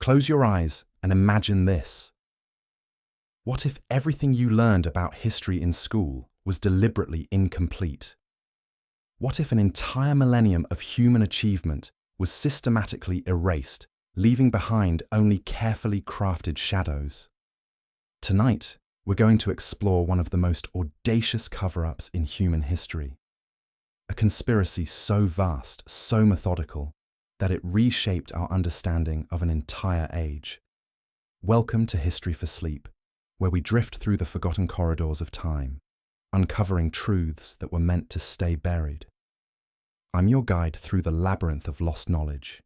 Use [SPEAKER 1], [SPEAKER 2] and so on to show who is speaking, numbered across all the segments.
[SPEAKER 1] Close your eyes and imagine this. What if everything you learned about history in school was deliberately incomplete? What if an entire millennium of human achievement was systematically erased, leaving behind only carefully crafted shadows? Tonight, we're going to explore one of the most audacious cover-ups in human history. A conspiracy so vast, so methodical, that it reshaped our understanding of an entire age. Welcome to History for Sleep, where we drift through the forgotten corridors of time, uncovering truths that were meant to stay buried. I'm your guide through the labyrinth of lost knowledge,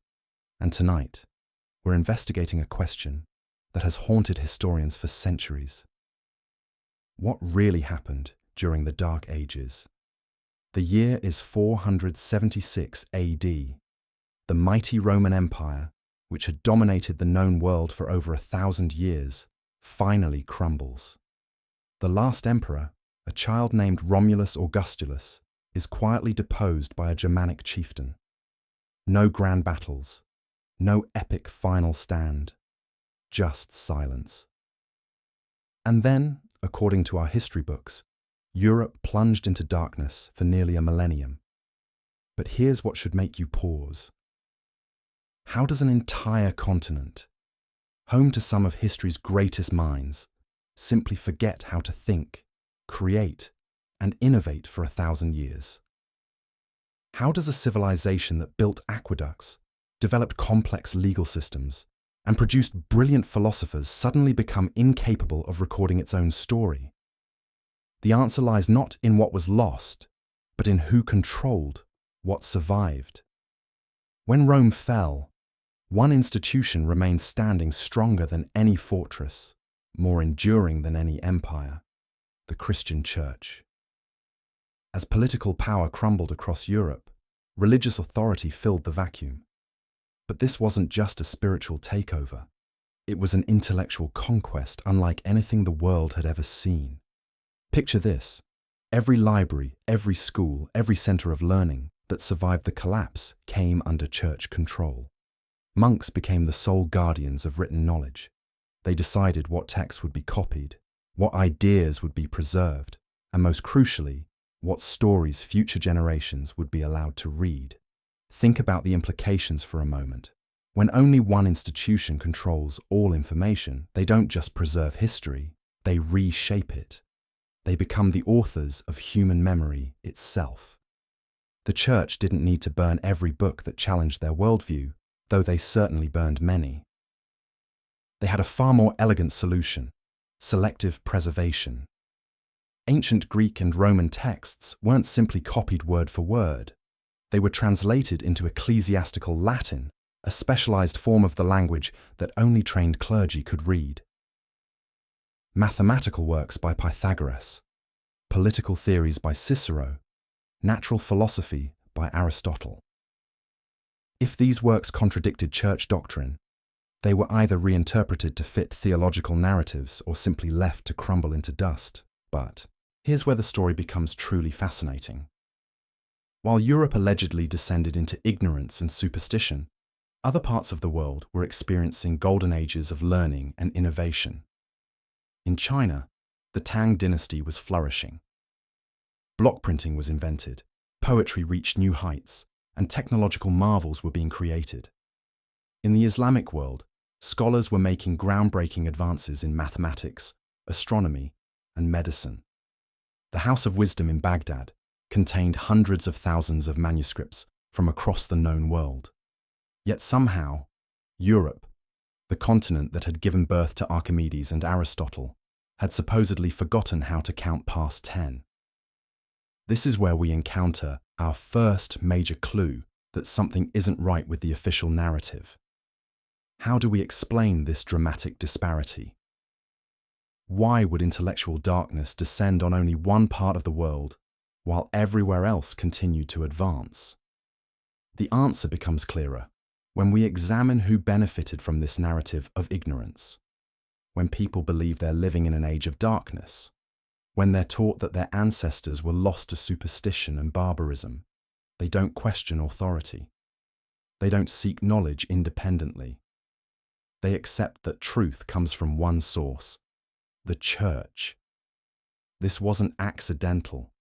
[SPEAKER 1] and tonight, we're investigating a question that has haunted historians for centuries. What really happened during the Dark Ages? The year is 476 AD. The mighty Roman Empire, which had dominated the known world for over 1,000 years, finally crumbles. The last emperor, a child named Romulus Augustulus, is quietly deposed by a Germanic chieftain. No grand battles, no epic final stand, just silence. And then, according to our history books, Europe plunged into darkness for nearly a millennium. But here's what should make you pause. How does an entire continent, home to some of history's greatest minds, simply forget how to think, create, and innovate for 1,000 years? How does a civilization that built aqueducts, developed complex legal systems, and produced brilliant philosophers suddenly become incapable of recording its own story? The answer lies not in what was lost, but in who controlled what survived. When Rome fell, one institution remained standing stronger than any fortress, more enduring than any empire: the Christian Church. As political power crumbled across Europe, religious authority filled the vacuum. But this wasn't just a spiritual takeover. It was an intellectual conquest unlike anything the world had ever seen. Picture this: every library, every school, every center of learning that survived the collapse came under church control. Monks became the sole guardians of written knowledge. They decided what texts would be copied, what ideas would be preserved, and most crucially, what stories future generations would be allowed to read. Think about the implications for a moment. When only one institution controls all information, they don't just preserve history, they reshape it. They become the authors of human memory itself. The church didn't need to burn every book that challenged their worldview, though they certainly burned many. They had a far more elegant solution: selective preservation. Ancient Greek and Roman texts weren't simply copied word for word. They were translated into ecclesiastical Latin, a specialized form of the language that only trained clergy could read. Mathematical works by Pythagoras, political theories by Cicero, natural philosophy by Aristotle. If these works contradicted church doctrine, they were either reinterpreted to fit theological narratives or simply left to crumble into dust. But here's where the story becomes truly fascinating. While Europe allegedly descended into ignorance and superstition, other parts of the world were experiencing golden ages of learning and innovation. In China, the Tang dynasty was flourishing. Block printing was invented, poetry reached new heights, and technological marvels were being created. In the Islamic world, scholars were making groundbreaking advances in mathematics, astronomy, and medicine. The House of Wisdom in Baghdad contained hundreds of thousands of manuscripts from across the known world. Yet somehow, Europe, the continent that had given birth to Archimedes and Aristotle, had supposedly forgotten how to count past 10. This is where we encounter our first major clue that something isn't right with the official narrative. How do we explain this dramatic disparity? Why would intellectual darkness descend on only one part of the world while everywhere else continued to advance? The answer becomes clearer when we examine who benefited from this narrative of ignorance. When people believe they're living in an age of darkness, when they're taught that their ancestors were lost to superstition and barbarism, they don't question authority. They don't seek knowledge independently. They accept that truth comes from one source, the church. This wasn't accidental.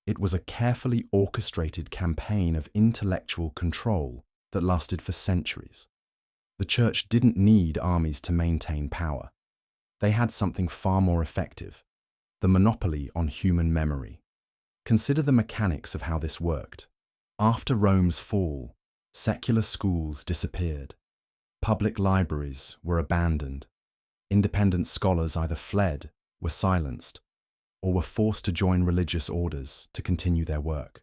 [SPEAKER 1] It was a carefully orchestrated campaign of intellectual control that lasted for centuries. The church didn't need armies to maintain power. They had something far more effective: the monopoly on human memory. Consider the mechanics of how this worked. After Rome's fall, secular schools disappeared. Public libraries were abandoned. Independent scholars either fled, were silenced, or were forced to join religious orders to continue their work.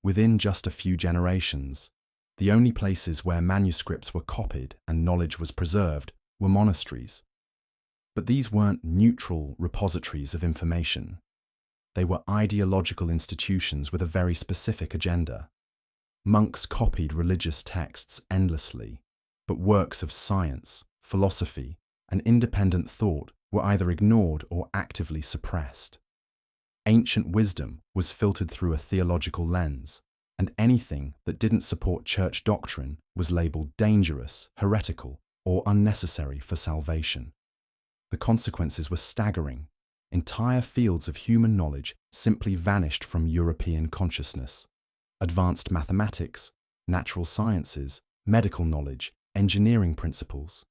[SPEAKER 1] Within just a few generations, the only places where manuscripts were copied and knowledge was preserved were monasteries. But these weren't neutral repositories of information. They were ideological institutions with a very specific agenda. Monks copied religious texts endlessly, but works of science, philosophy, and independent thought were either ignored or actively suppressed. Ancient wisdom was filtered through a theological lens, and anything that didn't support church doctrine was labeled dangerous, heretical, or unnecessary for salvation. The consequences were staggering. Entire fields of human knowledge simply vanished from European consciousness. Advanced mathematics, natural sciences, medical knowledge, engineering principles.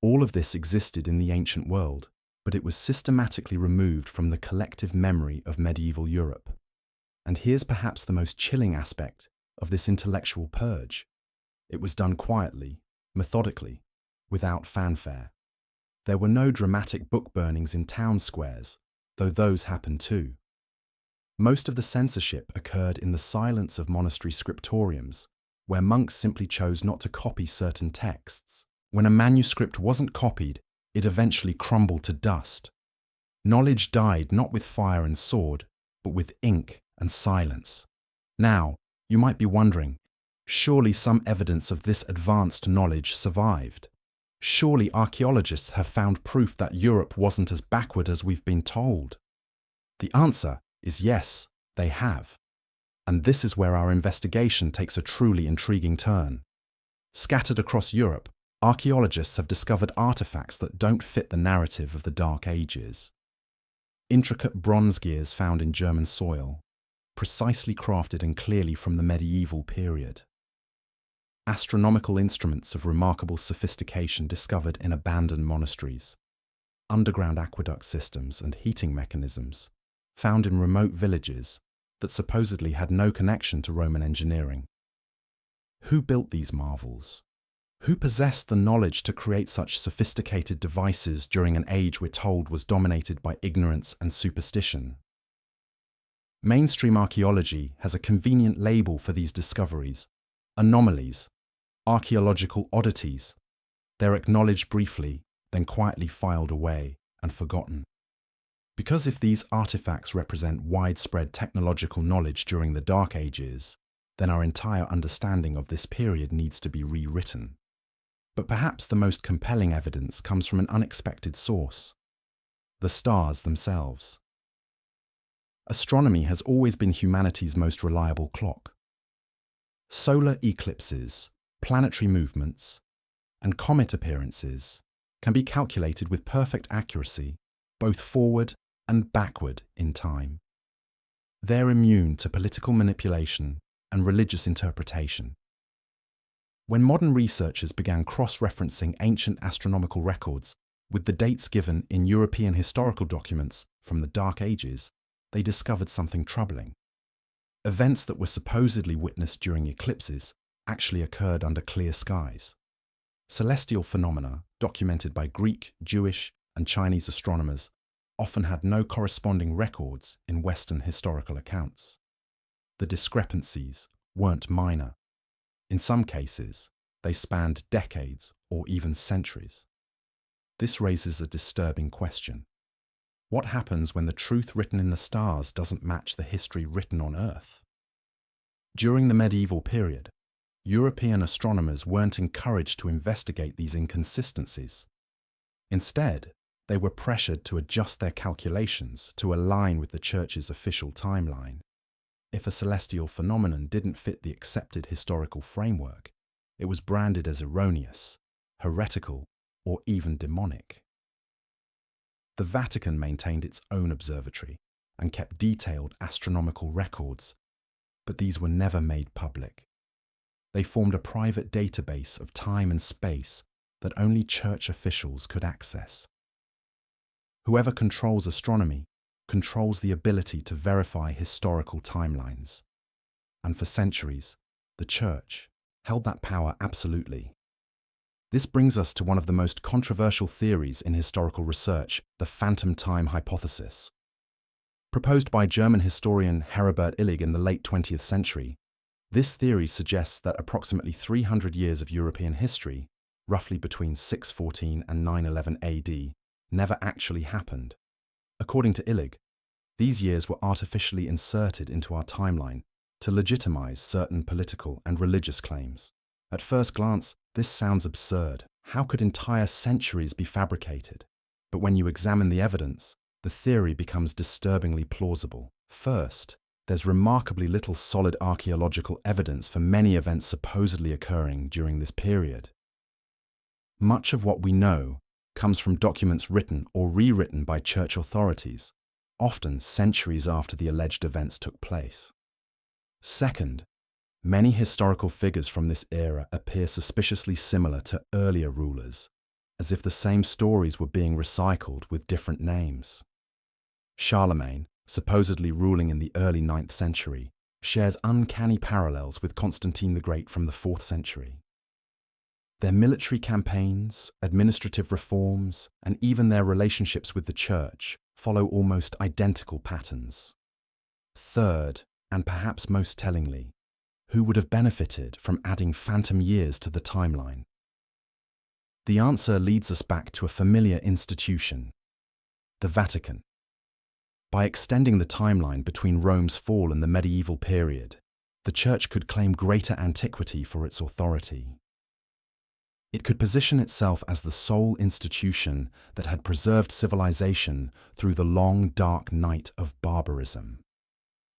[SPEAKER 1] All of this existed in the ancient world, but it was systematically removed from the collective memory of medieval Europe. And here's perhaps the most chilling aspect of this intellectual purge. It was done quietly, methodically, without fanfare. There were no dramatic book burnings in town squares, though those happened too. Most of the censorship occurred in the silence of monastery scriptoriums, where monks simply chose not to copy certain texts. When a manuscript wasn't copied, it eventually crumbled to dust. Knowledge died not with fire and sword, but with ink and silence. Now, you might be wondering, surely some evidence of this advanced knowledge survived. Surely archaeologists have found proof that Europe wasn't as backward as we've been told. The answer is yes, they have. And this is where our investigation takes a truly intriguing turn. Scattered across Europe, archaeologists have discovered artifacts that don't fit the narrative of the Dark Ages. Intricate bronze gears found in German soil, precisely crafted and clearly from the medieval period. Astronomical instruments of remarkable sophistication discovered in abandoned monasteries. Underground aqueduct systems and heating mechanisms found in remote villages that supposedly had no connection to Roman engineering. Who built these marvels? Who possessed the knowledge to create such sophisticated devices during an age we're told was dominated by ignorance and superstition? Mainstream archaeology has a convenient label for these discoveries: anomalies, archaeological oddities. They're acknowledged briefly, then quietly filed away and forgotten. Because if these artifacts represent widespread technological knowledge during the Dark Ages, then our entire understanding of this period needs to be rewritten. But perhaps the most compelling evidence comes from an unexpected source: the stars themselves. Astronomy has always been humanity's most reliable clock. Solar eclipses, planetary movements, and comet appearances can be calculated with perfect accuracy, both forward and backward in time. They're immune to political manipulation and religious interpretation. When modern researchers began cross-referencing ancient astronomical records with the dates given in European historical documents from the Dark Ages, they discovered something troubling. Events that were supposedly witnessed during eclipses actually occurred under clear skies. Celestial phenomena, documented by Greek, Jewish, and Chinese astronomers, often had no corresponding records in Western historical accounts. The discrepancies weren't minor. In some cases, they spanned decades or even centuries. This raises a disturbing question. What happens when the truth written in the stars doesn't match the history written on Earth? During the medieval period, European astronomers weren't encouraged to investigate these inconsistencies. Instead, they were pressured to adjust their calculations to align with the Church's official timeline. If a celestial phenomenon didn't fit the accepted historical framework, it was branded as erroneous, heretical, or even demonic. The Vatican maintained its own observatory and kept detailed astronomical records, but these were never made public. They formed a private database of time and space that only church officials could access. Whoever controls astronomy controls the ability to verify historical timelines. And for centuries, the Church held that power absolutely. This brings us to one of the most controversial theories in historical research, the phantom time hypothesis. Proposed by German historian Heribert Illig in the late 20th century, this theory suggests that approximately 300 years of European history, roughly between 614 and 911 AD, never actually happened. According to Illig, these years were artificially inserted into our timeline to legitimize certain political and religious claims. At first glance, this sounds absurd. How could entire centuries be fabricated? But when you examine the evidence, the theory becomes disturbingly plausible. First, there's remarkably little solid archaeological evidence for many events supposedly occurring during this period. Much of what we know comes from documents written or rewritten by church authorities, often centuries after the alleged events took place. Second, many historical figures from this era appear suspiciously similar to earlier rulers, as if the same stories were being recycled with different names. Charlemagne, supposedly ruling in the early 9th century, shares uncanny parallels with Constantine the Great from the 4th century. Their military campaigns, administrative reforms, and even their relationships with the Church follow almost identical patterns. Third, and perhaps most tellingly, who would have benefited from adding phantom years to the timeline? The answer leads us back to a familiar institution, the Vatican. By extending the timeline between Rome's fall and the medieval period, the Church could claim greater antiquity for its authority. It could position itself as the sole institution that had preserved civilization through the long, dark night of barbarism.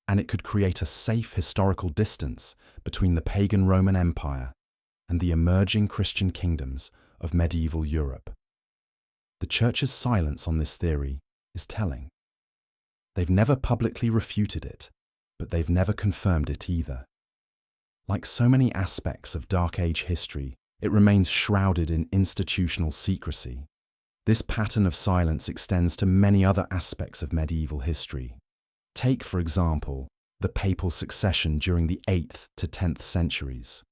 [SPEAKER 1] And it could create a safe historical distance between the pagan Roman Empire and the emerging Christian kingdoms of medieval Europe. The Church's silence on this theory is telling. They've never publicly refuted it, but they've never confirmed it either. Like so many aspects of Dark Age history, it remains shrouded in institutional secrecy. This pattern of silence extends to many other aspects of medieval history. Take, for example, the papal succession during the 8th to 10th centuries.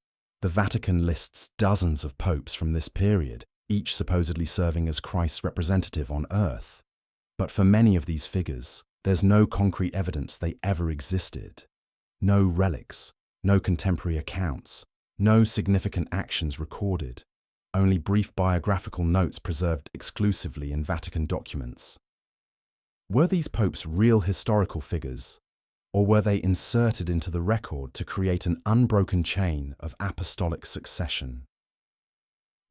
[SPEAKER 1] The Vatican lists dozens of popes from this period, each supposedly serving as Christ's representative on earth. But for many of these figures, there's no concrete evidence they ever existed. No relics, no contemporary accounts, no significant actions recorded, only brief biographical notes preserved exclusively in Vatican documents. Were these popes real historical figures, or were they inserted into the record to create an unbroken chain of apostolic succession?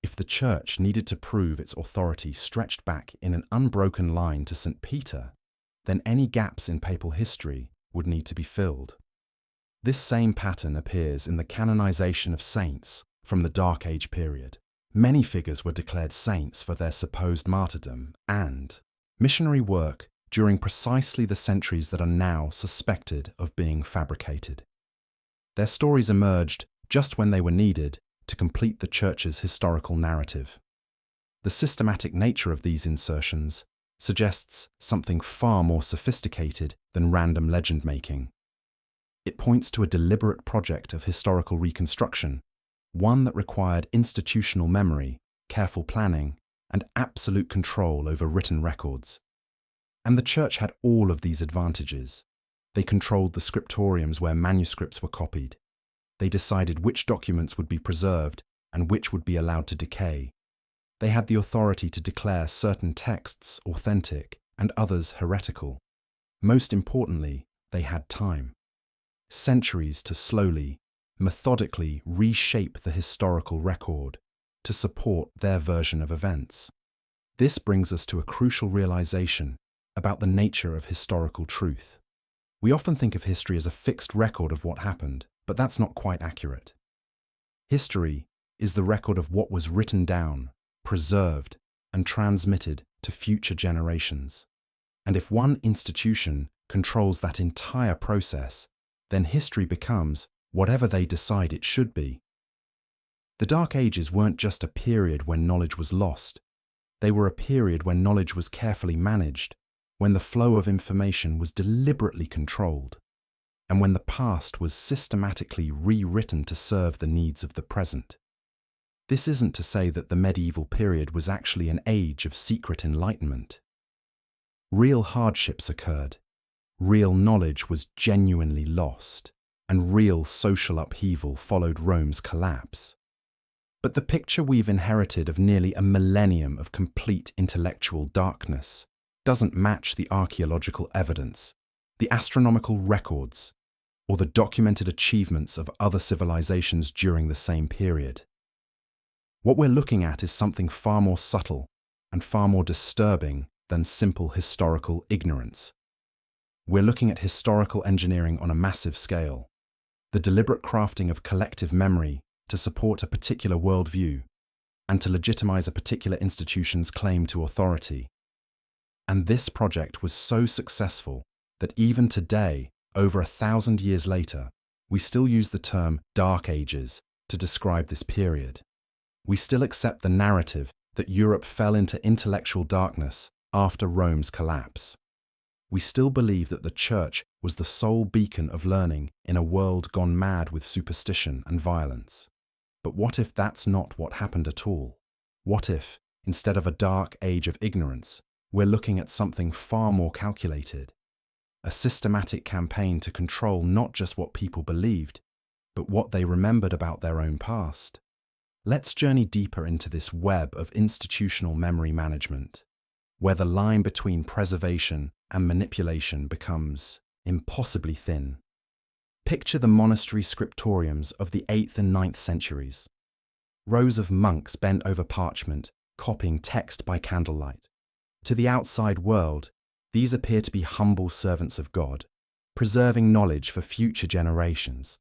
[SPEAKER 1] If the Church needed to prove its authority stretched back in an unbroken line to St. Peter, then any gaps in papal history would need to be filled. This same pattern appears in the canonization of saints from the Dark Age period. Many figures were declared saints for their supposed martyrdom and missionary work during precisely the centuries that are now suspected of being fabricated. Their stories emerged just when they were needed to complete the Church's historical narrative. The systematic nature of these insertions suggests something far more sophisticated than random legend-making. It points to a deliberate project of historical reconstruction, one that required institutional memory, careful planning, and absolute control over written records. And the Church had all of these advantages. They controlled the scriptoriums where manuscripts were copied. They decided which documents would be preserved and which would be allowed to decay. They had the authority to declare certain texts authentic and others heretical. Most importantly, they had time. Centuries to slowly, methodically reshape the historical record to support their version of events. This brings us to a crucial realization about the nature of historical truth. We often think of history as a fixed record of what happened, but that's not quite accurate. History is the record of what was written down, preserved, and transmitted to future generations. And if one institution controls that entire process, then history becomes whatever they decide it should be. The Dark Ages weren't just a period when knowledge was lost. They were a period when knowledge was carefully managed, when the flow of information was deliberately controlled, and when the past was systematically rewritten to serve the needs of the present. This isn't to say that the medieval period was actually an age of secret enlightenment. Real hardships occurred, real knowledge was genuinely lost, and real social upheaval followed Rome's collapse. But the picture we've inherited of nearly a millennium of complete intellectual darkness doesn't match the archaeological evidence, the astronomical records, or the documented achievements of other civilizations during the same period. What we're looking at is something far more subtle and far more disturbing than simple historical ignorance. We're looking at historical engineering on a massive scale, the deliberate crafting of collective memory to support a particular worldview and to legitimize a particular institution's claim to authority. And this project was so successful that even today, over 1,000 years later, we still use the term Dark Ages to describe this period. We still accept the narrative that Europe fell into intellectual darkness after Rome's collapse. We still believe that the Church was the sole beacon of learning in a world gone mad with superstition and violence. But what if that's not what happened at all? What if, instead of a dark age of ignorance, we're looking at something far more calculated? A systematic campaign to control not just what people believed, but what they remembered about their own past. Let's journey deeper into this web of institutional memory management, where the line between preservation and manipulation becomes impossibly thin. Picture the monastery scriptoriums of the 8th and 9th centuries. Rows of monks bent over parchment, copying text by candlelight. To the outside world, these appear to be humble servants of God, preserving knowledge for future generations.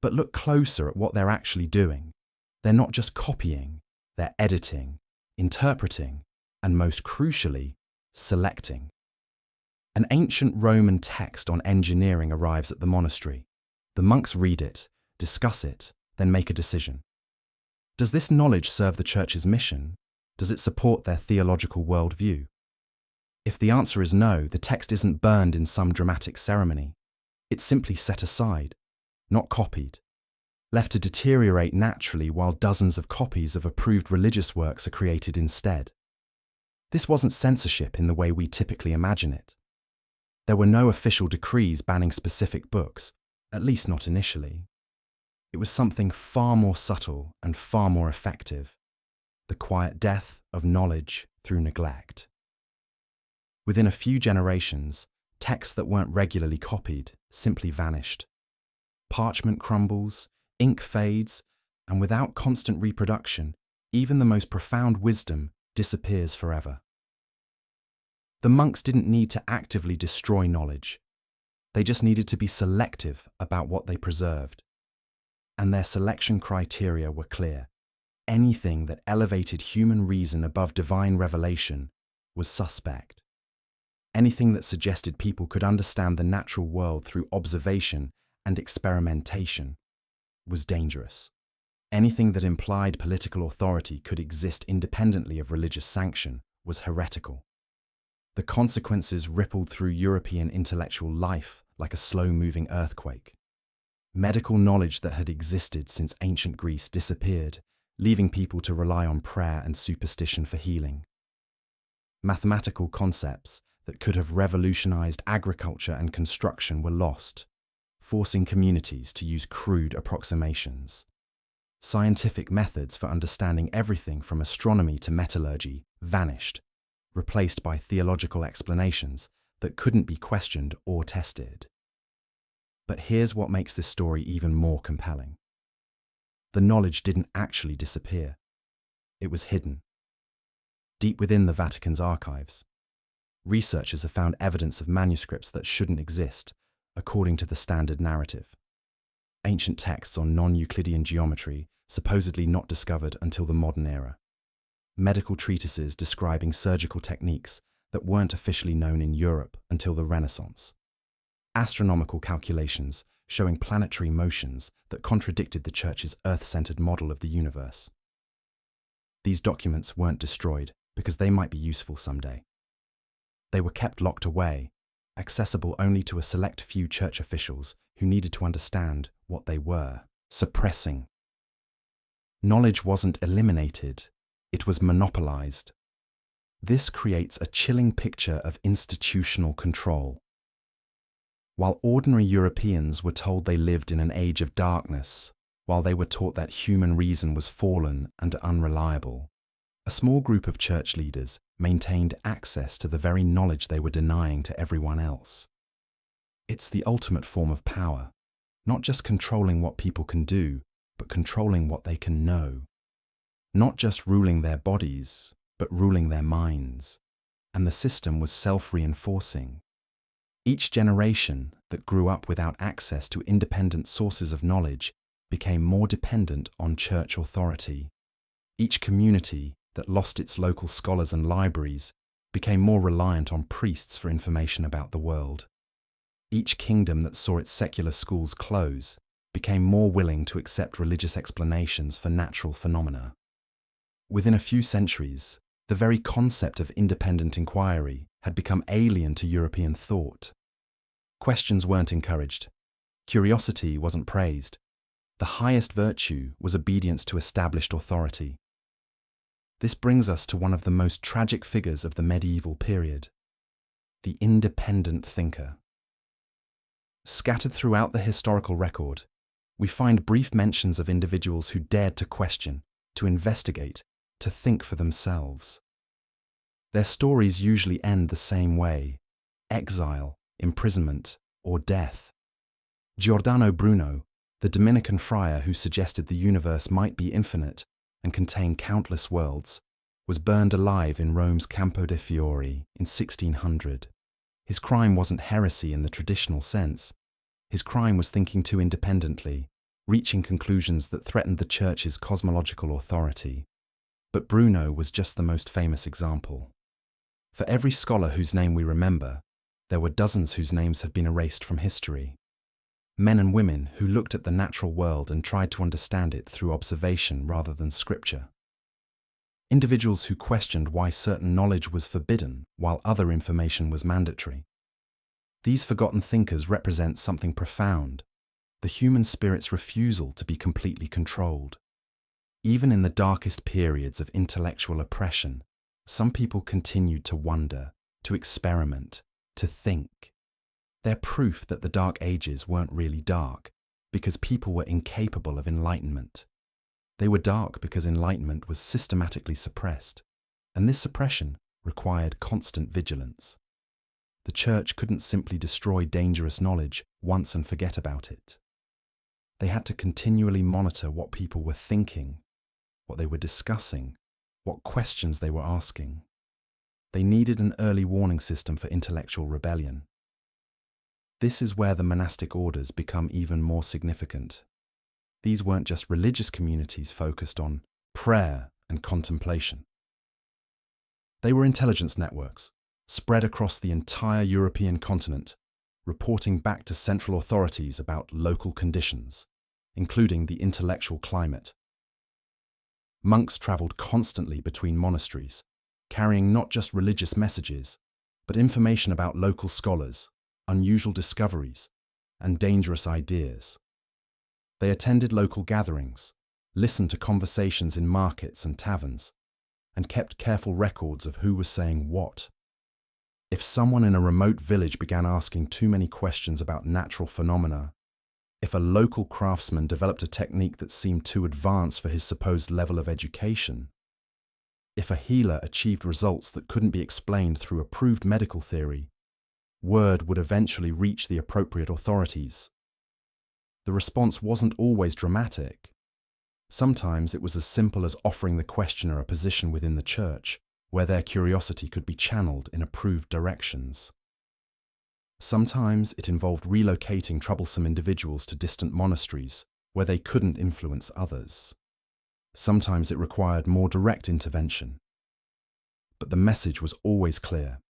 [SPEAKER 1] But look closer at what they're actually doing. They're not just copying, they're editing, interpreting, and most crucially, selecting. An ancient Roman text on engineering arrives at the monastery. The monks read it, discuss it, then make a decision. Does this knowledge serve the Church's mission? Does it support their theological worldview? If the answer is no, the text isn't burned in some dramatic ceremony. It's simply set aside, not copied, left to deteriorate naturally while dozens of copies of approved religious works are created instead. This wasn't censorship in the way we typically imagine it. There were no official decrees banning specific books, at least not initially. It was something far more subtle and far more effective, the quiet death of knowledge through neglect. Within a few generations, texts that weren't regularly copied simply vanished. Parchment crumbles, ink fades, and without constant reproduction, even the most profound wisdom disappears forever. The monks didn't need to actively destroy knowledge. They just needed to be selective about what they preserved. And their selection criteria were clear. Anything that elevated human reason above divine revelation was suspect. Anything that suggested people could understand the natural world through observation and experimentation was dangerous. Anything that implied political authority could exist independently of religious sanction was heretical. The consequences rippled through European intellectual life like a slow-moving earthquake. Medical knowledge that had existed since ancient Greece disappeared, leaving people to rely on prayer and superstition for healing. Mathematical concepts that could have revolutionized agriculture and construction were lost, forcing communities to use crude approximations. Scientific methods for understanding everything from astronomy to metallurgy vanished, replaced by theological explanations that couldn't be questioned or tested. But here's what makes this story even more compelling. The knowledge didn't actually disappear. It was hidden. Deep within the Vatican's archives, researchers have found evidence of manuscripts that shouldn't exist, according to the standard narrative. ancient texts on non-Euclidean geometry, supposedly not discovered until the modern era. Medical treatises describing surgical techniques that weren't officially known in Europe until the Renaissance. Astronomical calculations showing planetary motions that contradicted the Church's Earth-centered model of the universe. These documents weren't destroyed because they might be useful someday. They were kept locked away, accessible only to a select few church officials who needed to understand what they were suppressing. Knowledge wasn't eliminated, it was monopolized. This creates a chilling picture of institutional control. While ordinary Europeans were told they lived in an age of darkness, while they were taught that human reason was fallen and unreliable, a small group of church leaders maintained access to the very knowledge they were denying to everyone else. It's the ultimate form of power, not just controlling what people can do, but controlling what they can know. Not just ruling their bodies, but ruling their minds. And the system was self-reinforcing. Each generation that grew up without access to independent sources of knowledge became more dependent on church authority. Each community that lost its local scholars and libraries became more reliant on priests for information about the world. Each kingdom that saw its secular schools close became more willing to accept religious explanations for natural phenomena. Within a few centuries, the very concept of independent inquiry had become alien to European thought. Questions weren't encouraged. Curiosity wasn't praised. The highest virtue was obedience to established authority. This brings us to one of the most tragic figures of the medieval period, the independent thinker. Scattered throughout the historical record, we find brief mentions of individuals who dared to question, to investigate, to think for themselves. Their stories usually end the same way: exile, imprisonment, or death. Giordano Bruno, the Dominican friar who suggested the universe might be infinite and contain countless worlds, was burned alive in Rome's Campo de' Fiori in 1600. His crime wasn't heresy in the traditional sense. His crime was thinking too independently, reaching conclusions that threatened the Church's cosmological authority. But Bruno was just the most famous example. For every scholar whose name we remember, there were dozens whose names have been erased from history. Men and women who looked at the natural world and tried to understand it through observation rather than scripture. Individuals who questioned why certain knowledge was forbidden while other information was mandatory. These forgotten thinkers represent something profound: the human spirit's refusal to be completely controlled. Even in the darkest periods of intellectual oppression, some people continued to wonder, to experiment, to think. They're proof that the Dark Ages weren't really dark, because people were incapable of enlightenment. They were dark because enlightenment was systematically suppressed, and this suppression required constant vigilance. The Church couldn't simply destroy dangerous knowledge once and forget about it. They had to continually monitor what people were thinking, what they were discussing, what questions they were asking. They needed an early warning system for intellectual rebellion. This is where the monastic orders become even more significant. These weren't just religious communities focused on prayer and contemplation. They were intelligence networks, spread across the entire European continent, reporting back to central authorities about local conditions, including the intellectual climate. Monks travelled constantly between monasteries, carrying not just religious messages, but information about local scholars, unusual discoveries, and dangerous ideas. They attended local gatherings, listened to conversations in markets and taverns, and kept careful records of who was saying what. If someone in a remote village began asking too many questions about natural phenomena, if a local craftsman developed a technique that seemed too advanced for his supposed level of education, if a healer achieved results that couldn't be explained through approved medical theory, word would eventually reach the appropriate authorities. The response wasn't always dramatic. Sometimes it was as simple as offering the questioner a position within the Church, where their curiosity could be channeled in approved directions. Sometimes it involved relocating troublesome individuals to distant monasteries where they couldn't influence others. Sometimes it required more direct intervention. But the message was always clear.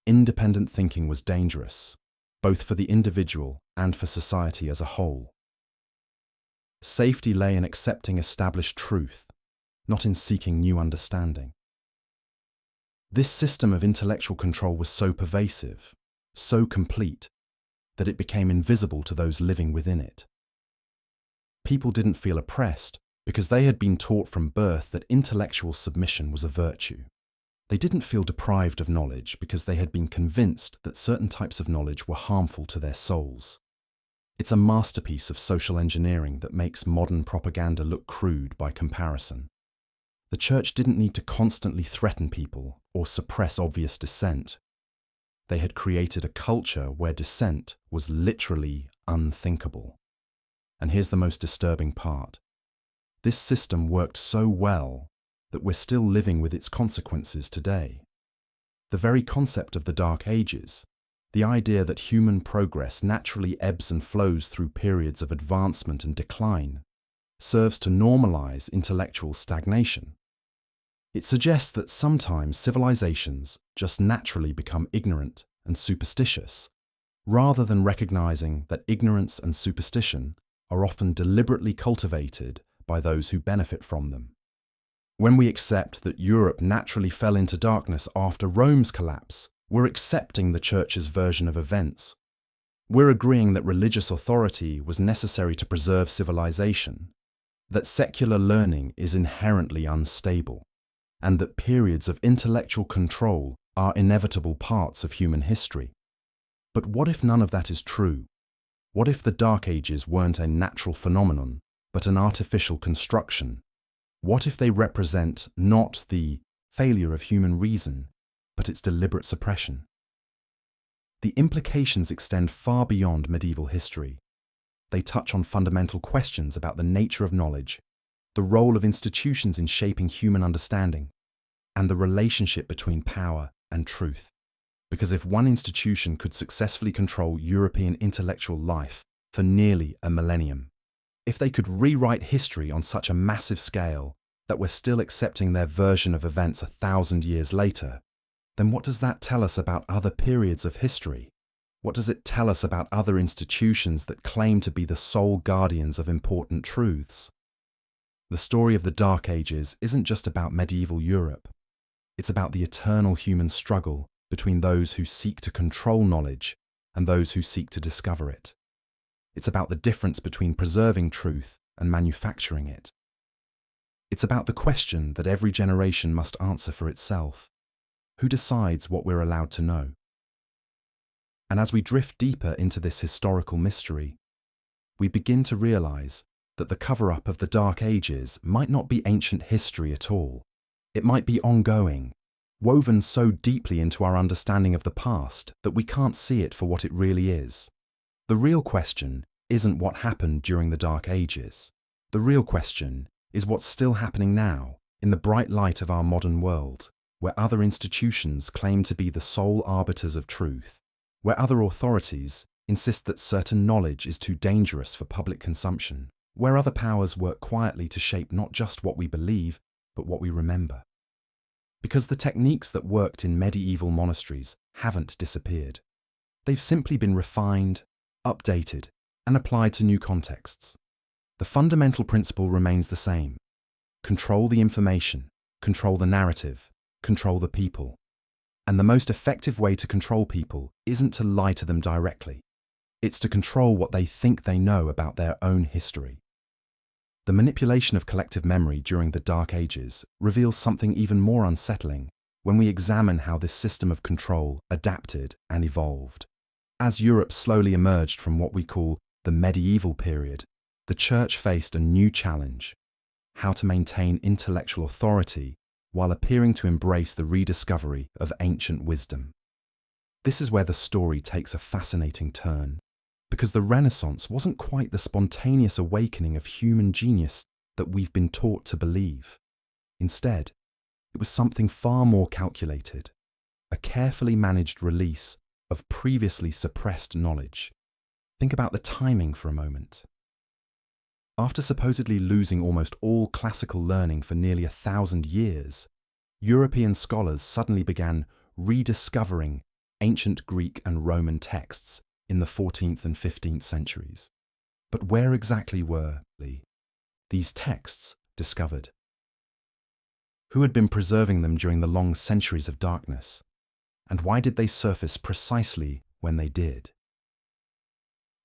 [SPEAKER 1] Independent thinking was dangerous, both for the individual and for society as a whole. Safety lay in accepting established truth, not in seeking new understanding. This system of intellectual control was so pervasive, so complete, that it became invisible to those living within it. People didn't feel oppressed because they had been taught from birth that intellectual submission was a virtue. They didn't feel deprived of knowledge because they had been convinced that certain types of knowledge were harmful to their souls. It's a masterpiece of social engineering that makes modern propaganda look crude by comparison. The church didn't need to constantly threaten people or suppress obvious dissent. They had created a culture where dissent was literally unthinkable. And here's the most disturbing part. This system worked so well that we're still living with its consequences today. The very concept of the Dark Ages, the idea that human progress naturally ebbs and flows through periods of advancement and decline, serves to normalize intellectual stagnation. It suggests that sometimes civilizations just naturally become ignorant and superstitious, rather than recognizing that ignorance and superstition are often deliberately cultivated by those who benefit from them. When we accept that Europe naturally fell into darkness after Rome's collapse, we're accepting the Church's version of events. We're agreeing that religious authority was necessary to preserve civilization, that secular learning is inherently unstable, and that periods of intellectual control are inevitable parts of human history. But what if none of that is true? What if the Dark Ages weren't a natural phenomenon, but an artificial construction? What if they represent not the failure of human reason, but its deliberate suppression? The implications extend far beyond medieval history. They touch on fundamental questions about the nature of knowledge, the role of institutions in shaping human understanding, and the relationship between power and truth. Because if one institution could successfully control European intellectual life for nearly a millennium, if they could rewrite history on such a massive scale that we're still accepting their version of events 1,000 years later, then what does that tell us about other periods of history? What does it tell us about other institutions that claim to be the sole guardians of important truths? The story of the Dark Ages isn't just about medieval Europe. It's about the eternal human struggle between those who seek to control knowledge and those who seek to discover it. It's about the difference between preserving truth and manufacturing it. It's about the question that every generation must answer for itself. Who decides what we're allowed to know? And as we drift deeper into this historical mystery, we begin to realize that the cover-up of the Dark Ages might not be ancient history at all. It might be ongoing, woven so deeply into our understanding of the past that we can't see it for what it really is. The real question isn't what happened during the Dark Ages. The real question is what's still happening now in the bright light of our modern world, where other institutions claim to be the sole arbiters of truth, where other authorities insist that certain knowledge is too dangerous for public consumption, where other powers work quietly to shape not just what we believe, but what we remember. Because the techniques that worked in medieval monasteries haven't disappeared. They've simply been refined, updated, and applied to new contexts. The fundamental principle remains the same. Control the information, control the narrative, control the people. And the most effective way to control people isn't to lie to them directly. It's to control what they think they know about their own history. The manipulation of collective memory during the Dark Ages reveals something even more unsettling when we examine how this system of control adapted and evolved. As Europe slowly emerged from what we call the medieval period, the Church faced a new challenge: how to maintain intellectual authority while appearing to embrace the rediscovery of ancient wisdom. This is where the story takes a fascinating turn, because the Renaissance wasn't quite the spontaneous awakening of human genius that we've been taught to believe. Instead, it was something far more calculated, a carefully managed release of previously suppressed knowledge. Think about the timing for a moment. After supposedly losing almost all classical learning for nearly 1,000 years, European scholars suddenly began rediscovering ancient Greek and Roman texts in the 14th and 15th centuries. But where exactly were these texts discovered? Who had been preserving them during the long centuries of darkness? And why did they surface precisely when they did?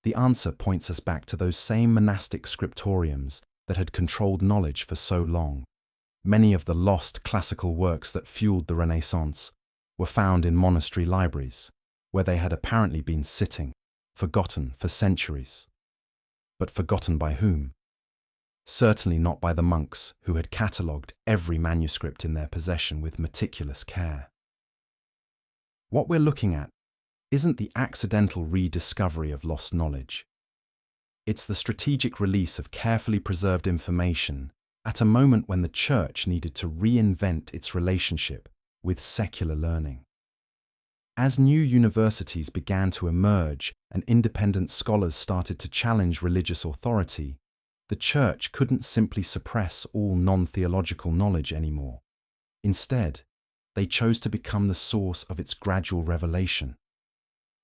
[SPEAKER 1] The answer points us back to those same monastic scriptoriums that had controlled knowledge for so long. Many of the lost classical works that fueled the Renaissance were found in monastery libraries, where they had apparently been sitting, forgotten for centuries. But forgotten by whom? Certainly not by the monks who had catalogued every manuscript in their possession with meticulous care. What we're looking at isn't the accidental rediscovery of lost knowledge. It's the strategic release of carefully preserved information at a moment when the Church needed to reinvent its relationship with secular learning. As new universities began to emerge and independent scholars started to challenge religious authority, the Church couldn't simply suppress all non-theological knowledge anymore. Instead, they chose to become the source of its gradual revelation.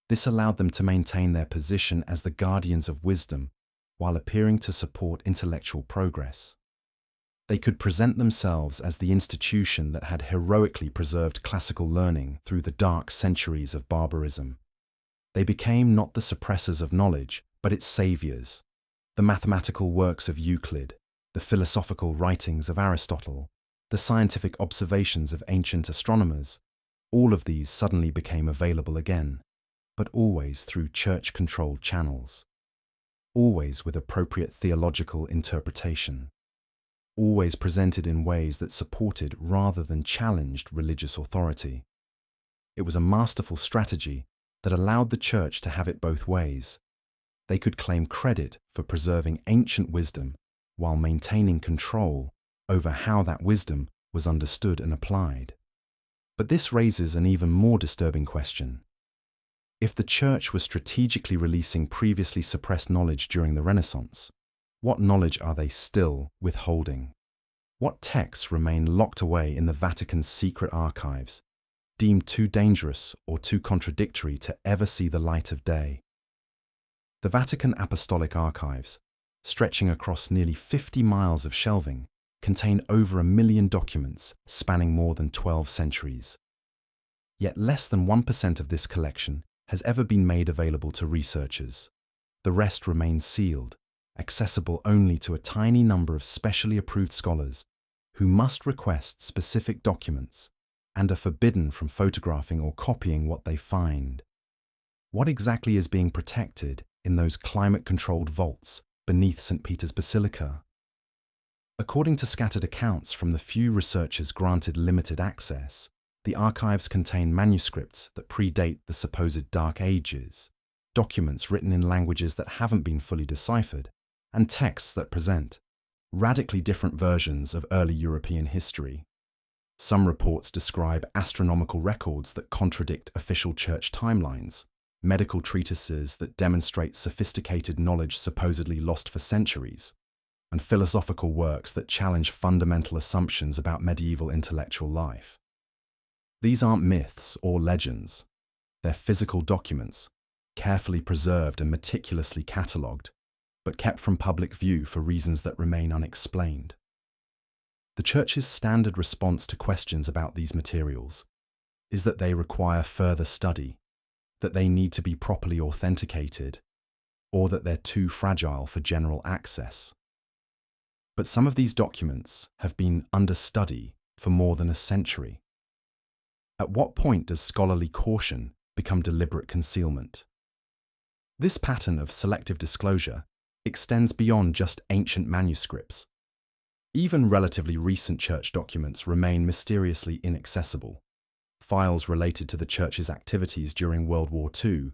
[SPEAKER 1] This allowed them to maintain their position as the guardians of wisdom while appearing to support intellectual progress. They could present themselves as the institution that had heroically preserved classical learning through the dark centuries of barbarism. They became not the suppressors of knowledge, but its saviors. The mathematical works of Euclid, the philosophical writings of Aristotle, the scientific observations of ancient astronomers, all of these suddenly became available again, but always through church-controlled channels, always with appropriate theological interpretation, always presented in ways that supported rather than challenged religious authority. It was a masterful strategy that allowed the Church to have it both ways. They could claim credit for preserving ancient wisdom while maintaining control over how that wisdom was understood and applied. But this raises an even more disturbing question. If the Church was strategically releasing previously suppressed knowledge during the Renaissance, what knowledge are they still withholding? What texts remain locked away in the Vatican's secret archives, deemed too dangerous or too contradictory to ever see the light of day? The Vatican Apostolic Archives, stretching across nearly 50 miles of shelving, contain over 1 million documents spanning more than 12 centuries. Yet less than 1% of this collection has ever been made available to researchers. The rest remains sealed, accessible only to a tiny number of specially approved scholars who must request specific documents and are forbidden from photographing or copying what they find. What exactly is being protected in those climate-controlled vaults beneath St. Peter's Basilica? According to scattered accounts from the few researchers granted limited access, the archives contain manuscripts that predate the supposed Dark Ages, documents written in languages that haven't been fully deciphered, and texts that present radically different versions of early European history. Some reports describe astronomical records that contradict official church timelines, medical treatises that demonstrate sophisticated knowledge supposedly lost for centuries, and philosophical works that challenge fundamental assumptions about medieval intellectual life. These aren't myths or legends. They're physical documents, carefully preserved and meticulously catalogued, but kept from public view for reasons that remain unexplained. The Church's standard response to questions about these materials is that they require further study, that they need to be properly authenticated, or that they're too fragile for general access. But some of these documents have been under study for more than a century. At what point does scholarly caution become deliberate concealment? This pattern of selective disclosure extends beyond just ancient manuscripts. Even relatively recent church documents remain mysteriously inaccessible. Files related to the Church's activities during World War II,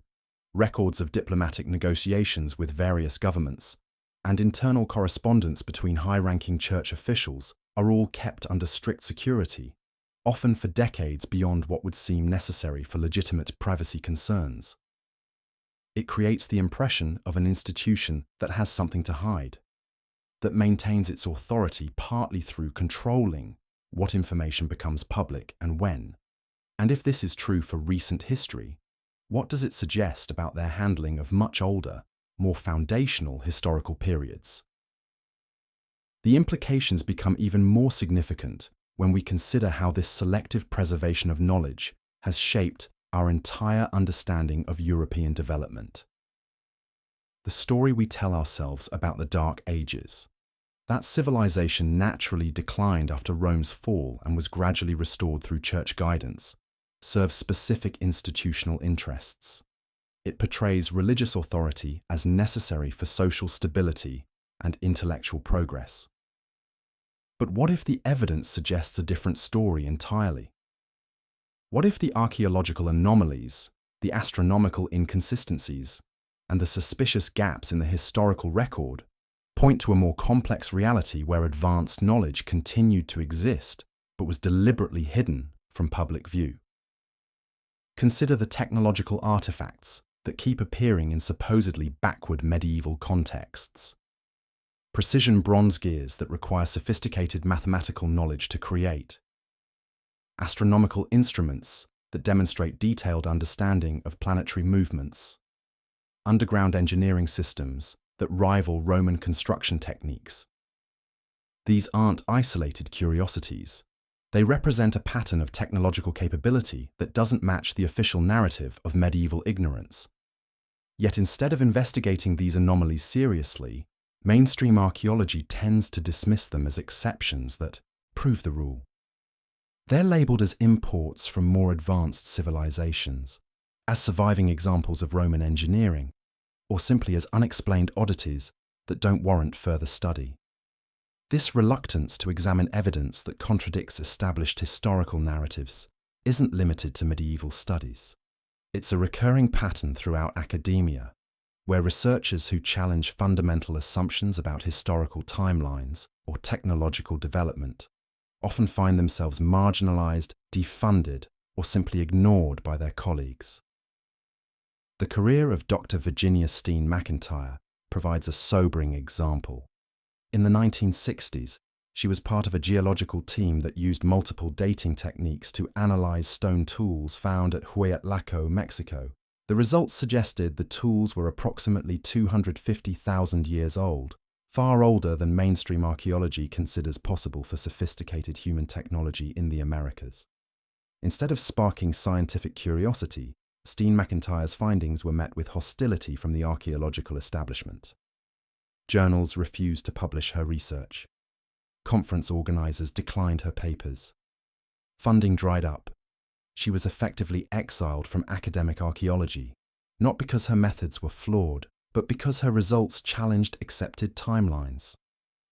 [SPEAKER 1] records of diplomatic negotiations with various governments, and internal correspondence between high-ranking church officials are all kept under strict security. often for decades beyond what would seem necessary for legitimate privacy concerns. It creates the impression of an institution that has something to hide, that maintains its authority partly through controlling what information becomes public and when. And if this is true for recent history, what does it suggest about their handling of much older, more foundational historical periods? The implications become even more significant when we consider how this selective preservation of knowledge has shaped our entire understanding of European development. The story we tell ourselves about the Dark Ages, that civilization naturally declined after Rome's fall and was gradually restored through church guidance, serves specific institutional interests. It portrays religious authority as necessary for social stability and intellectual progress. But what if the evidence suggests a different story entirely? What if the archaeological anomalies, the astronomical inconsistencies, and the suspicious gaps in the historical record point to a more complex reality where advanced knowledge continued to exist but was deliberately hidden from public view? Consider the technological artifacts that keep appearing in supposedly backward medieval contexts. Precision bronze gears that require sophisticated mathematical knowledge to create. Astronomical instruments that demonstrate detailed understanding of planetary movements. Underground engineering systems that rival Roman construction techniques. These aren't isolated curiosities. They represent a pattern of technological capability that doesn't match the official narrative of medieval ignorance. Yet instead of investigating these anomalies seriously, mainstream archaeology tends to dismiss them as exceptions that prove the rule. They're labeled as imports from more advanced civilizations, as surviving examples of Roman engineering, or simply as unexplained oddities that don't warrant further study. This reluctance to examine evidence that contradicts established historical narratives isn't limited to medieval studies. It's a recurring pattern throughout academia, where researchers who challenge fundamental assumptions about historical timelines or technological development often find themselves marginalized, defunded, or simply ignored by their colleagues. The career of Dr. Virginia Steen McIntyre provides a sobering example. In the 1960s, she was part of a geological team that used multiple dating techniques to analyze stone tools found at Hueyatlaco, Mexico. The results suggested the tools were approximately 250,000 years old, far older than mainstream archaeology considers possible for sophisticated human technology in the Americas. Instead of sparking scientific curiosity, Steen McIntyre's findings were met with hostility from the archaeological establishment. Journals refused to publish her research. Conference organizers declined her papers. Funding dried up. She was effectively exiled from academic archaeology, not because her methods were flawed, but because her results challenged accepted timelines.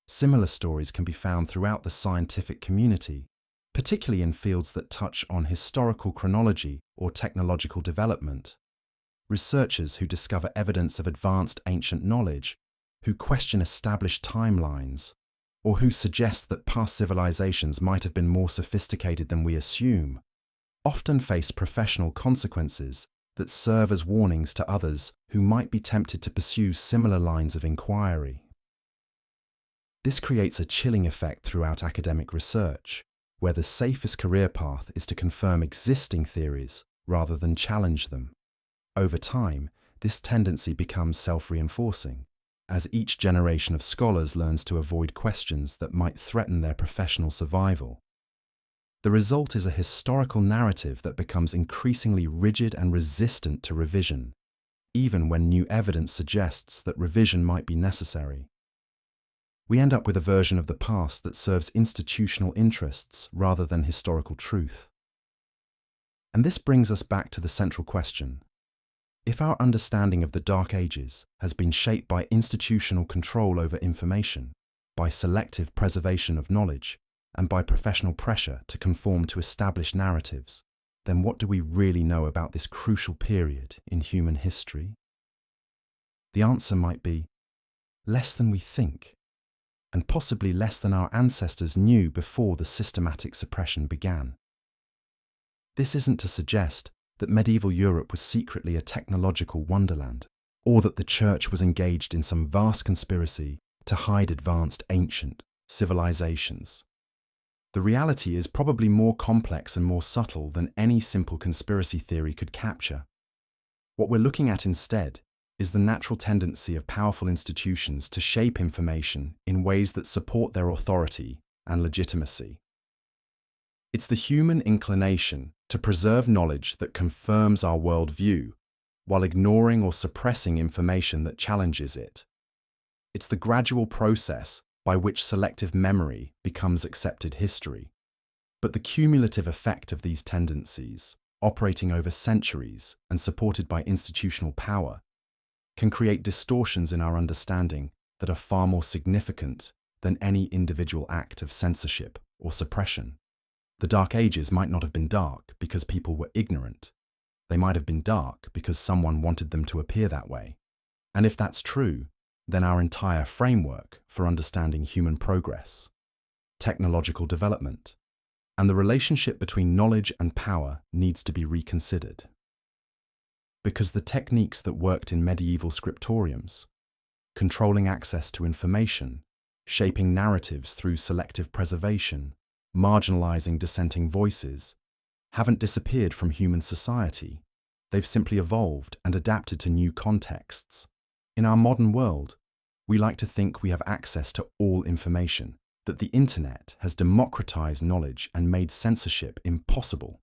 [SPEAKER 1] Similar stories can be found throughout the scientific community, particularly in fields that touch on historical chronology or technological development. Researchers who discover evidence of advanced ancient knowledge, who question established timelines, or who suggest that past civilizations might have been more sophisticated than we assume, often face professional consequences that serve as warnings to others who might be tempted to pursue similar lines of inquiry. This creates a chilling effect throughout academic research, where the safest career path is to confirm existing theories rather than challenge them. Over time, this tendency becomes self-reinforcing, as each generation of scholars learns to avoid questions that might threaten their professional survival. The result is a historical narrative that becomes increasingly rigid and resistant to revision, even when new evidence suggests that revision might be necessary. We end up with a version of the past that serves institutional interests rather than historical truth. And this brings us back to the central question. If our understanding of the Dark Ages has been shaped by institutional control over information, by selective preservation of knowledge, and by professional pressure to conform to established narratives, then what do we really know about this crucial period in human history? The answer might be less than we think, and possibly less than our ancestors knew before the systematic suppression began. This isn't to suggest that medieval Europe was secretly a technological wonderland, or that the Church was engaged in some vast conspiracy to hide advanced ancient civilizations. The reality is probably more complex and more subtle than any simple conspiracy theory could capture. What we're looking at instead is the natural tendency of powerful institutions to shape information in ways that support their authority and legitimacy. It's the human inclination to preserve knowledge that confirms our worldview, while ignoring or suppressing information that challenges it. It's the gradual process by which selective memory becomes accepted history. But the cumulative effect of these tendencies, operating over centuries and supported by institutional power, can create distortions in our understanding that are far more significant than any individual act of censorship or suppression. The Dark Ages might not have been dark because people were ignorant. They might have been dark because someone wanted them to appear that way. And if that's true, then our entire framework for understanding human progress, technological development, and the relationship between knowledge and power needs to be reconsidered. Because the techniques that worked in medieval scriptoriums, controlling access to information, shaping narratives through selective preservation, marginalizing dissenting voices, haven't disappeared from human society. They've simply evolved and adapted to new contexts. In our modern world, we like to think we have access to all information, that the internet has democratized knowledge and made censorship impossible.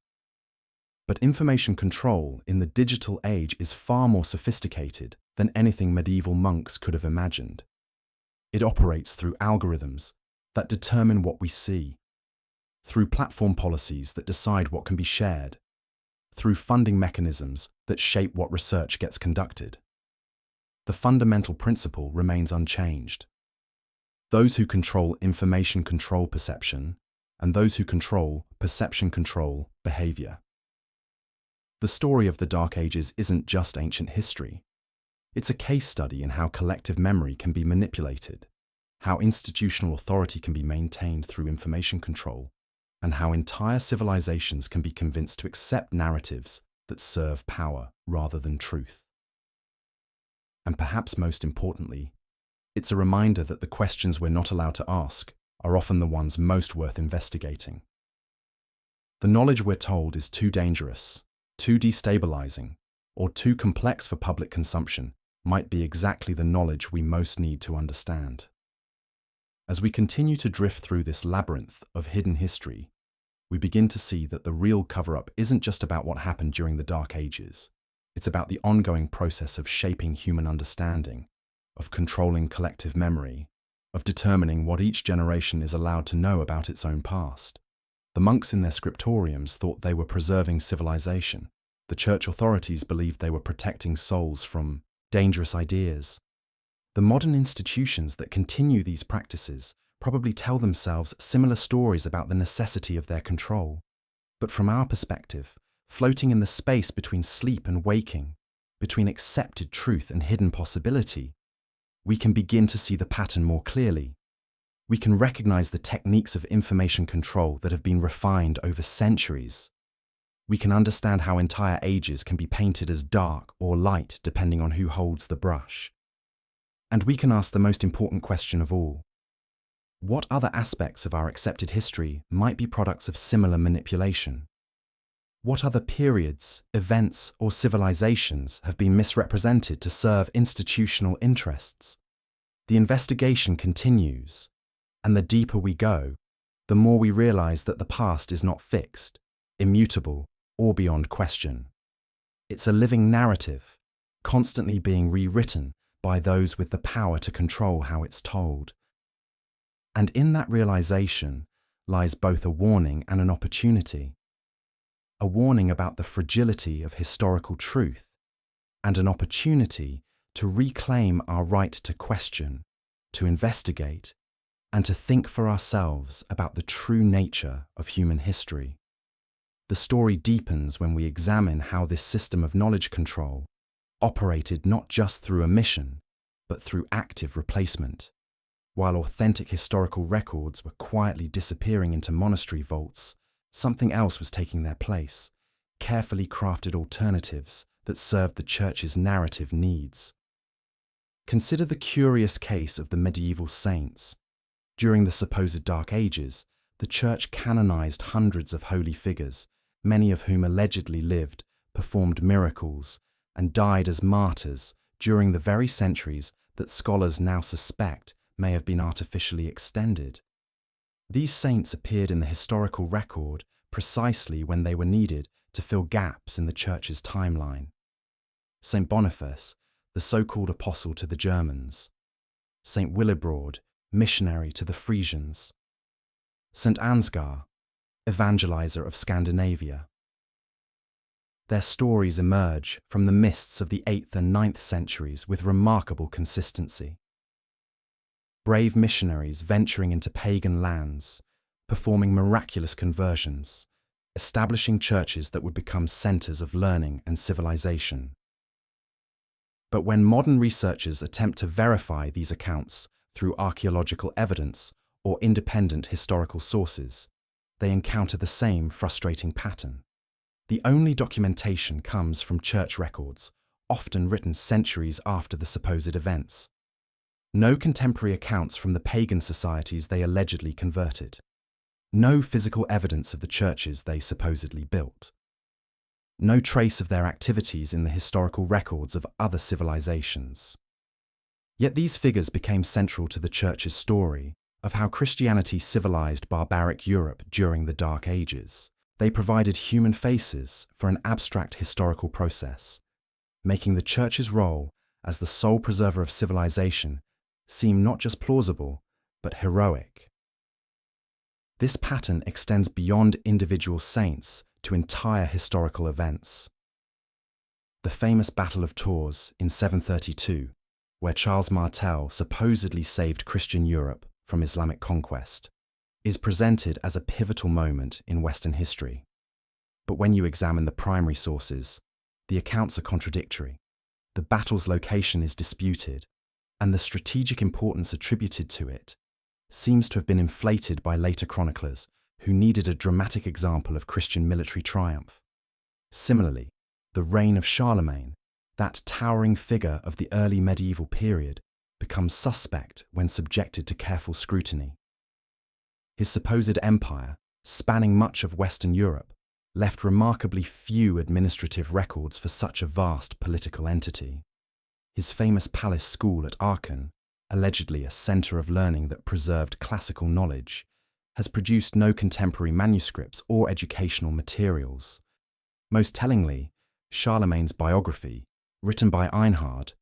[SPEAKER 1] But information control in the digital age is far more sophisticated than anything medieval monks could have imagined. It operates through algorithms that determine what we see, through platform policies that decide what can be shared, through funding mechanisms that shape what research gets conducted. The fundamental principle remains unchanged. Those who control information control perception, and those who control perception control behavior. The story of the Dark Ages isn't just ancient history. It's a case study in how collective memory can be manipulated, how institutional authority can be maintained through information control, and how entire civilizations can be convinced to accept narratives that serve power rather than truth. And perhaps most importantly, it's a reminder that the questions we're not allowed to ask are often the ones most worth investigating. The knowledge we're told is too dangerous, too destabilizing, or too complex for public consumption might be exactly the knowledge we most need to understand. As we continue to drift through this labyrinth of hidden history, we begin to see that the real cover-up isn't just about what happened during the Dark Ages. It's about the ongoing process of shaping human understanding, of controlling collective memory, of determining what each generation is allowed to know about its own past. The monks in their scriptoriums thought they were preserving civilization. The church authorities believed they were protecting souls from dangerous ideas. The modern institutions that continue these practices probably tell themselves similar stories about the necessity of their control. But from our perspective, floating in the space between sleep and waking, between accepted truth and hidden possibility, we can begin to see the pattern more clearly. We can recognize the techniques of information control that have been refined over centuries. We can understand how entire ages can be painted as dark or light depending on who holds the brush. And we can ask the most important question of all. What other aspects of our accepted history might be products of similar manipulation? What other periods, events, or civilizations have been misrepresented to serve institutional interests? The investigation continues, and the deeper we go, the more we realize that the past is not fixed, immutable, or beyond question. It's a living narrative, constantly being rewritten by those with the power to control how it's told. And in that realization lies both a warning and an opportunity. A warning about the fragility of historical truth, and an opportunity to reclaim our right to question, to investigate, and to think for ourselves about the true nature of human history. The story deepens when we examine how this system of knowledge control operated not just through omission, but through active replacement. While authentic historical records were quietly disappearing into monastery vaults, something else was taking their place. carefully crafted alternatives that served the Church's narrative needs. Consider the curious case of the medieval saints. During the supposed Dark Ages, the Church canonized hundreds of holy figures, many of whom allegedly lived, performed miracles, and died as martyrs during the very centuries that scholars now suspect may have been artificially extended. These saints appeared in the historical record precisely when they were needed to fill gaps in the Church's timeline. St. Boniface, the so-called apostle to the Germans. St. Willibrord, missionary to the Frisians. St. Ansgar, evangelizer of Scandinavia. Their stories emerge from the mists of the 8th and 9th centuries with remarkable consistency. Brave missionaries venturing into pagan lands, performing miraculous conversions, establishing churches that would become centers of learning and civilization. But when modern researchers attempt to verify these accounts through archaeological evidence or independent historical sources, they encounter the same frustrating pattern. The only documentation comes from church records, often written centuries after the supposed events. No contemporary accounts from the pagan societies they allegedly converted. No physical evidence of the churches they supposedly built. No trace of their activities in the historical records of other civilizations. Yet these figures became central to the Church's story of how Christianity civilized barbaric Europe during the Dark Ages. They provided human faces for an abstract historical process, making the Church's role as the sole preserver of civilization seem not just plausible, but heroic. This pattern extends beyond individual saints to entire historical events. The famous Battle of Tours in 732, where Charles Martel supposedly saved Christian Europe from Islamic conquest, is presented as a pivotal moment in Western history. But when you examine the primary sources, the accounts are contradictory. The battle's location is disputed, and the strategic importance attributed to it seems to have been inflated by later chroniclers who needed a dramatic example of Christian military triumph. Similarly, the reign of Charlemagne, that towering figure of the early medieval period, becomes suspect when subjected to careful scrutiny. His supposed empire, spanning much of Western Europe, left remarkably few administrative records for such a vast political entity. His famous palace school at Aachen, allegedly a center of learning that preserved classical knowledge, has produced no contemporary manuscripts or educational materials. Most tellingly, Charlemagne's biography, written by Einhard,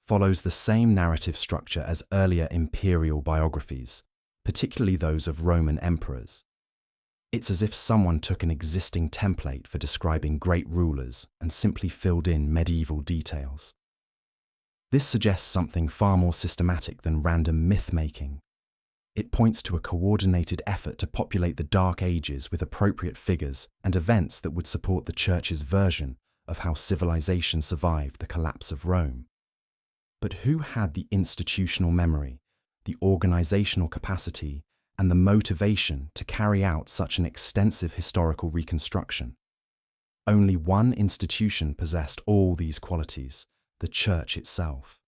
[SPEAKER 1] follows the same narrative structure as earlier imperial biographies, particularly those of Roman emperors. It's as if someone took an existing template for describing great rulers and simply filled in medieval details. This suggests something far more systematic than random myth-making. It points to a coordinated effort to populate the Dark Ages with appropriate figures and events that would support the Church's version of how civilization survived the collapse of Rome. But who had the institutional memory, the organizational capacity, and the motivation to carry out such an extensive historical reconstruction? Only one institution possessed all these qualities: the Church itself.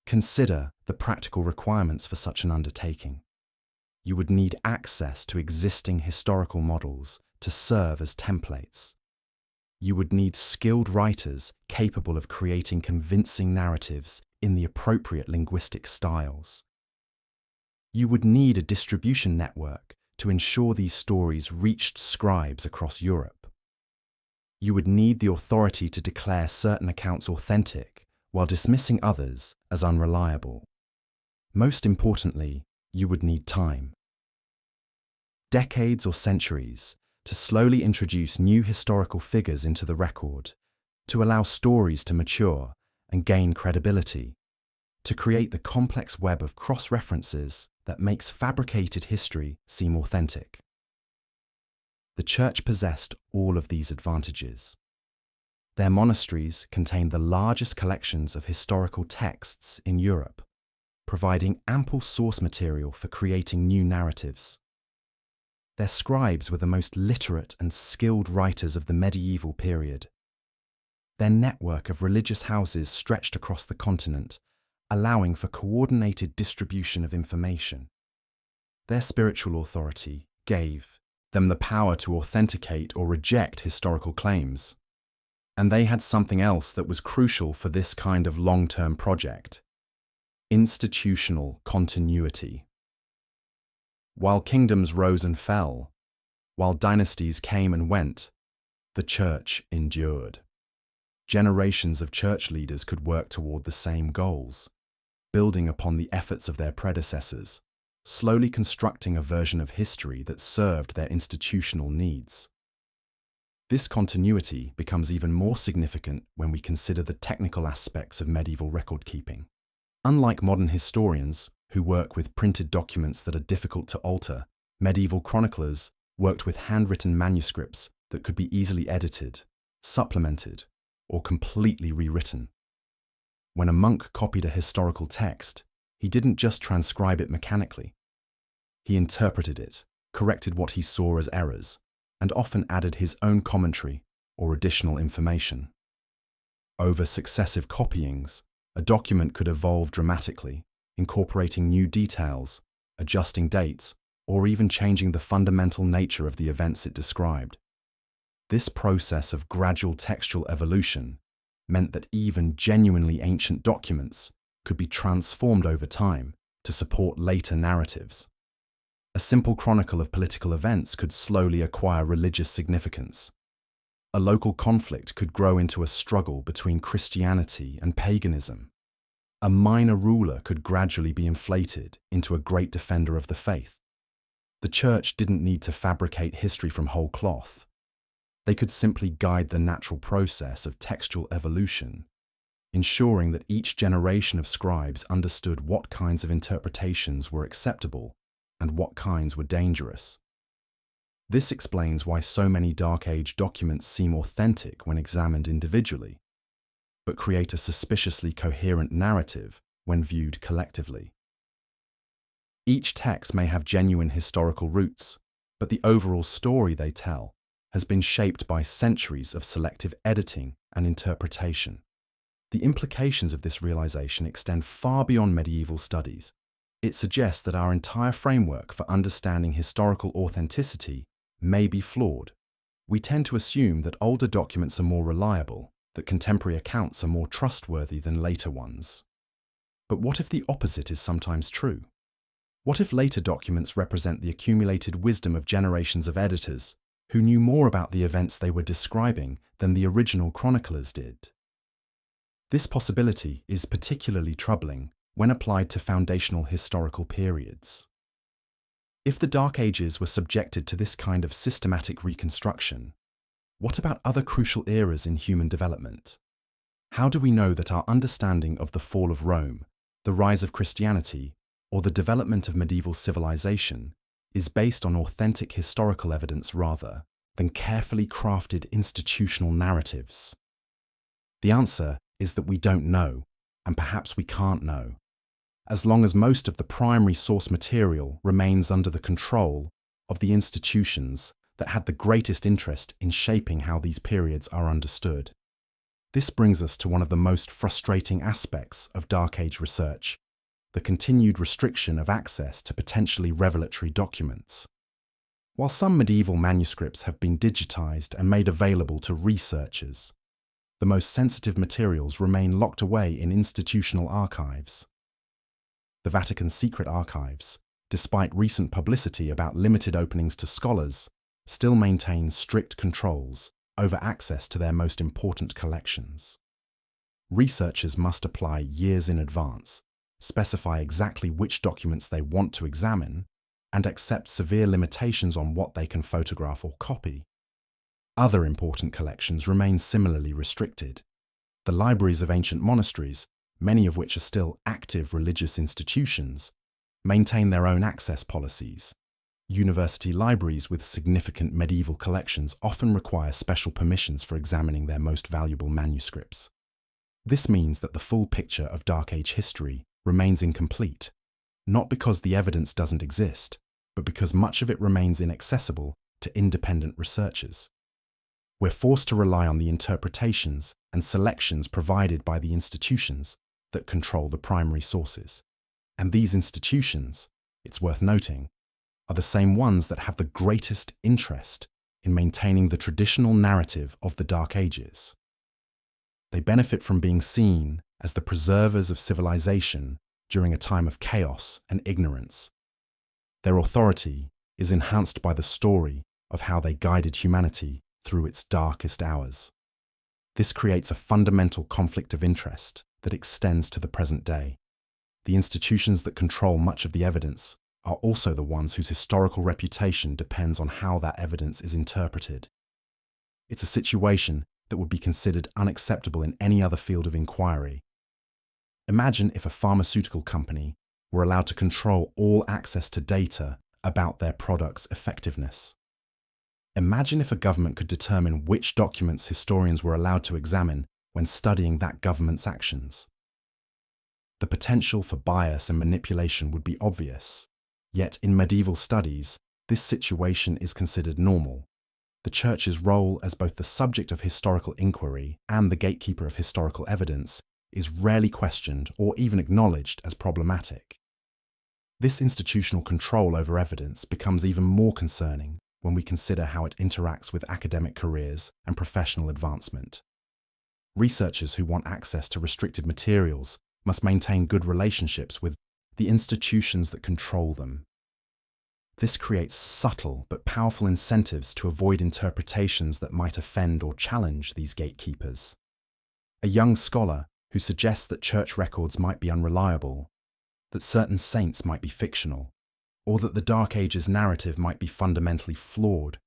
[SPEAKER 1] Consider the practical requirements for such an undertaking. You would need access to existing historical models to serve as templates. You would need skilled writers capable of creating convincing narratives in the appropriate linguistic styles. You would need a distribution network to ensure these stories reached scribes across Europe. You would need the authority to declare certain accounts authentic while dismissing others as unreliable. Most importantly, you would need time. Decades or centuries to slowly introduce new historical figures into the record, to allow stories to mature and gain credibility, to create the complex web of cross-references that makes fabricated history seem authentic. The Church possessed all of these advantages. Their monasteries contained the largest collections of historical texts in Europe, providing ample source material for creating new narratives. Their scribes were the most literate and skilled writers of the medieval period. Their network of religious houses stretched across the continent, allowing for coordinated distribution of information. Their spiritual authority gave them the power to authenticate or reject historical claims. And they had something else that was crucial for this kind of long-term project: institutional continuity. While kingdoms rose and fell, while dynasties came and went, the church endured. Generations of church leaders could work toward the same goals, building upon the efforts of their predecessors, slowly constructing a version of history that served their institutional needs. This continuity becomes even more significant when we consider the technical aspects of medieval record-keeping. Unlike modern historians, who work with printed documents that are difficult to alter, medieval chroniclers worked with handwritten manuscripts that could be easily edited, supplemented, or completely rewritten. When a monk copied a historical text, he didn't just transcribe it mechanically. He interpreted it, corrected what he saw as errors, and often added his own commentary or additional information. Over successive copyings, a document could evolve dramatically, incorporating new details, adjusting dates, or even changing the fundamental nature of the events it described. This process of gradual textual evolution meant that even genuinely ancient documents could be transformed over time to support later narratives. A simple chronicle of political events could slowly acquire religious significance. A local conflict could grow into a struggle between Christianity and paganism. A minor ruler could gradually be inflated into a great defender of the faith. The church didn't need to fabricate history from whole cloth. They could simply guide the natural process of textual evolution, ensuring that each generation of scribes understood what kinds of interpretations were acceptable and what kinds were dangerous. This explains why so many Dark Age documents seem authentic when examined individually, but create a suspiciously coherent narrative when viewed collectively. Each text may have genuine historical roots, but the overall story they tell has been shaped by centuries of selective editing and interpretation. The implications of this realization extend far beyond medieval studies. It suggests that our entire framework for understanding historical authenticity may be flawed. We tend to assume that older documents are more reliable, that contemporary accounts are more trustworthy than later ones. But what if the opposite is sometimes true? What if later documents represent the accumulated wisdom of generations of editors who knew more about the events they were describing than the original chroniclers did? This possibility is particularly troubling when applied to foundational historical periods. If the Dark Ages were subjected to this kind of systematic reconstruction, what about other crucial eras in human development? How do we know that our understanding of the fall of Rome, the rise of Christianity, or the development of medieval civilization is based on authentic historical evidence rather than carefully crafted institutional narratives? The answer is that we don't know, and perhaps we can't know, as long as most of the primary source material remains under the control of the institutions that had the greatest interest in shaping how these periods are understood. This brings us to one of the most frustrating aspects of Dark Age research: the continued restriction of access to potentially revelatory documents. While some medieval manuscripts have been digitized and made available to researchers, the most sensitive materials remain locked away in institutional archives. The Vatican's secret archives, despite recent publicity about limited openings to scholars, still maintain strict controls over access to their most important collections. Researchers must apply years in advance, specify exactly which documents they want to examine, and accept severe limitations on what they can photograph or copy. Other important collections remain similarly restricted. The libraries of ancient monasteries, many of which are still active religious institutions, maintain their own access policies. University libraries with significant medieval collections often require special permissions for examining their most valuable manuscripts. This means that the full picture of Dark Age history remains incomplete, not because the evidence doesn't exist, but because much of it remains inaccessible to independent researchers. We're forced to rely on the interpretations and selections provided by the institutions that control the primary sources. And these institutions, it's worth noting, are the same ones that have the greatest interest in maintaining the traditional narrative of the Dark Ages. They benefit from being seen as the preservers of civilization during a time of chaos and ignorance. Their authority is enhanced by the story of how they guided humanity through its darkest hours. This creates a fundamental conflict of interest that extends to the present day. The institutions that control much of the evidence are also the ones whose historical reputation depends on how that evidence is interpreted. It's a situation that would be considered unacceptable in any other field of inquiry. Imagine if a pharmaceutical company were allowed to control all access to data about their product's effectiveness. Imagine if a government could determine which documents historians were allowed to examine when studying that government's actions. The potential for bias and manipulation would be obvious. Yet in medieval studies, this situation is considered normal. The Church's role as both the subject of historical inquiry and the gatekeeper of historical evidence is rarely questioned or even acknowledged as problematic. This institutional control over evidence becomes even more concerning when we consider how it interacts with academic careers and professional advancement. Researchers who want access to restricted materials must maintain good relationships with the institutions that control them. This creates subtle but powerful incentives to avoid interpretations that might offend or challenge these gatekeepers. A young scholar who suggests that church records might be unreliable, that certain saints might be fictional, or that the Dark Ages narrative might be fundamentally flawed,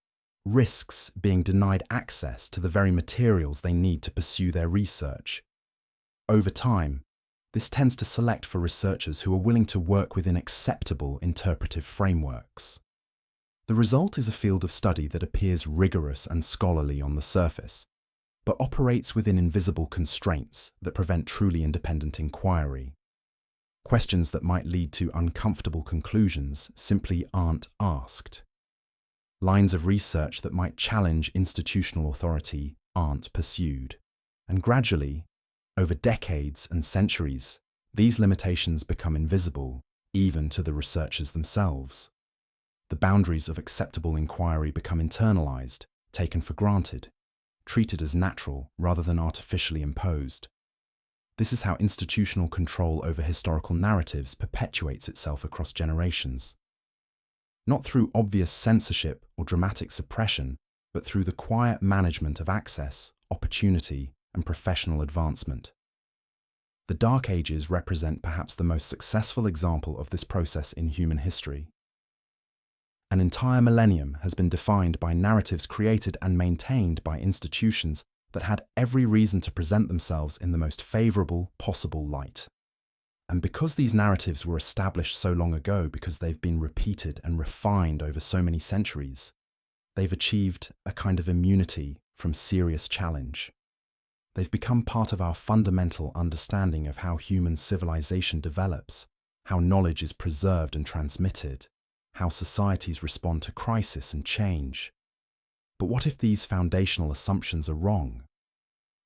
[SPEAKER 1] risks being denied access to the very materials they need to pursue their research. Over time, this tends to select for researchers who are willing to work within acceptable interpretive frameworks. The result is a field of study that appears rigorous and scholarly on the surface, but operates within invisible constraints that prevent truly independent inquiry. Questions that might lead to uncomfortable conclusions simply aren't asked. Lines of research that might challenge institutional authority aren't pursued. And gradually, over decades and centuries, these limitations become invisible, even to the researchers themselves. The boundaries of acceptable inquiry become internalized, taken for granted, treated as natural rather than artificially imposed. This is how institutional control over historical narratives perpetuates itself across generations. Not through obvious censorship or dramatic suppression, but through the quiet management of access, opportunity, and professional advancement. The Dark Ages represent perhaps the most successful example of this process in human history. An entire millennium has been defined by narratives created and maintained by institutions that had every reason to present themselves in the most favorable possible light. And because these narratives were established so long ago, because they've been repeated and refined over so many centuries, they've achieved a kind of immunity from serious challenge. They've become part of our fundamental understanding of how human civilization develops, how knowledge is preserved and transmitted, how societies respond to crisis and change. But what if these foundational assumptions are wrong?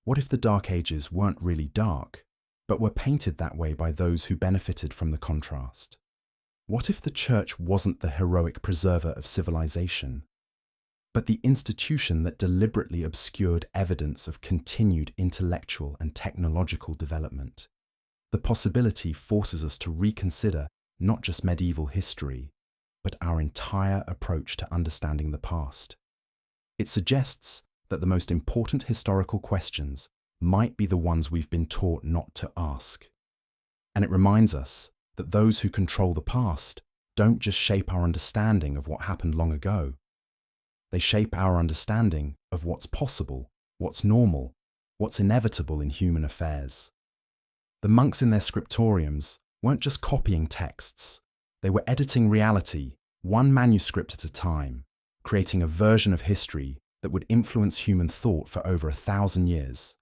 [SPEAKER 1] What if the Dark Ages weren't really dark, but were painted that way by those who benefited from the contrast? What if the Church wasn't the heroic preserver of civilization, but the institution that deliberately obscured evidence of continued intellectual and technological development? The possibility forces us to reconsider not just medieval history, but our entire approach to understanding the past. It suggests that the most important historical questions might be the ones we've been taught not to ask. And it reminds us that those who control the past don't just shape our understanding of what happened long ago. They shape our understanding of what's possible, what's normal, what's inevitable in human affairs. The monks in their scriptoriums weren't just copying texts. They were editing reality, one manuscript at a time, creating a version of history that would influence human thought for over 1,000 years.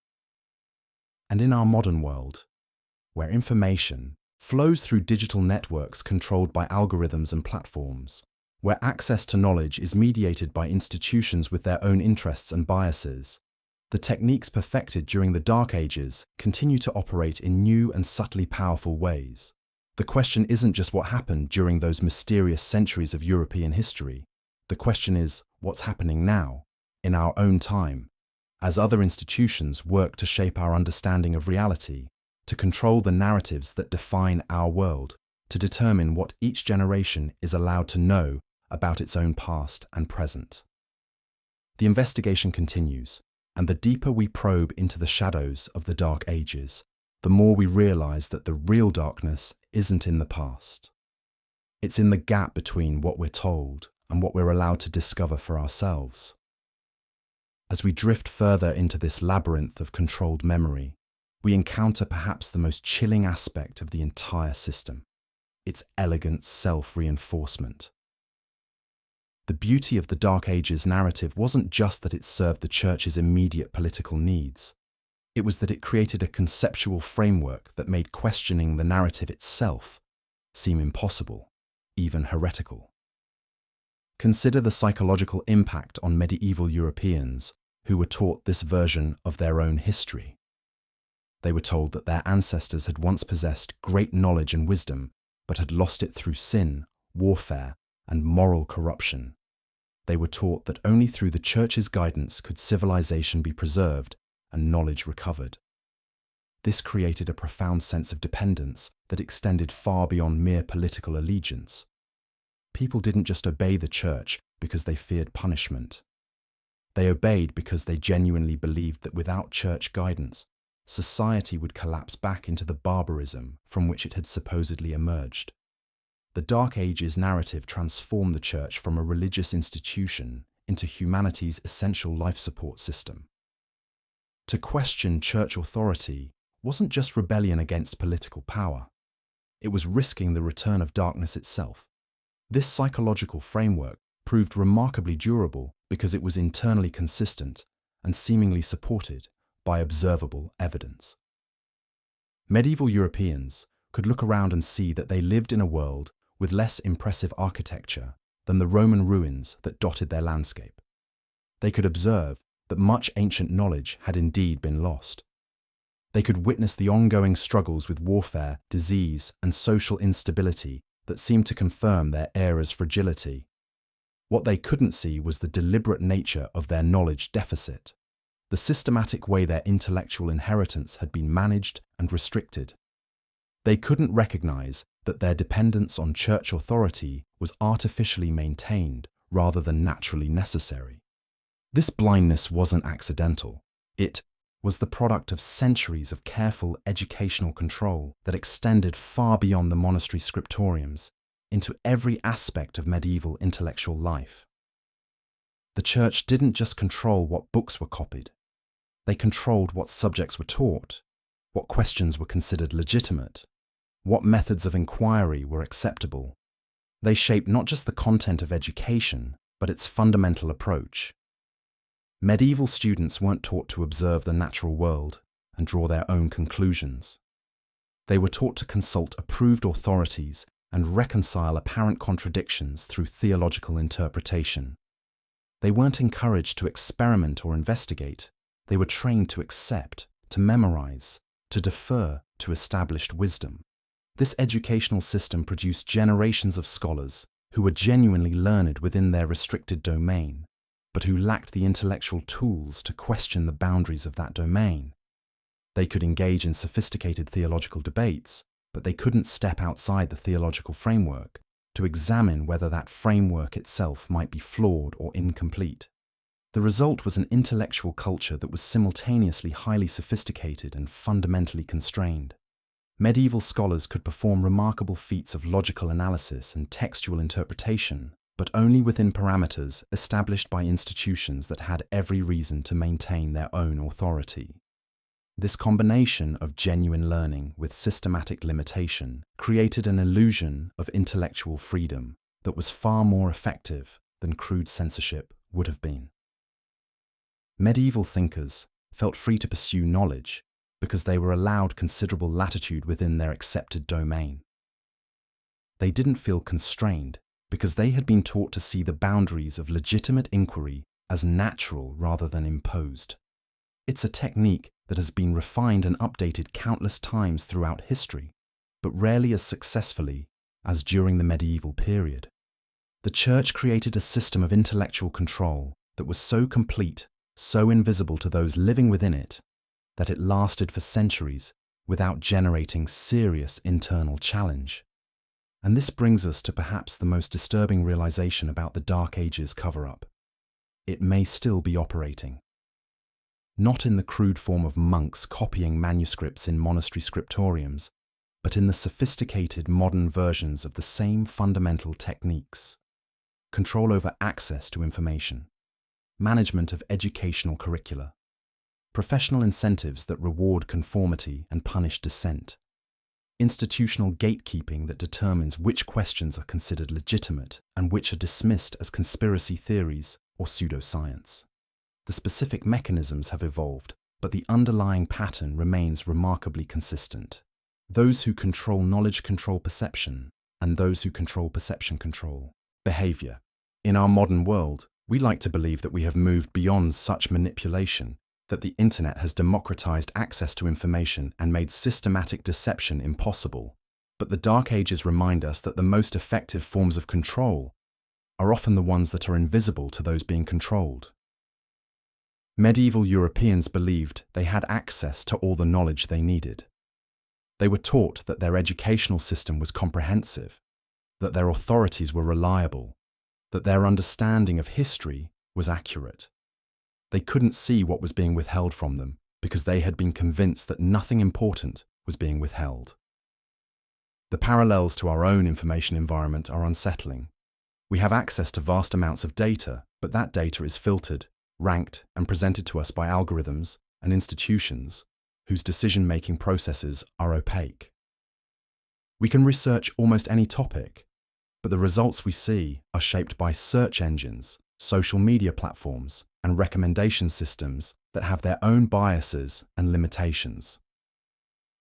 [SPEAKER 1] And in our modern world, where information flows through digital networks controlled by algorithms and platforms, where access to knowledge is mediated by institutions with their own interests and biases. The techniques perfected during the Dark Ages continue to operate in new and subtly powerful ways. The question isn't just what happened during those mysterious centuries of European history. The question is, what's happening now, in our own time, as other institutions work to shape our understanding of reality, to control the narratives that define our world, to determine what each generation is allowed to know about its own past and present. The investigation continues, and the deeper we probe into the shadows of the Dark Ages, the more we realize that the real darkness isn't in the past. It's in the gap between what we're told and what we're allowed to discover for ourselves. As we drift further into this labyrinth of controlled memory, we encounter perhaps the most chilling aspect of the entire system: its elegant self-reinforcement. The beauty of the Dark Ages narrative wasn't just that it served the Church's immediate political needs. It was that it created a conceptual framework that made questioning the narrative itself seem impossible, even heretical. Consider the psychological impact on medieval Europeans who were taught this version of their own history. They were told that their ancestors had once possessed great knowledge and wisdom, but had lost it through sin, warfare, and moral corruption. They were taught that only through the Church's guidance could civilization be preserved and knowledge recovered. This created a profound sense of dependence that extended far beyond mere political allegiance. People didn't just obey the Church because they feared punishment. They obeyed because they genuinely believed that without Church guidance, society would collapse back into the barbarism from which it had supposedly emerged. The Dark Ages narrative transformed the Church from a religious institution into humanity's essential life support system. To question Church authority wasn't just rebellion against political power. It was risking the return of darkness itself. This psychological framework proved remarkably durable because it was internally consistent and seemingly supported by observable evidence. Medieval Europeans could look around and see that they lived in a world with less impressive architecture than the Roman ruins that dotted their landscape. They could observe that much ancient knowledge had indeed been lost. They could witness the ongoing struggles with warfare, disease, and social instability that seemed to confirm their era's fragility. What they couldn't see was the deliberate nature of their knowledge deficit, the systematic way their intellectual inheritance had been managed and restricted. They couldn't recognize that their dependence on Church authority was artificially maintained rather than naturally necessary. This blindness wasn't accidental. It was the product of centuries of careful educational control that extended far beyond the monastery scriptoriums into every aspect of medieval intellectual life. The Church didn't just control what books were copied. They controlled what subjects were taught, what questions were considered legitimate, what methods of inquiry were acceptable. They shaped not just the content of education, but its fundamental approach. Medieval students weren't taught to observe the natural world and draw their own conclusions. They were taught to consult approved authorities and reconcile apparent contradictions through theological interpretation. They weren't encouraged to experiment or investigate. They were trained to accept, to memorize, to defer to established wisdom. This educational system produced generations of scholars who were genuinely learned within their restricted domain, but who lacked the intellectual tools to question the boundaries of that domain. They could engage in sophisticated theological debates, but they couldn't step outside the theological framework to examine whether that framework itself might be flawed or incomplete. The result was an intellectual culture that was simultaneously highly sophisticated and fundamentally constrained. Medieval scholars could perform remarkable feats of logical analysis and textual interpretation, but only within parameters established by institutions that had every reason to maintain their own authority. This combination of genuine learning with systematic limitation created an illusion of intellectual freedom that was far more effective than crude censorship would have been. Medieval thinkers felt free to pursue knowledge because they were allowed considerable latitude within their accepted domain. They didn't feel constrained because they had been taught to see the boundaries of legitimate inquiry as natural rather than imposed. It's a technique that has been refined and updated countless times throughout history, but rarely as successfully as during the medieval period. The Church created a system of intellectual control that was so complete, so invisible to those living within it, that it lasted for centuries without generating serious internal challenge. And this brings us to perhaps the most disturbing realization about the Dark Ages cover-up. It may still be operating. Not in the crude form of monks copying manuscripts in monastery scriptoriums, but in the sophisticated modern versions of the same fundamental techniques. Control over access to information, management of educational curricula, professional incentives that reward conformity and punish dissent, institutional gatekeeping that determines which questions are considered legitimate and which are dismissed as conspiracy theories or pseudoscience. The specific mechanisms have evolved, but the underlying pattern remains remarkably consistent. Those who control knowledge control perception, and those who control perception control behavior. In our modern world, we like to believe that we have moved beyond such manipulation, that the internet has democratized access to information and made systematic deception impossible. But the Dark Ages remind us that the most effective forms of control are often the ones that are invisible to those being controlled. Medieval Europeans believed they had access to all the knowledge they needed. They were taught that their educational system was comprehensive, that their authorities were reliable, that their understanding of history was accurate. They couldn't see what was being withheld from them because they had been convinced that nothing important was being withheld. The parallels to our own information environment are unsettling. We have access to vast amounts of data, but that data is filtered, ranked, and presented to us by algorithms and institutions whose decision-making processes are opaque. We can research almost any topic, but the results we see are shaped by search engines, social media platforms, and recommendation systems that have their own biases and limitations.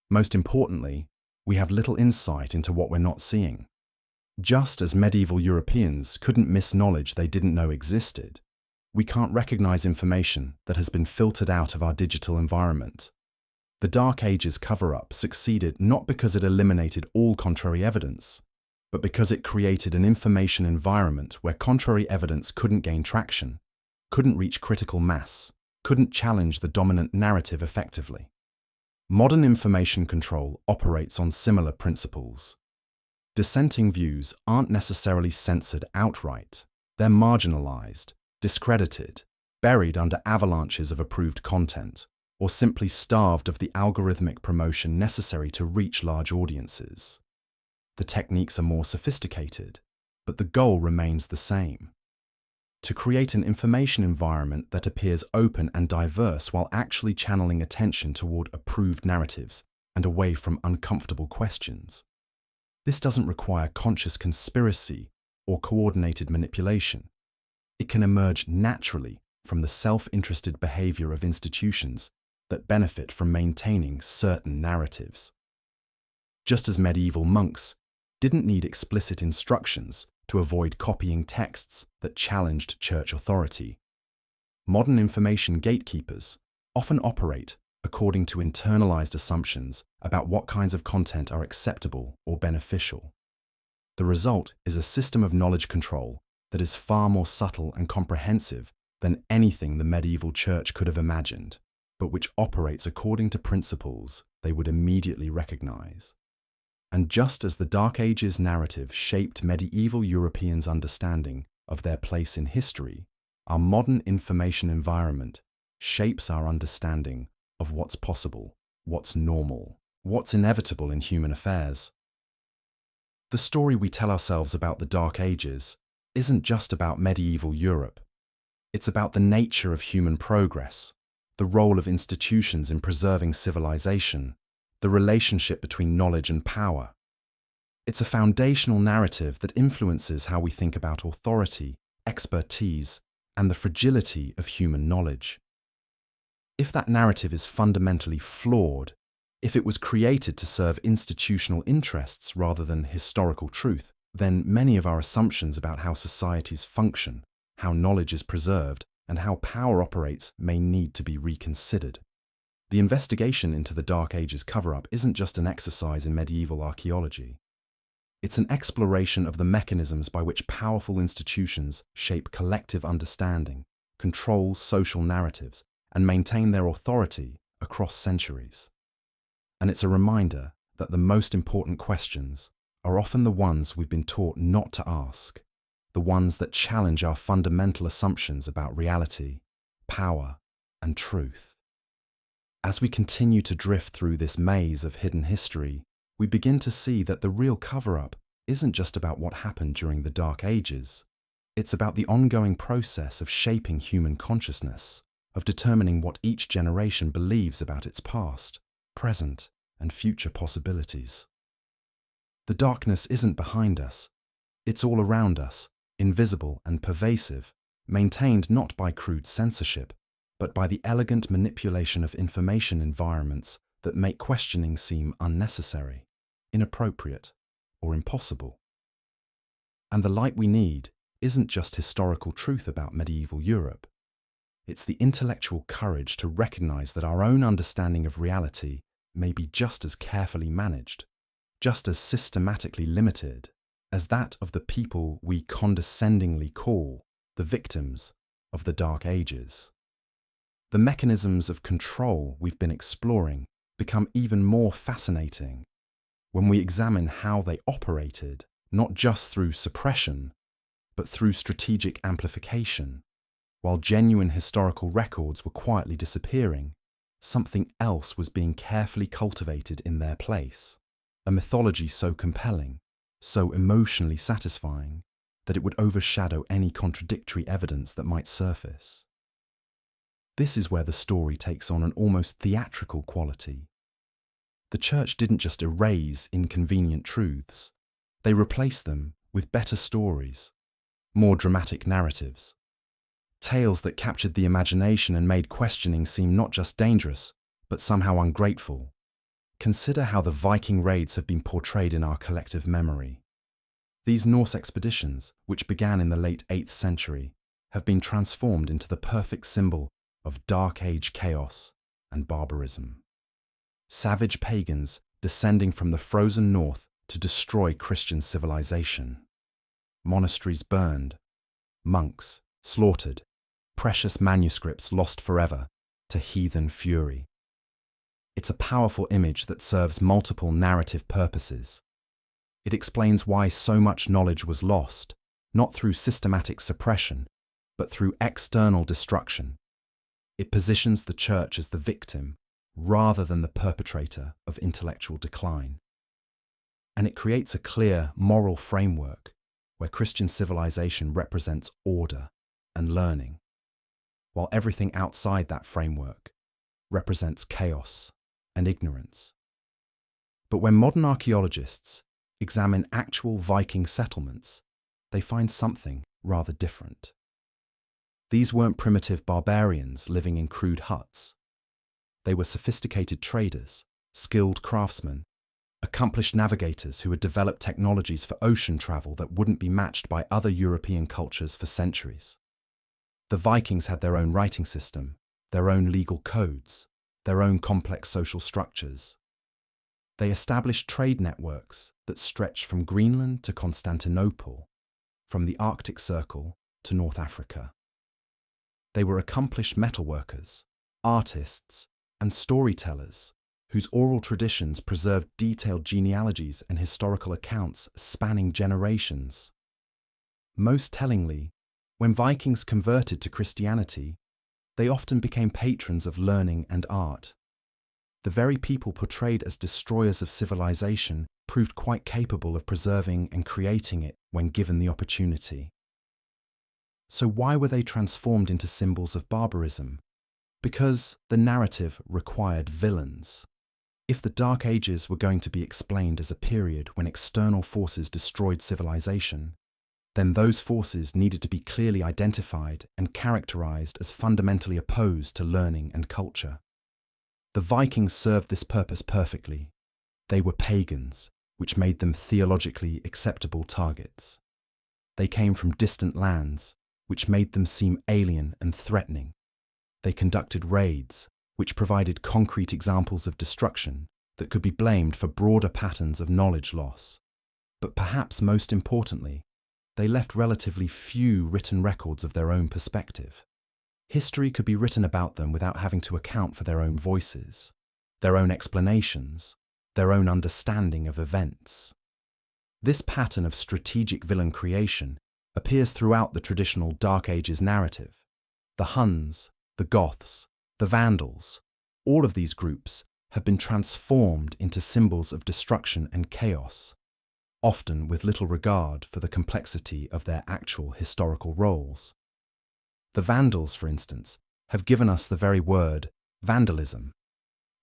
[SPEAKER 1] Most importantly, we have little insight into what we're not seeing. Just as medieval Europeans couldn't miss knowledge they didn't know existed, we can't recognize information that has been filtered out of our digital environment. The Dark Ages cover-up succeeded not because it eliminated all contrary evidence, but because it created an information environment where contrary evidence couldn't gain traction, couldn't reach critical mass, couldn't challenge the dominant narrative effectively. Modern information control operates on similar principles. Dissenting views aren't necessarily censored outright. They're marginalized, discredited, buried under avalanches of approved content, or simply starved of the algorithmic promotion necessary to reach large audiences. The techniques are more sophisticated, but the goal remains the same: to create an information environment that appears open and diverse while actually channeling attention toward approved narratives and away from uncomfortable questions. This doesn't require conscious conspiracy or coordinated manipulation. It can emerge naturally from the self-interested behavior of institutions that benefit from maintaining certain narratives. Just as medieval monks didn't need explicit instructions to avoid copying texts that challenged church authority, modern information gatekeepers often operate according to internalized assumptions about what kinds of content are acceptable or beneficial. The result is a system of knowledge control that is far more subtle and comprehensive than anything the medieval church could have imagined, but which operates according to principles they would immediately recognize. And just as the Dark Ages narrative shaped medieval Europeans' understanding of their place in history, our modern information environment shapes our understanding of what's possible, what's normal, what's inevitable in human affairs. The story we tell ourselves about the Dark Ages isn't just about medieval Europe. It's about the nature of human progress, the role of institutions in preserving civilization, the relationship between knowledge and power. It's a foundational narrative that influences how we think about authority, expertise, and the fragility of human knowledge. If that narrative is fundamentally flawed, if it was created to serve institutional interests rather than historical truth, then many of our assumptions about how societies function, how knowledge is preserved, and how power operates may need to be reconsidered. The investigation into the Dark Ages cover-up isn't just an exercise in medieval archaeology. It's an exploration of the mechanisms by which powerful institutions shape collective understanding, control social narratives, and maintain their authority across centuries. And it's a reminder that the most important questions are often the ones we've been taught not to ask, the ones that challenge our fundamental assumptions about reality, power, and truth. As we continue to drift through this maze of hidden history, we begin to see that the real cover-up isn't just about what happened during the Dark Ages. It's about the ongoing process of shaping human consciousness, of determining what each generation believes about its past, present, and future possibilities. The darkness isn't behind us. It's all around us, invisible and pervasive, maintained not by crude censorship, but by the elegant manipulation of information environments that make questioning seem unnecessary, inappropriate, or impossible. And the light we need isn't just historical truth about medieval Europe. It's the intellectual courage to recognize that our own understanding of reality may be just as carefully managed, just as systematically limited as that of the people we condescendingly call the victims of the Dark Ages. The mechanisms of control we've been exploring become even more fascinating when we examine how they operated, not just through suppression, but through strategic amplification. While genuine historical records were quietly disappearing, something else was being carefully cultivated in their place. A mythology so compelling, so emotionally satisfying, that it would overshadow any contradictory evidence that might surface. This is where the story takes on an almost theatrical quality. The church didn't just erase inconvenient truths, they replaced them with better stories, more dramatic narratives, tales that captured the imagination and made questioning seem not just dangerous, but somehow ungrateful. Consider how the Viking raids have been portrayed in our collective memory. These Norse expeditions, which began in the late 8th century, have been transformed into the perfect symbol of Dark Age chaos and barbarism. Savage pagans descending from the frozen north to destroy Christian civilization. Monasteries burned, monks slaughtered, precious manuscripts lost forever to heathen fury. It's a powerful image that serves multiple narrative purposes. It explains why so much knowledge was lost, not through systematic suppression, but through external destruction. It positions the church as the victim, rather than the perpetrator of intellectual decline. And it creates a clear moral framework where Christian civilization represents order and learning, while everything outside that framework represents chaos and ignorance. But when modern archaeologists examine actual Viking settlements, they find something rather different. These weren't primitive barbarians living in crude huts. They were sophisticated traders, skilled craftsmen, accomplished navigators who had developed technologies for ocean travel that wouldn't be matched by other European cultures for centuries. The Vikings had their own writing system, their own legal codes, their own complex social structures. They established trade networks that stretched from Greenland to Constantinople, from the Arctic Circle to North Africa. They were accomplished metalworkers, artists, and storytellers whose oral traditions preserved detailed genealogies and historical accounts spanning generations. Most tellingly, when Vikings converted to Christianity, they often became patrons of learning and art. The very people portrayed as destroyers of civilization proved quite capable of preserving and creating it when given the opportunity. So why were they transformed into symbols of barbarism? Because the narrative required villains. If the Dark Ages were going to be explained as a period when external forces destroyed civilization, then those forces needed to be clearly identified and characterized as fundamentally opposed to learning and culture. The Vikings served this purpose perfectly. They were pagans, which made them theologically acceptable targets. They came from distant lands, which made them seem alien and threatening. They conducted raids, which provided concrete examples of destruction that could be blamed for broader patterns of knowledge loss. But perhaps most importantly, they left relatively few written records of their own perspective. History could be written about them without having to account for their own voices, their own explanations, their own understanding of events. This pattern of strategic villain creation appears throughout the traditional Dark Ages narrative. The Huns, the Goths, the Vandals, all of these groups have been transformed into symbols of destruction and chaos, often with little regard for the complexity of their actual historical roles. The Vandals, for instance, have given us the very word vandalism,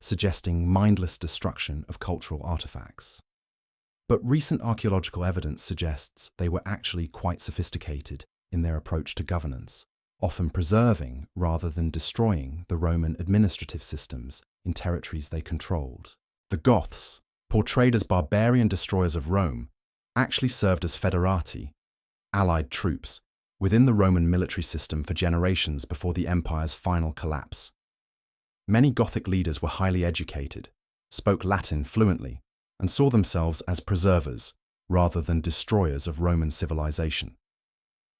[SPEAKER 1] suggesting mindless destruction of cultural artifacts. But recent archaeological evidence suggests they were actually quite sophisticated in their approach to governance, often preserving rather than destroying the Roman administrative systems in territories they controlled. The Goths, portrayed as barbarian destroyers of Rome, actually served as foederati, allied troops, within the Roman military system for generations before the empire's final collapse. Many Gothic leaders were highly educated, spoke Latin fluently, and saw themselves as preservers rather than destroyers of Roman civilization.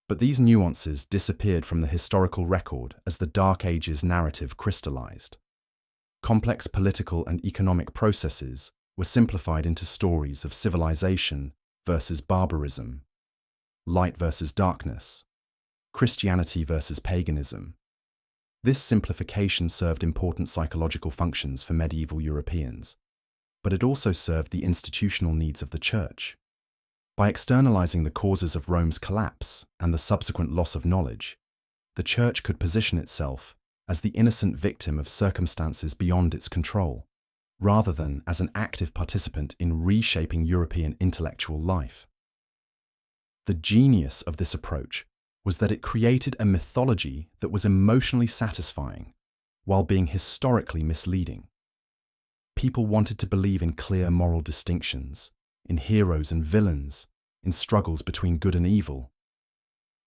[SPEAKER 1] But these nuances disappeared from the historical record as the Dark Ages narrative crystallized. Complex political and economic processes were simplified into stories of civilization versus barbarism, light versus darkness, Christianity versus paganism. This simplification served important psychological functions for medieval Europeans, but it also served the institutional needs of the Church. By externalizing the causes of Rome's collapse and the subsequent loss of knowledge, the Church could position itself as the innocent victim of circumstances beyond its control, rather than as an active participant in reshaping European intellectual life. The genius of this approach was that it created a mythology that was emotionally satisfying while being historically misleading. People wanted to believe in clear moral distinctions, in heroes and villains, in struggles between good and evil.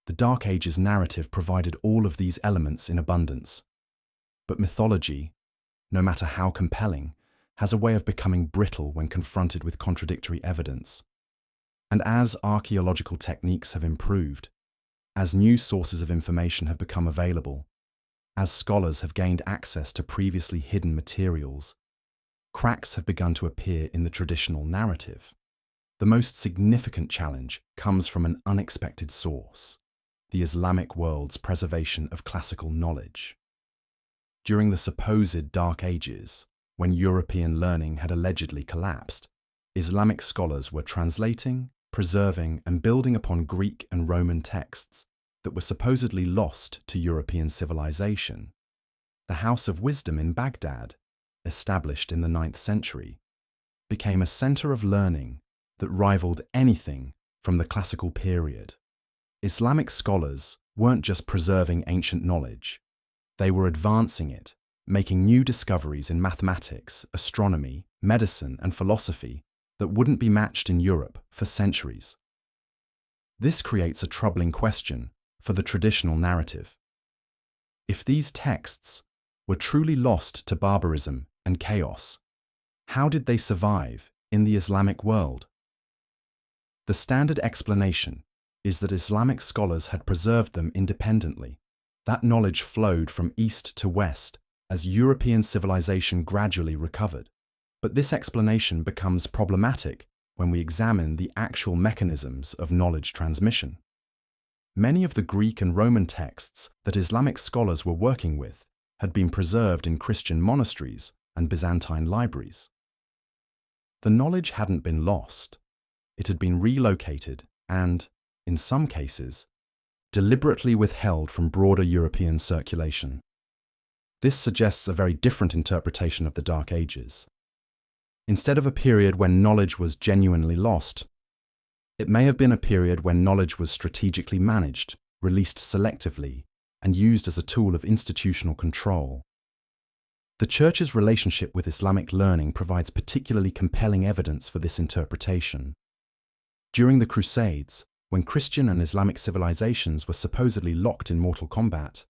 [SPEAKER 1] The Dark Ages narrative provided all of these elements in abundance. But mythology, no matter how compelling, has a way of becoming brittle when confronted with contradictory evidence. And as archaeological techniques have improved, as new sources of information have become available, as scholars have gained access to previously hidden materials, cracks have begun to appear in the traditional narrative. The most significant challenge comes from an unexpected source: the Islamic world's preservation of classical knowledge. During the supposed Dark Ages, when European learning had allegedly collapsed, Islamic scholars were translating, preserving, and building upon Greek and Roman texts that were supposedly lost to European civilization. The House of Wisdom in Baghdad, established in the 9th century, became a center of learning that rivaled anything from the classical period. Islamic scholars weren't just preserving ancient knowledge, they were advancing it, making new discoveries in mathematics, astronomy, medicine, and philosophy that wouldn't be matched in Europe for centuries. This creates a troubling question for the traditional narrative. If these texts were truly lost to barbarism and chaos, how did they survive in the Islamic world? The standard explanation is that Islamic scholars had preserved them independently. That knowledge flowed from east to west as European civilization gradually recovered. But this explanation becomes problematic when we examine the actual mechanisms of knowledge transmission. Many of the Greek and Roman texts that Islamic scholars were working with had been preserved in Christian monasteries and Byzantine libraries. The knowledge hadn't been lost. It had been relocated and, in some cases, deliberately withheld from broader European circulation. This suggests a very different interpretation of the Dark Ages. Instead of a period when knowledge was genuinely lost, it may have been a period when knowledge was strategically managed, released selectively, and used as a tool of institutional control. The Church's relationship with Islamic learning provides particularly compelling evidence for this interpretation. During the Crusades, when Christian and Islamic civilizations were supposedly locked in mortal combat,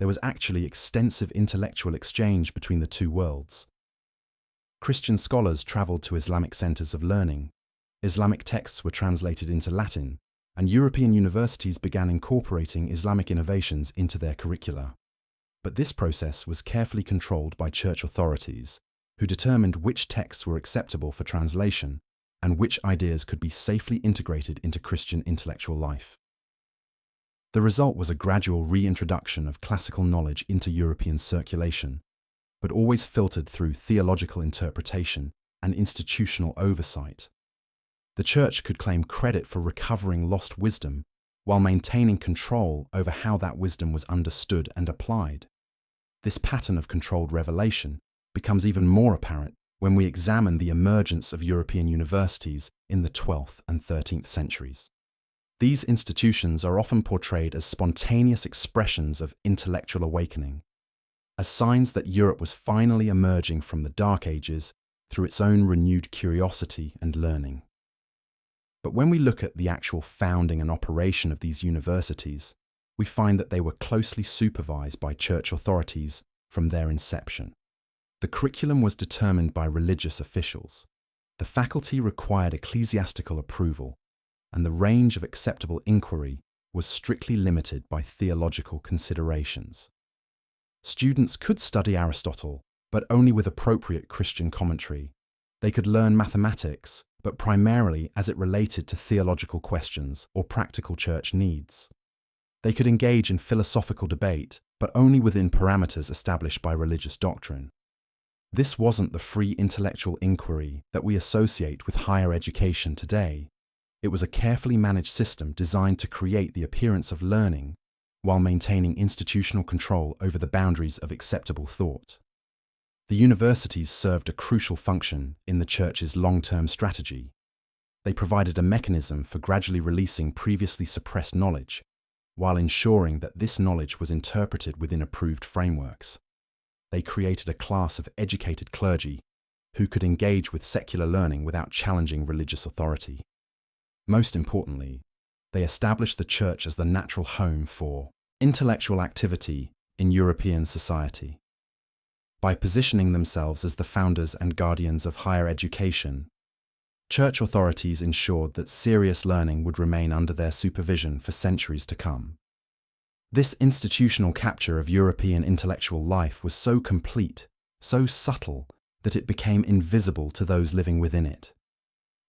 [SPEAKER 1] there was actually extensive intellectual exchange between the two worlds. Christian scholars traveled to Islamic centers of learning, Islamic texts were translated into Latin, and European universities began incorporating Islamic innovations into their curricula. But this process was carefully controlled by church authorities, who determined which texts were acceptable for translation and which ideas could be safely integrated into Christian intellectual life. The result was a gradual reintroduction of classical knowledge into European circulation, but always filtered through theological interpretation and institutional oversight. The Church could claim credit for recovering lost wisdom while maintaining control over how that wisdom was understood and applied. This pattern of controlled revelation becomes even more apparent when we examine the emergence of European universities in the 12th and 13th centuries. These institutions are often portrayed as spontaneous expressions of intellectual awakening, as signs that Europe was finally emerging from the Dark Ages through its own renewed curiosity and learning. But when we look at the actual founding and operation of these universities, we find that they were closely supervised by church authorities from their inception. The curriculum was determined by religious officials. The faculty required ecclesiastical approval, and the range of acceptable inquiry was strictly limited by theological considerations. Students could study Aristotle, but only with appropriate Christian commentary. They could learn mathematics, but primarily as it related to theological questions or practical church needs. They could engage in philosophical debate, but only within parameters established by religious doctrine. This wasn't the free intellectual inquiry that we associate with higher education today. It was a carefully managed system designed to create the appearance of learning while maintaining institutional control over the boundaries of acceptable thought. The universities served a crucial function in the Church's long-term strategy. They provided a mechanism for gradually releasing previously suppressed knowledge, while ensuring that this knowledge was interpreted within approved frameworks. They created a class of educated clergy who could engage with secular learning without challenging religious authority. Most importantly, they established the Church as the natural home for intellectual activity in European society. By positioning themselves as the founders and guardians of higher education, church authorities ensured that serious learning would remain under their supervision for centuries to come. This institutional capture of European intellectual life was so complete, so subtle, that it became invisible to those living within it.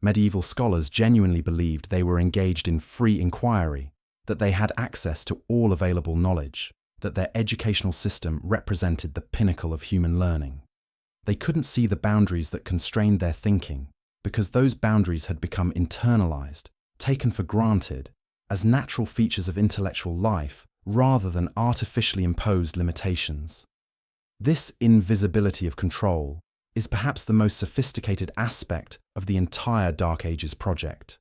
[SPEAKER 1] Medieval scholars genuinely believed they were engaged in free inquiry, that they had access to all available knowledge, that their educational system represented the pinnacle of human learning. They couldn't see the boundaries that constrained their thinking, because those boundaries had become internalized, taken for granted, as natural features of intellectual life rather than artificially imposed limitations. This invisibility of control is perhaps the most sophisticated aspect of the entire Dark Ages project.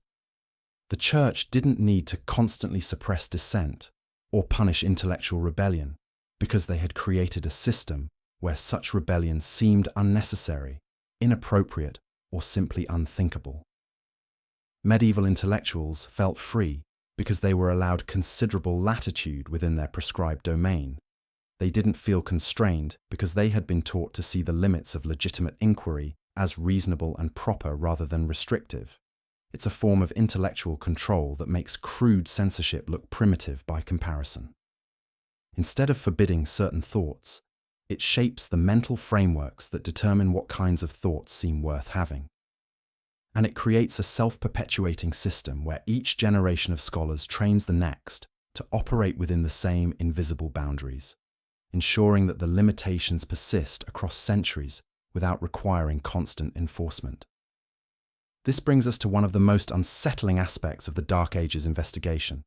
[SPEAKER 1] The Church didn't need to constantly suppress dissent or punish intellectual rebellion, because they had created a system where such rebellion seemed unnecessary, inappropriate, or simply unthinkable. Medieval intellectuals felt free because they were allowed considerable latitude within their prescribed domain. They didn't feel constrained because they had been taught to see the limits of legitimate inquiry as reasonable and proper rather than restrictive. It's a form of intellectual control that makes crude censorship look primitive by comparison. Instead of forbidding certain thoughts, it shapes the mental frameworks that determine what kinds of thoughts seem worth having. And it creates a self-perpetuating system where each generation of scholars trains the next to operate within the same invisible boundaries, ensuring that the limitations persist across centuries without requiring constant enforcement. This brings us to one of the most unsettling aspects of the Dark Ages investigation: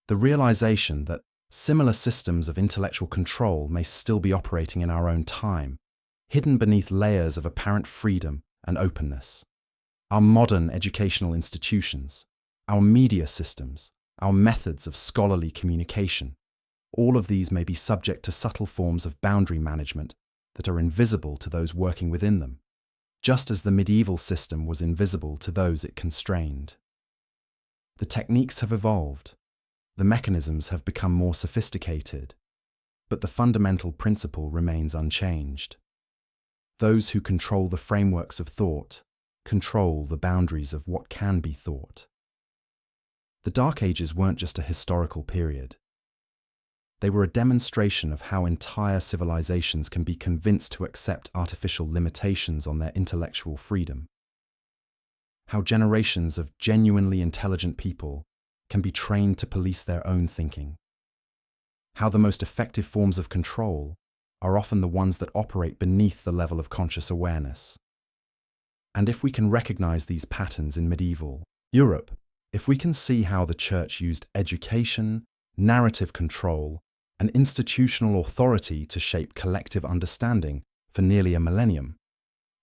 [SPEAKER 1] the realization that similar systems of intellectual control may still be operating in our own time, hidden beneath layers of apparent freedom and openness. Our modern educational institutions, our media systems, our methods of scholarly communication, all of these may be subject to subtle forms of boundary management that are invisible to those working within them, just as the medieval system was invisible to those it constrained. The techniques have evolved, the mechanisms have become more sophisticated, but the fundamental principle remains unchanged. Those who control the frameworks of thought control the boundaries of what can be thought. The Dark Ages weren't just a historical period. They were a demonstration of how entire civilizations can be convinced to accept artificial limitations on their intellectual freedom. How generations of genuinely intelligent people can be trained to police their own thinking. How the most effective forms of control are often the ones that operate beneath the level of conscious awareness. And if we can recognize these patterns in medieval Europe, if we can see how the Church used education, narrative control, and institutional authority to shape collective understanding for nearly a millennium,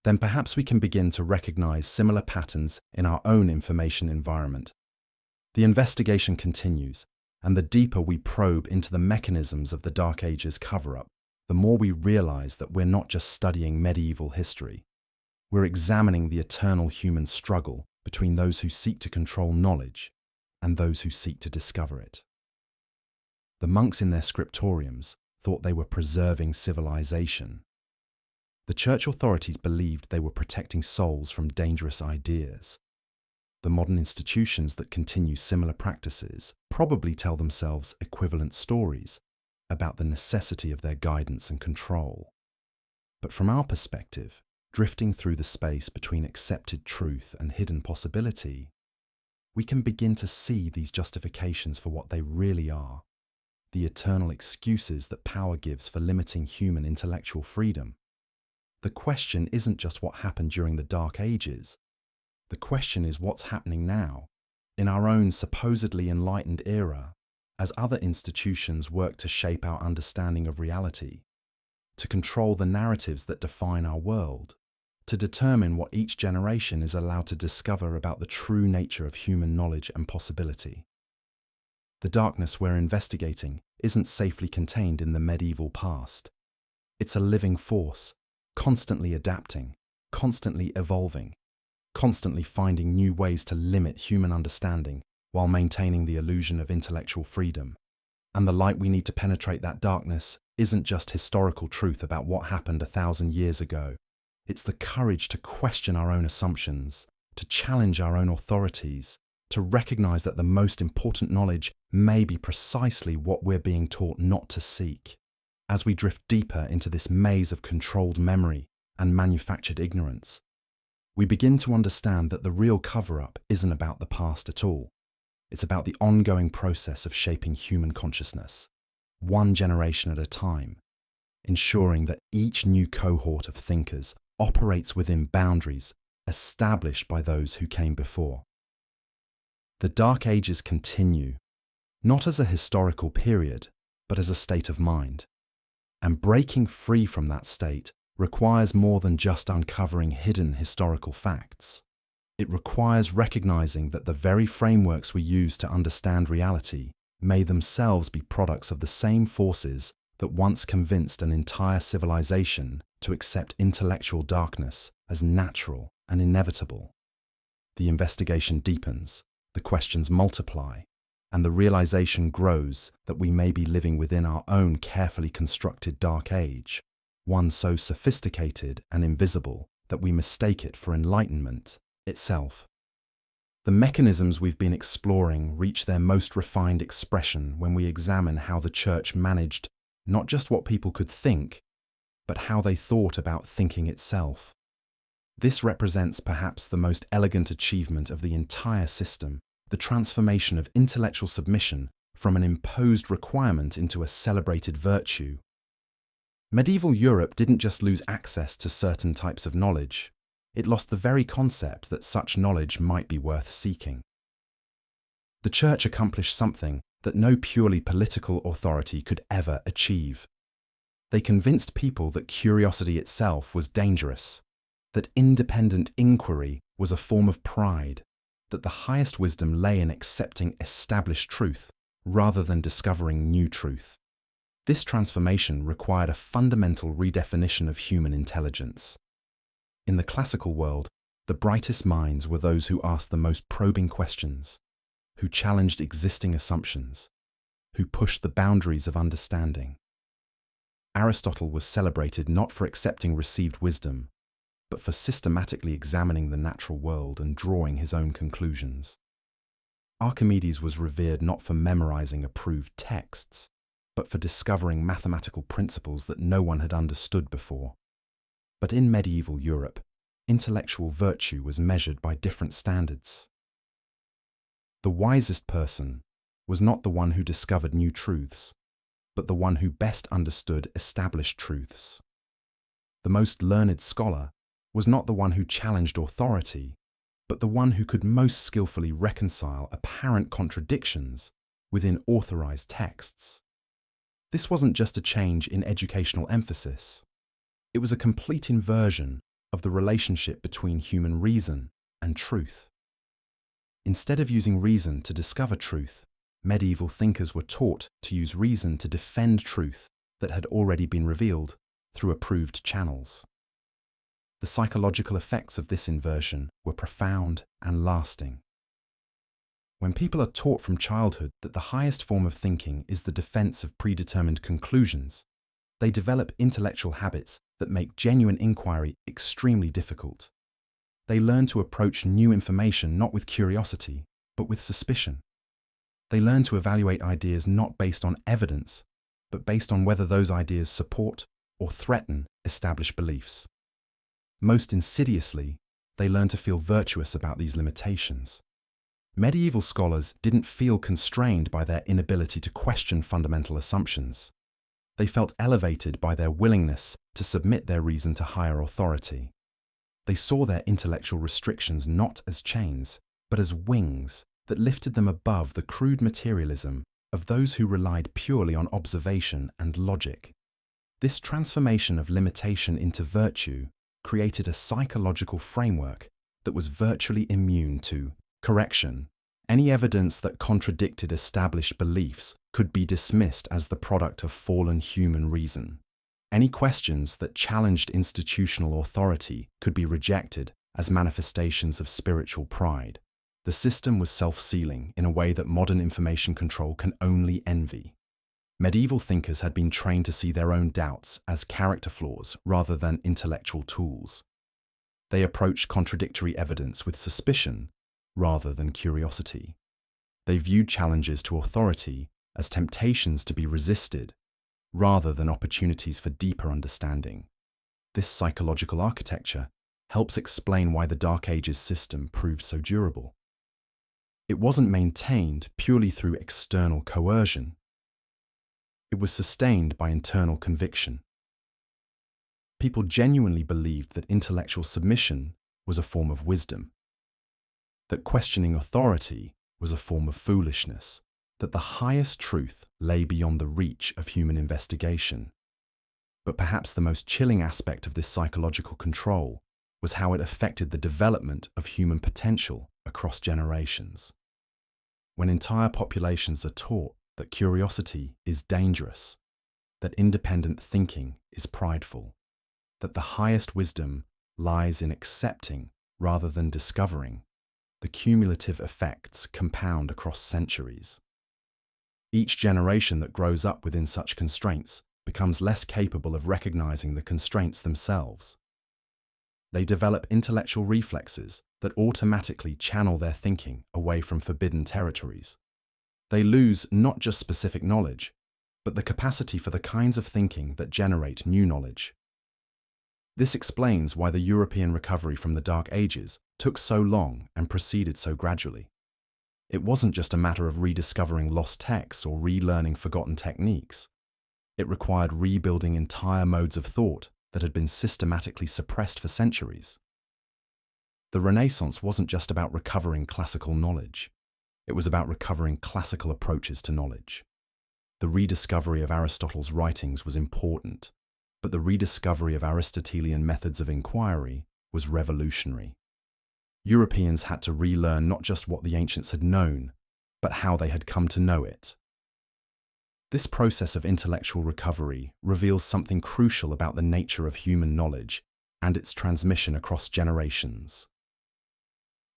[SPEAKER 1] then perhaps we can begin to recognize similar patterns in our own information environment. The investigation continues, and the deeper we probe into the mechanisms of the Dark Ages cover-up, the more we realize that we're not just studying medieval history. We're examining the eternal human struggle between those who seek to control knowledge and those who seek to discover it. The monks in their scriptoriums thought they were preserving civilization. The church authorities believed they were protecting souls from dangerous ideas. The modern institutions that continue similar practices probably tell themselves equivalent stories about the necessity of their guidance and control. But from our perspective, drifting through the space between accepted truth and hidden possibility, we can begin to see these justifications for what they really are: the eternal excuses that power gives for limiting human intellectual freedom. The question isn't just what happened during the Dark Ages. The question is what's happening now, in our own supposedly enlightened era, as other institutions work to shape our understanding of reality, to control the narratives that define our world, to determine what each generation is allowed to discover about the true nature of human knowledge and possibility. The darkness we're investigating isn't safely contained in the medieval past. It's a living force, constantly adapting, constantly evolving, constantly finding new ways to limit human understanding while maintaining the illusion of intellectual freedom. And the light we need to penetrate that darkness isn't just historical truth about what happened 1,000 years ago. It's the courage to question our own assumptions, to challenge our own authorities, to recognize that the most important knowledge may be precisely what we're being taught not to seek. As we drift deeper into this maze of controlled memory and manufactured ignorance, we begin to understand that the real cover-up isn't about the past at all. It's about the ongoing process of shaping human consciousness, one generation at a time, ensuring that each new cohort of thinkers operates within boundaries established by those who came before. The Dark Ages continue, not as a historical period, but as a state of mind. And breaking free from that state requires more than just uncovering hidden historical facts. It requires recognizing that the very frameworks we use to understand reality may themselves be products of the same forces that once convinced an entire civilization to accept intellectual darkness as natural and inevitable. The investigation deepens, the questions multiply, and the realization grows that we may be living within our own carefully constructed dark age, one so sophisticated and invisible that we mistake it for enlightenment itself. The mechanisms we've been exploring reach their most refined expression when we examine how the Church managed not just what people could think, but how they thought about thinking itself. This represents perhaps the most elegant achievement of the entire system, the transformation of intellectual submission from an imposed requirement into a celebrated virtue. Medieval Europe didn't just lose access to certain types of knowledge, it lost the very concept that such knowledge might be worth seeking. The Church accomplished something that no purely political authority could ever achieve. They convinced people that curiosity itself was dangerous, that independent inquiry was a form of pride, that the highest wisdom lay in accepting established truth rather than discovering new truth. This transformation required a fundamental redefinition of human intelligence. In the classical world, the brightest minds were those who asked the most probing questions, who challenged existing assumptions, who pushed the boundaries of understanding. Aristotle was celebrated not for accepting received wisdom, but for systematically examining the natural world and drawing his own conclusions. Archimedes was revered not for memorizing approved texts, but for discovering mathematical principles that no one had understood before. But in medieval Europe, intellectual virtue was measured by different standards. The wisest person was not the one who discovered new truths, but the one who best understood established truths. The most learned scholar was not the one who challenged authority, but the one who could most skillfully reconcile apparent contradictions within authorized texts. This wasn't just a change in educational emphasis. It was a complete inversion of the relationship between human reason and truth. Instead of using reason to discover truth, medieval thinkers were taught to use reason to defend truth that had already been revealed through approved channels. The psychological effects of this inversion were profound and lasting. When people are taught from childhood that the highest form of thinking is the defense of predetermined conclusions, they develop intellectual habits that make genuine inquiry extremely difficult. They learn to approach new information not with curiosity, but with suspicion. They learn to evaluate ideas not based on evidence, but based on whether those ideas support or threaten established beliefs. Most insidiously, they learn to feel virtuous about these limitations. Medieval scholars didn't feel constrained by their inability to question fundamental assumptions. They felt elevated by their willingness to submit their reason to higher authority. They saw their intellectual restrictions not as chains, but as wings that lifted them above the crude materialism of those who relied purely on observation and logic. This transformation of limitation into virtue created a psychological framework that was virtually immune to correction. Any evidence that contradicted established beliefs could be dismissed as the product of fallen human reason. Any questions that challenged institutional authority could be rejected as manifestations of spiritual pride. The system was self-sealing in a way that modern information control can only envy. Medieval thinkers had been trained to see their own doubts as character flaws rather than intellectual tools. They approached contradictory evidence with suspicion rather than curiosity. They viewed challenges to authority as temptations to be resisted rather than opportunities for deeper understanding. This psychological architecture helps explain why the Dark Ages system proved so durable. It wasn't maintained purely through external coercion. It was sustained by internal conviction. People genuinely believed that intellectual submission was a form of wisdom, that questioning authority was a form of foolishness, that the highest truth lay beyond the reach of human investigation. But perhaps the most chilling aspect of this psychological control was how it affected the development of human potential across generations. When entire populations are taught that curiosity is dangerous, that independent thinking is prideful, that the highest wisdom lies in accepting rather than discovering, the cumulative effects compound across centuries. Each generation that grows up within such constraints becomes less capable of recognizing the constraints themselves. They develop intellectual reflexes that automatically channel their thinking away from forbidden territories. They lose not just specific knowledge, but the capacity for the kinds of thinking that generate new knowledge. This explains why the European recovery from the Dark Ages took so long and proceeded so gradually. It wasn't just a matter of rediscovering lost texts or relearning forgotten techniques. It required rebuilding entire modes of thought that had been systematically suppressed for centuries. The Renaissance wasn't just about recovering classical knowledge. It was about recovering classical approaches to knowledge. The rediscovery of Aristotle's writings was important, but the rediscovery of Aristotelian methods of inquiry was revolutionary. Europeans had to relearn not just what the ancients had known, but how they had come to know it. This process of intellectual recovery reveals something crucial about the nature of human knowledge and its transmission across generations.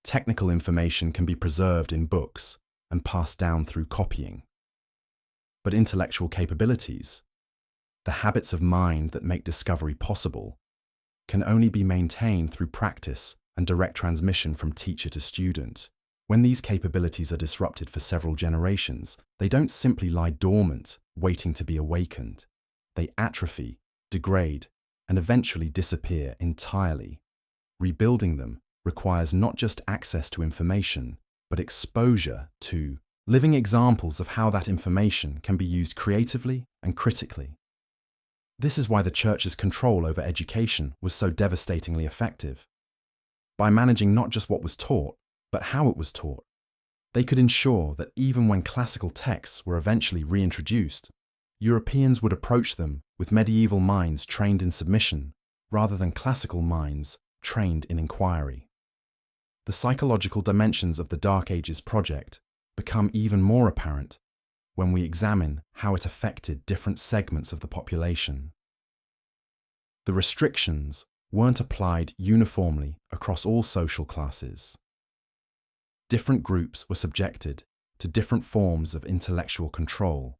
[SPEAKER 1] Technical information can be preserved in books and passed down through copying. But intellectual capabilities, the habits of mind that make discovery possible, can only be maintained through practice and direct transmission from teacher to student. When these capabilities are disrupted for several generations, they don't simply lie dormant, waiting to be awakened. They atrophy, degrade, and eventually disappear entirely. Rebuilding them requires not just access to information, but exposure to living examples of how that information can be used creatively and critically. This is why the Church's control over education was so devastatingly effective. By managing not just what was taught, but how it was taught, they could ensure that even when classical texts were eventually reintroduced, Europeans would approach them with medieval minds trained in submission, rather than classical minds trained in inquiry. The psychological dimensions of the Dark Ages project become even more apparent when we examine how it affected different segments of the population. The restrictions weren't applied uniformly across all social classes. Different groups were subjected to different forms of intellectual control,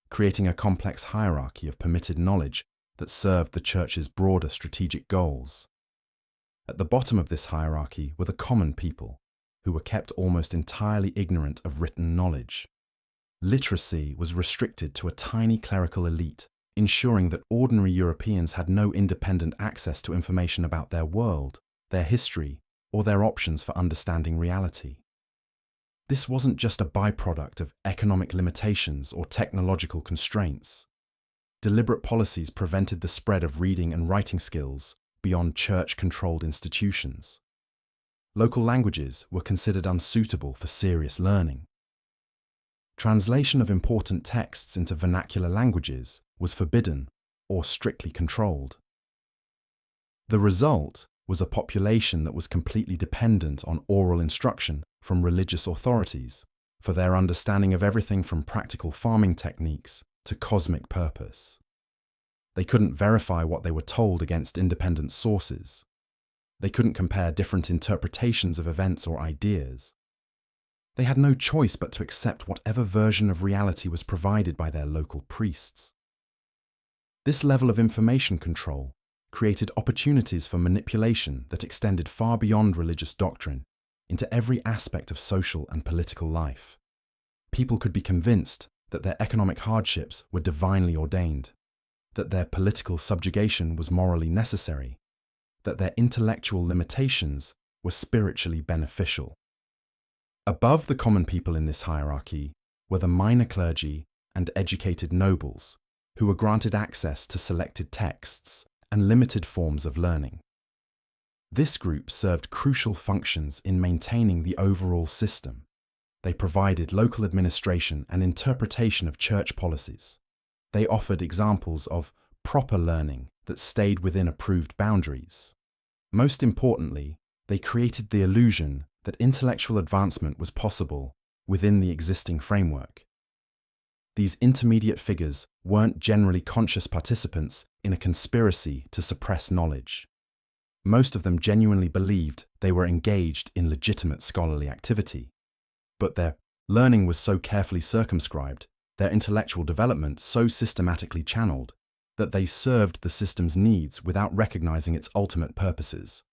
[SPEAKER 1] creating a complex hierarchy of permitted knowledge that served the Church's broader strategic goals. At the bottom of this hierarchy were the common people, who were kept almost entirely ignorant of written knowledge. Literacy was restricted to a tiny clerical elite, ensuring that ordinary Europeans had no independent access to information about their world, their history, or their options for understanding reality. This wasn't just a byproduct of economic limitations or technological constraints. Deliberate policies prevented the spread of reading and writing skills beyond church-controlled institutions. Local languages were considered unsuitable for serious learning. Translation of important texts into vernacular languages was forbidden or strictly controlled. The result was a population that was completely dependent on oral instruction from religious authorities for their understanding of everything from practical farming techniques to cosmic purpose. They couldn't verify what they were told against independent sources. They couldn't compare different interpretations of events or ideas. They had no choice but to accept whatever version of reality was provided by their local priests. This level of information control created opportunities for manipulation that extended far beyond religious doctrine into every aspect of social and political life. People could be convinced that their economic hardships were divinely ordained, that their political subjugation was morally necessary, that their intellectual limitations were spiritually beneficial. Above the common people in this hierarchy were the minor clergy and educated nobles, who were granted access to selected texts and limited forms of learning. This group served crucial functions in maintaining the overall system. They provided local administration and interpretation of church policies. They offered examples of proper learning that stayed within approved boundaries. Most importantly, they created the illusion that intellectual advancement was possible within the existing framework. These intermediate figures weren't generally conscious participants in a conspiracy to suppress knowledge. Most of them genuinely believed they were engaged in legitimate scholarly activity, but their learning was so carefully circumscribed, their intellectual development so systematically channeled, that they served the system's needs without recognizing its ultimate purposes.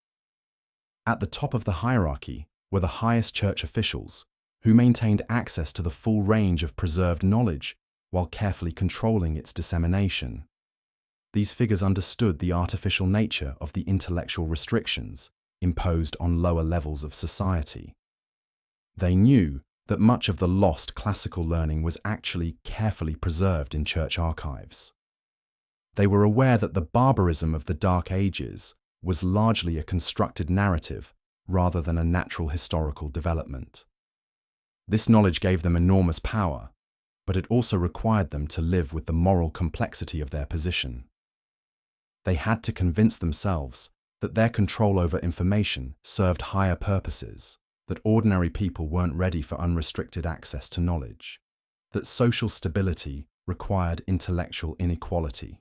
[SPEAKER 1] At the top of the hierarchy were the highest church officials, who maintained access to the full range of preserved knowledge while carefully controlling its dissemination. These figures understood the artificial nature of the intellectual restrictions imposed on lower levels of society. They knew that much of the lost classical learning was actually carefully preserved in church archives. They were aware that the barbarism of the Dark Ages was largely a constructed narrative rather than a natural historical development. This knowledge gave them enormous power, but it also required them to live with the moral complexity of their position. They had to convince themselves that their control over information served higher purposes, that ordinary people weren't ready for unrestricted access to knowledge, that social stability required intellectual inequality.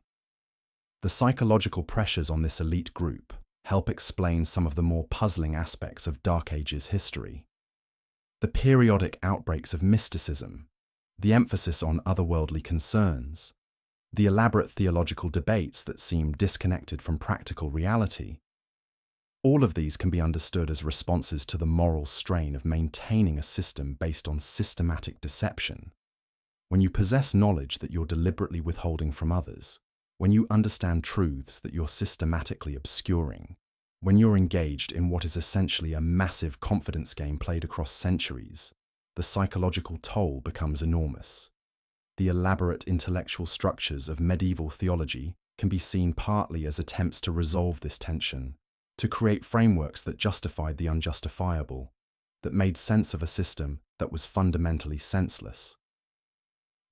[SPEAKER 1] The psychological pressures on this elite group help explain some of the more puzzling aspects of Dark Ages history. The periodic outbreaks of mysticism, the emphasis on otherworldly concerns, the elaborate theological debates that seem disconnected from practical reality. All of these can be understood as responses to the moral strain of maintaining a system based on systematic deception. When you possess knowledge that you're deliberately withholding from others, when you understand truths that you're systematically obscuring, when you're engaged in what is essentially a massive confidence game played across centuries, the psychological toll becomes enormous. The elaborate intellectual structures of medieval theology can be seen partly as attempts to resolve this tension, to create frameworks that justified the unjustifiable, that made sense of a system that was fundamentally senseless.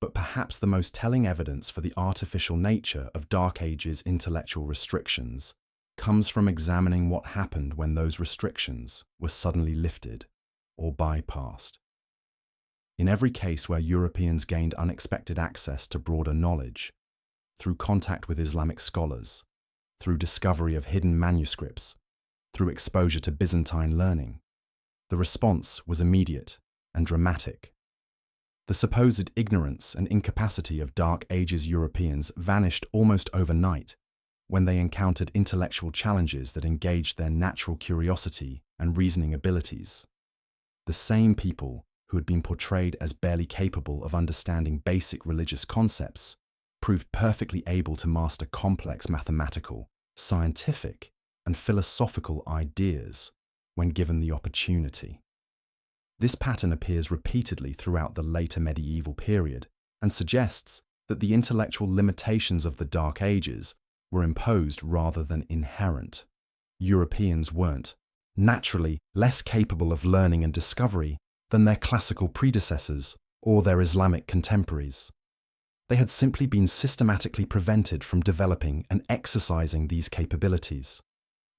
[SPEAKER 1] But perhaps the most telling evidence for the artificial nature of Dark Ages intellectual restrictions comes from examining what happened when those restrictions were suddenly lifted or bypassed. In every case where Europeans gained unexpected access to broader knowledge, through contact with Islamic scholars, through discovery of hidden manuscripts, through exposure to Byzantine learning, the response was immediate and dramatic. The supposed ignorance and incapacity of Dark Ages Europeans vanished almost overnight when they encountered intellectual challenges that engaged their natural curiosity and reasoning abilities. The same people who had been portrayed as barely capable of understanding basic religious concepts proved perfectly able to master complex mathematical, scientific, and philosophical ideas when given the opportunity. This pattern appears repeatedly throughout the later medieval period and suggests that the intellectual limitations of the Dark Ages were imposed rather than inherent. Europeans weren't naturally less capable of learning and discovery than their classical predecessors or their Islamic contemporaries. They had simply been systematically prevented from developing and exercising these capabilities.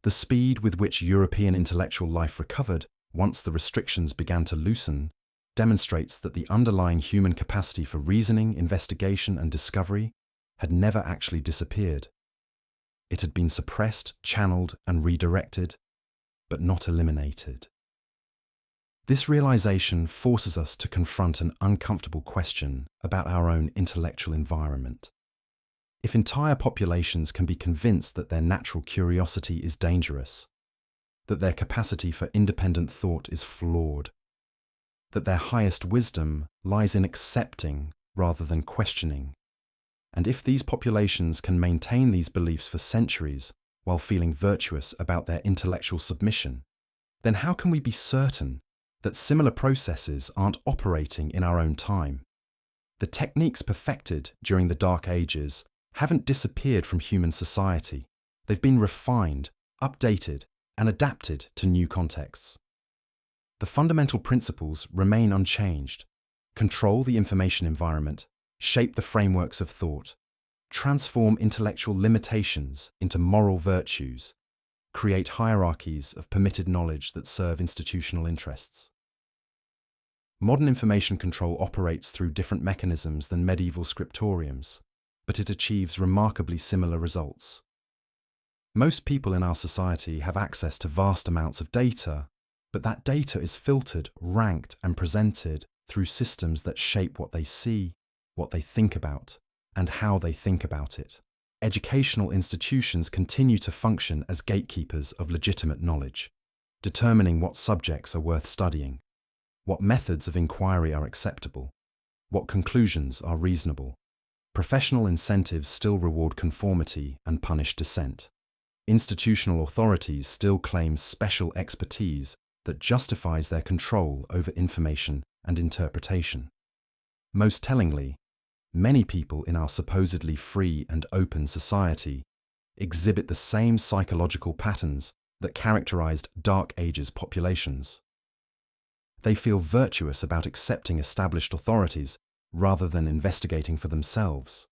[SPEAKER 1] The speed with which European intellectual life recovered once the restrictions began to loosen demonstrates that the underlying human capacity for reasoning, investigation, and discovery had never actually disappeared. It had been suppressed, channeled, and redirected, but not eliminated. This realization forces us to confront an uncomfortable question about our own intellectual environment. If entire populations can be convinced that their natural curiosity is dangerous, that their capacity for independent thought is flawed, that their highest wisdom lies in accepting rather than questioning, and if these populations can maintain these beliefs for centuries while feeling virtuous about their intellectual submission, then how can we be certain that similar processes aren't operating in our own time? The techniques perfected during the Dark Ages haven't disappeared from human society. They've been refined, updated, and adapted to new contexts. The fundamental principles remain unchanged: control the information environment, shape the frameworks of thought, transform intellectual limitations into moral virtues, create hierarchies of permitted knowledge that serve institutional interests. Modern information control operates through different mechanisms than medieval scriptoriums, but it achieves remarkably similar results. Most people in our society have access to vast amounts of data, but that data is filtered, ranked, and presented through systems that shape what they see, what they think about, and how they think about it. Educational institutions continue to function as gatekeepers of legitimate knowledge, determining what subjects are worth studying, what methods of inquiry are acceptable, what conclusions are reasonable. Professional incentives still reward conformity and punish dissent. Institutional authorities still claim special expertise that justifies their control over information and interpretation. Most tellingly, many people in our supposedly free and open society exhibit the same psychological patterns that characterized Dark Ages populations. They feel virtuous about accepting established authorities rather than investigating for themselves.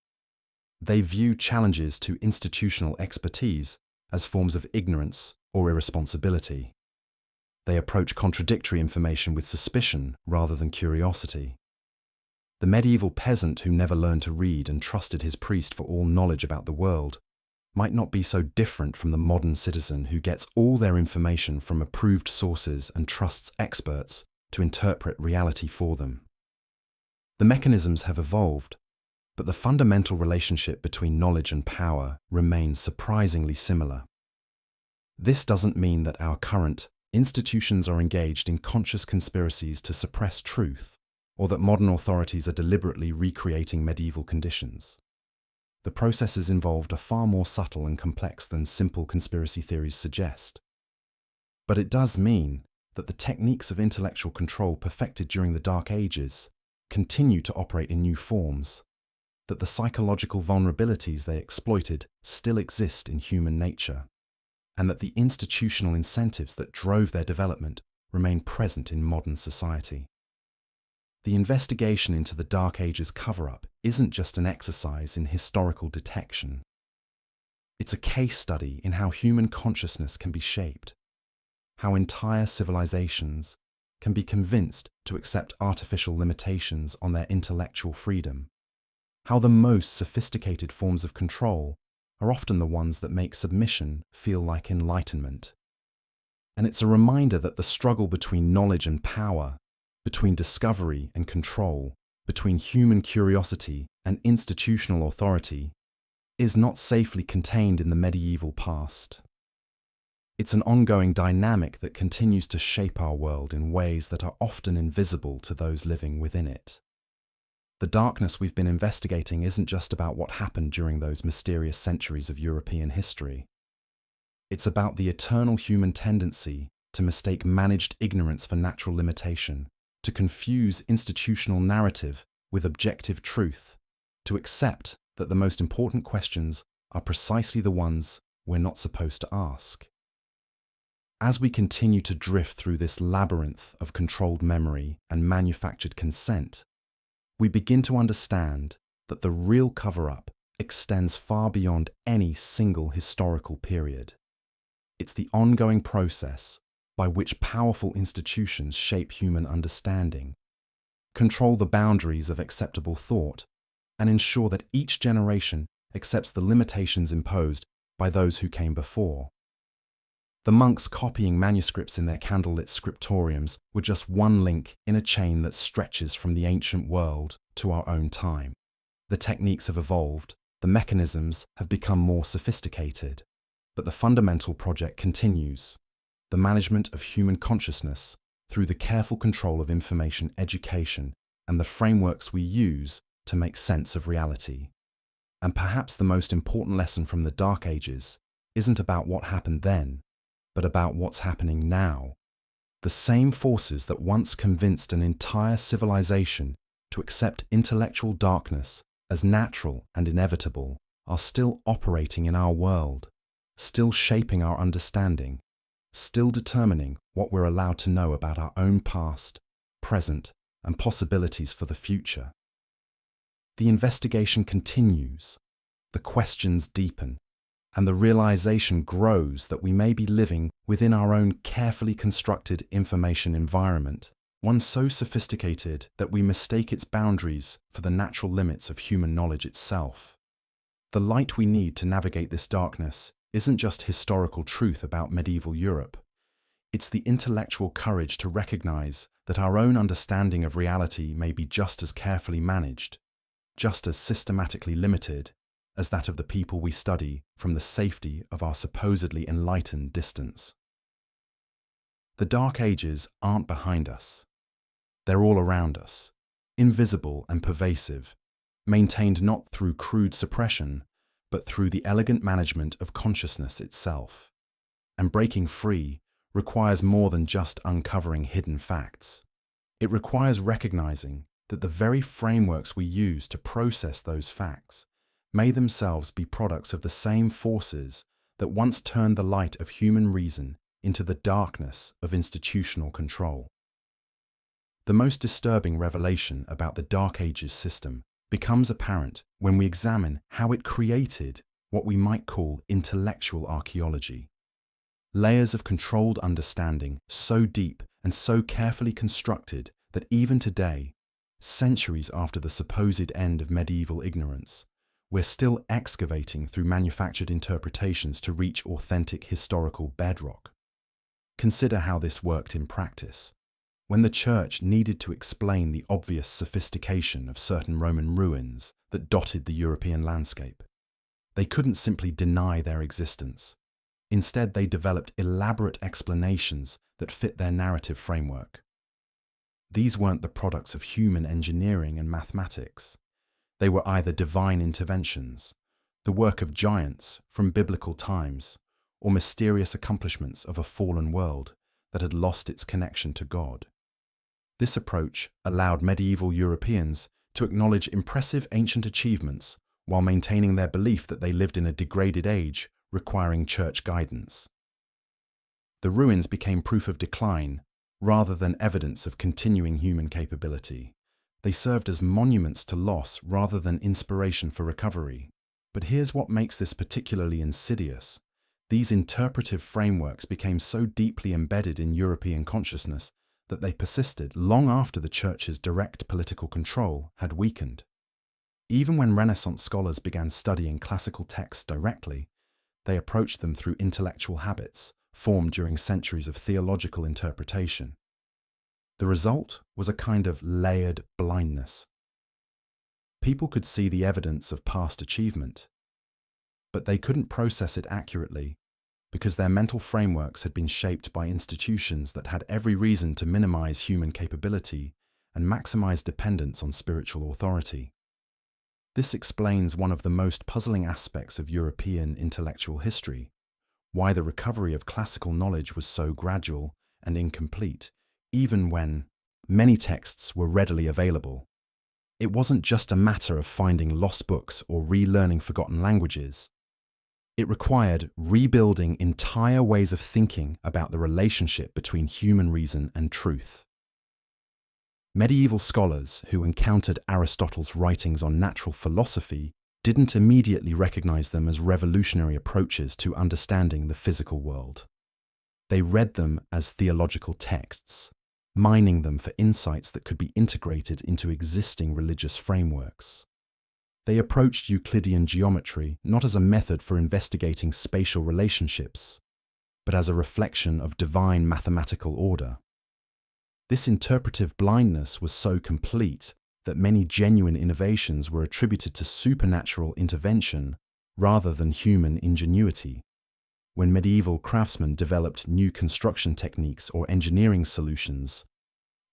[SPEAKER 1] They view challenges to institutional expertise as forms of ignorance or irresponsibility. They approach contradictory information with suspicion rather than curiosity. The medieval peasant who never learned to read and trusted his priest for all knowledge about the world might not be so different from the modern citizen who gets all their information from approved sources and trusts experts to interpret reality for them. The mechanisms have evolved, but the fundamental relationship between knowledge and power remains surprisingly similar. This doesn't mean that our current institutions are engaged in conscious conspiracies to suppress truth, or that modern authorities are deliberately recreating medieval conditions. The processes involved are far more subtle and complex than simple conspiracy theories suggest. But it does mean that the techniques of intellectual control perfected during the Dark Ages continue to operate in new forms, that the psychological vulnerabilities they exploited still exist in human nature, and that the institutional incentives that drove their development remain present in modern society. The investigation into the Dark Ages cover-up isn't just an exercise in historical detection. It's a case study in how human consciousness can be shaped, how entire civilizations can be convinced to accept artificial limitations on their intellectual freedom, how the most sophisticated forms of control are often the ones that make submission feel like enlightenment. And it's a reminder that the struggle between knowledge and power, between discovery and control, between human curiosity and institutional authority, is not safely contained in the medieval past. It's an ongoing dynamic that continues to shape our world in ways that are often invisible to those living within it. The darkness we've been investigating isn't just about what happened during those mysterious centuries of European history. It's about the eternal human tendency to mistake managed ignorance for natural limitation, to confuse institutional narrative with objective truth, to accept that the most important questions are precisely the ones we're not supposed to ask. As we continue to drift through this labyrinth of controlled memory and manufactured consent, we begin to understand that the real cover-up extends far beyond any single historical period. It's the ongoing process by which powerful institutions shape human understanding, control the boundaries of acceptable thought, and ensure that each generation accepts the limitations imposed by those who came before. The monks copying manuscripts in their candlelit scriptoriums were just one link in a chain that stretches from the ancient world to our own time. The techniques have evolved, the mechanisms have become more sophisticated, but the fundamental project continues: the management of human consciousness through the careful control of information education and the frameworks we use to make sense of reality. And perhaps the most important lesson from the Dark Ages isn't about what happened then, but about what's happening now. The same forces that once convinced an entire civilization to accept intellectual darkness as natural and inevitable are still operating in our world, still shaping our understanding, still determining what we're allowed to know about our own past, present, and possibilities for the future. The investigation continues, the questions deepen, and the realization grows that we may be living within our own carefully constructed information environment, one so sophisticated that we mistake its boundaries for the natural limits of human knowledge itself. The light we need to navigate this darkness isn't just historical truth about medieval Europe. It's the intellectual courage to recognize that our own understanding of reality may be just as carefully managed, just as systematically limited as that of the people we study from the safety of our supposedly enlightened distance. The Dark Ages aren't behind us. They're all around us, invisible and pervasive, maintained not through crude suppression, but through the elegant management of consciousness itself. And breaking free requires more than just uncovering hidden facts. It requires recognizing that the very frameworks we use to process those facts may themselves be products of the same forces that once turned the light of human reason into the darkness of institutional control. The most disturbing revelation about the Dark Ages system becomes apparent when we examine how it created what we might call intellectual archaeology. Layers of controlled understanding so deep and so carefully constructed that even today, centuries after the supposed end of medieval ignorance, we're still excavating through manufactured interpretations to reach authentic historical bedrock. Consider how this worked in practice. When the Church needed to explain the obvious sophistication of certain Roman ruins that dotted the European landscape, they couldn't simply deny their existence. Instead, they developed elaborate explanations that fit their narrative framework. These weren't the products of human engineering and mathematics. They were either divine interventions, the work of giants from biblical times, or mysterious accomplishments of a fallen world that had lost its connection to God. This approach allowed medieval Europeans to acknowledge impressive ancient achievements while maintaining their belief that they lived in a degraded age requiring church guidance. The ruins became proof of decline rather than evidence of continuing human capability. They served as monuments to loss rather than inspiration for recovery. But here's what makes this particularly insidious. These interpretive frameworks became so deeply embedded in European consciousness that they persisted long after the Church's direct political control had weakened. Even when Renaissance scholars began studying classical texts directly, they approached them through intellectual habits formed during centuries of theological interpretation. The result was a kind of layered blindness. People could see the evidence of past achievement, but they couldn't process it accurately because their mental frameworks had been shaped by institutions that had every reason to minimize human capability and maximize dependence on spiritual authority. This explains one of the most puzzling aspects of European intellectual history, why the recovery of classical knowledge was so gradual and incomplete, even when many texts were readily available. It wasn't just a matter of finding lost books or relearning forgotten languages. It required rebuilding entire ways of thinking about the relationship between human reason and truth. Medieval scholars who encountered Aristotle's writings on natural philosophy didn't immediately recognize them as revolutionary approaches to understanding the physical world. They read them as theological texts, mining them for insights that could be integrated into existing religious frameworks. They approached Euclidean geometry not as a method for investigating spatial relationships, but as a reflection of divine mathematical order. This interpretive blindness was so complete that many genuine innovations were attributed to supernatural intervention rather than human ingenuity. When medieval craftsmen developed new construction techniques or engineering solutions,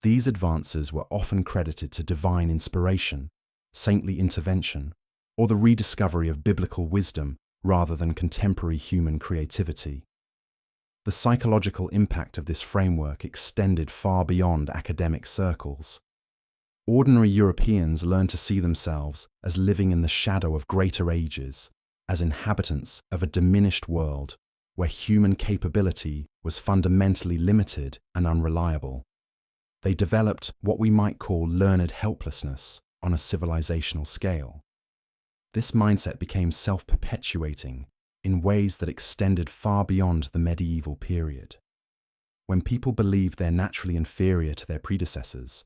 [SPEAKER 1] these advances were often credited to divine inspiration, saintly intervention, or the rediscovery of biblical wisdom rather than contemporary human creativity. The psychological impact of this framework extended far beyond academic circles. Ordinary Europeans learned to see themselves as living in the shadow of greater ages, as inhabitants of a diminished world where human capability was fundamentally limited and unreliable. They developed what we might call learned helplessness on a civilizational scale. This mindset became self-perpetuating in ways that extended far beyond the medieval period. When people believe they're naturally inferior to their predecessors,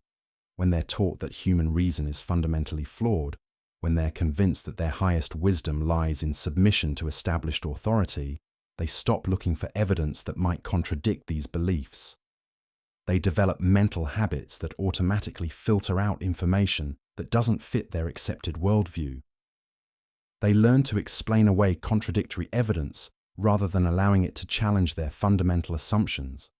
[SPEAKER 1] when they're taught that human reason is fundamentally flawed, when they're convinced that their highest wisdom lies in submission to established authority, they stop looking for evidence that might contradict these beliefs. They develop mental habits that automatically filter out information that doesn't fit their accepted worldview. They learn to explain away contradictory evidence rather than allowing it to challenge their fundamental assumptions.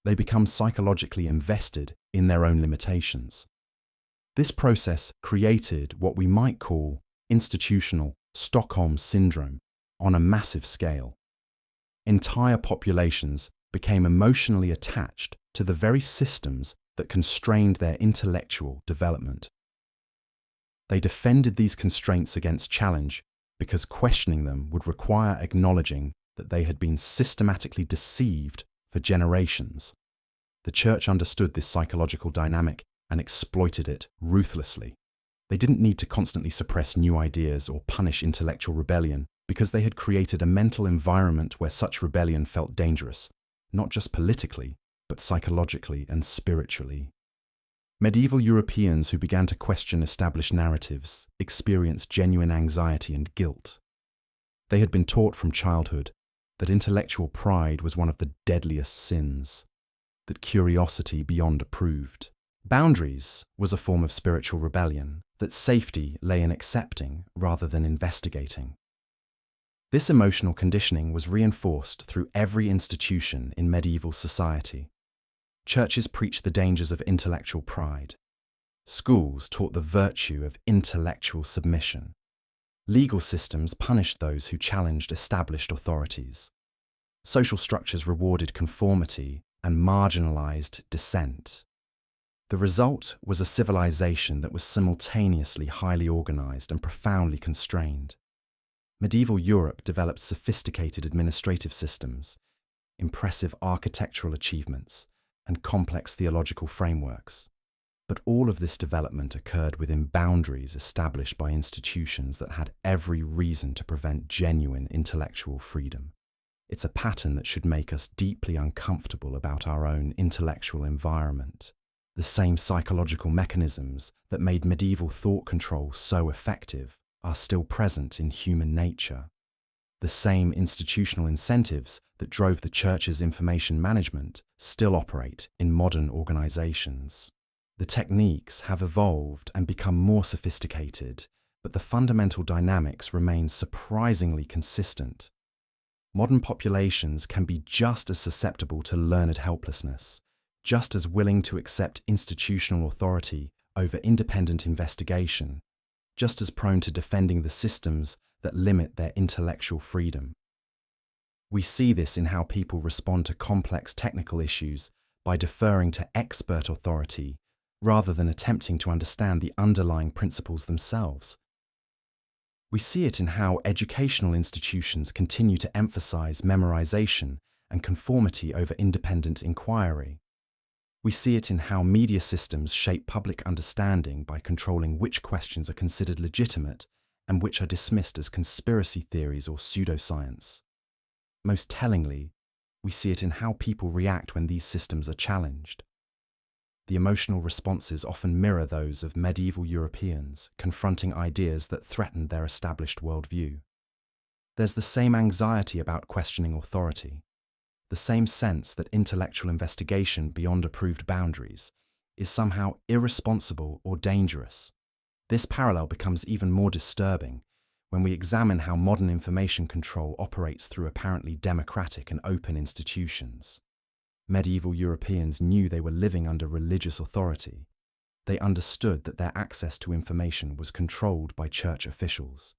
[SPEAKER 1] They become psychologically invested in their own limitations. This process created what we might call institutional Stockholm syndrome on a massive scale. Entire populations became emotionally attached to the very systems that constrained their intellectual development. They defended these constraints against challenge because questioning them would require acknowledging that they had been systematically deceived for generations. The Church understood this psychological dynamic and exploited it ruthlessly. They didn't need to constantly suppress new ideas or punish intellectual rebellion because they had created a mental environment where such rebellion felt dangerous, not just politically, but psychologically and spiritually. Medieval Europeans who began to question established narratives experienced genuine anxiety and guilt. They had been taught from childhood that intellectual pride was one of the deadliest sins, that curiosity beyond approved. Boundaries was a form of spiritual rebellion, that safety lay in accepting rather than investigating. This emotional conditioning was reinforced through every institution in medieval society. Churches preached the dangers of intellectual pride. Schools taught the virtue of intellectual submission. Legal systems punished those who challenged established authorities. Social structures rewarded conformity and marginalized dissent. The result was a civilization that was simultaneously highly organized and profoundly constrained. Medieval Europe developed sophisticated administrative systems, impressive architectural achievements, and complex theological frameworks. But all of this development occurred within boundaries established by institutions that had every reason to prevent genuine intellectual freedom. It's a pattern that should make us deeply uncomfortable about our own intellectual environment. The same psychological mechanisms that made medieval thought control so effective are still present in human nature. The same institutional incentives that drove the Church's information management still operate in modern organizations. The techniques have evolved and become more sophisticated, but the fundamental dynamics remain surprisingly consistent. Modern populations can be just as susceptible to learned helplessness, just as willing to accept institutional authority over independent investigation, just as prone to defending the systems that limit their intellectual freedom. We see this in how people respond to complex technical issues by deferring to expert authority rather than attempting to understand the underlying principles themselves. We see it in how educational institutions continue to emphasize memorization and conformity over independent inquiry. We see it in how media systems shape public understanding by controlling which questions are considered legitimate and which are dismissed as conspiracy theories or pseudoscience. Most tellingly, we see it in how people react when these systems are challenged. The emotional responses often mirror those of medieval Europeans confronting ideas that threatened their established worldview. There's the same anxiety about questioning authority, the same sense that intellectual investigation beyond approved boundaries is somehow irresponsible or dangerous. This parallel becomes even more disturbing when we examine how modern information control operates through apparently democratic and open institutions. Medieval Europeans knew they were living under religious authority. They understood that their access to information was controlled by church officials.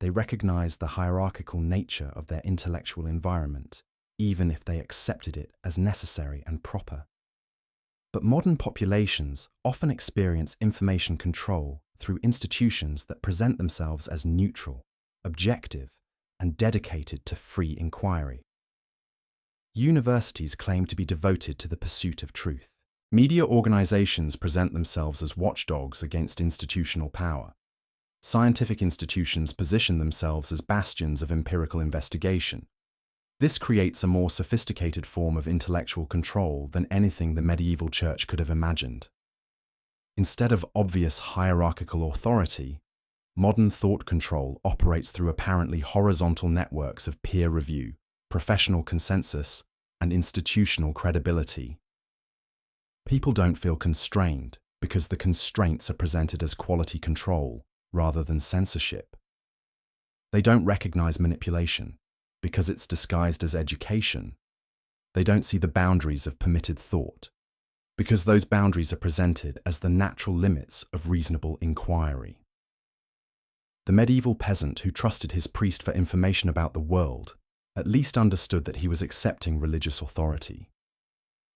[SPEAKER 1] They recognized the hierarchical nature of their intellectual environment, even if they accepted it as necessary and proper. But modern populations often experience information control through institutions that present themselves as neutral, objective, and dedicated to free inquiry. Universities claim to be devoted to the pursuit of truth. Media organizations present themselves as watchdogs against institutional power. Scientific institutions position themselves as bastions of empirical investigation. This creates a more sophisticated form of intellectual control than anything the medieval church could have imagined. Instead of obvious hierarchical authority, modern thought control operates through apparently horizontal networks of peer review, professional consensus, and institutional credibility. People don't feel constrained because the constraints are presented as quality control rather than censorship. They don't recognize manipulation because it's disguised as education. They don't see the boundaries of permitted thought because those boundaries are presented as the natural limits of reasonable inquiry. The medieval peasant who trusted his priest for information about the world at least understood that he was accepting religious authority.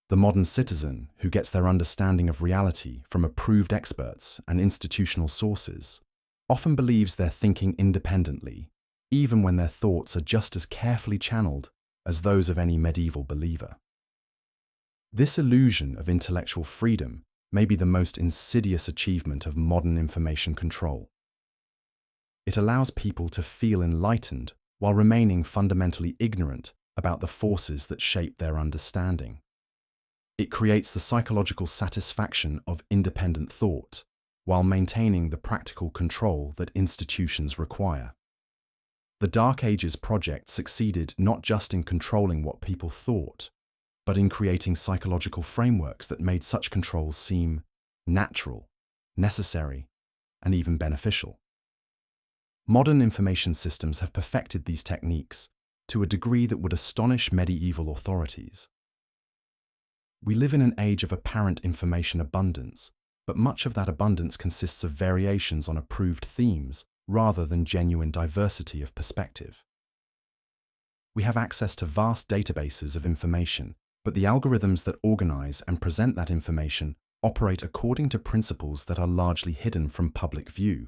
[SPEAKER 1] The modern citizen who gets their understanding of reality from approved experts and institutional sources often believes they're thinking independently, even when their thoughts are just as carefully channeled as those of any medieval believer. This illusion of intellectual freedom may be the most insidious achievement of modern information control. It allows people to feel enlightened while remaining fundamentally ignorant about the forces that shape their understanding. It creates the psychological satisfaction of independent thought, while maintaining the practical control that institutions require. The Dark Ages project succeeded not just in controlling what people thought, but in creating psychological frameworks that made such control seem natural, necessary, and even beneficial. Modern information systems have perfected these techniques to a degree that would astonish medieval authorities. We live in an age of apparent information abundance, but much of that abundance consists of variations on approved themes rather than genuine diversity of perspective. We have access to vast databases of information, but the algorithms that organize and present that information operate according to principles that are largely hidden from public view.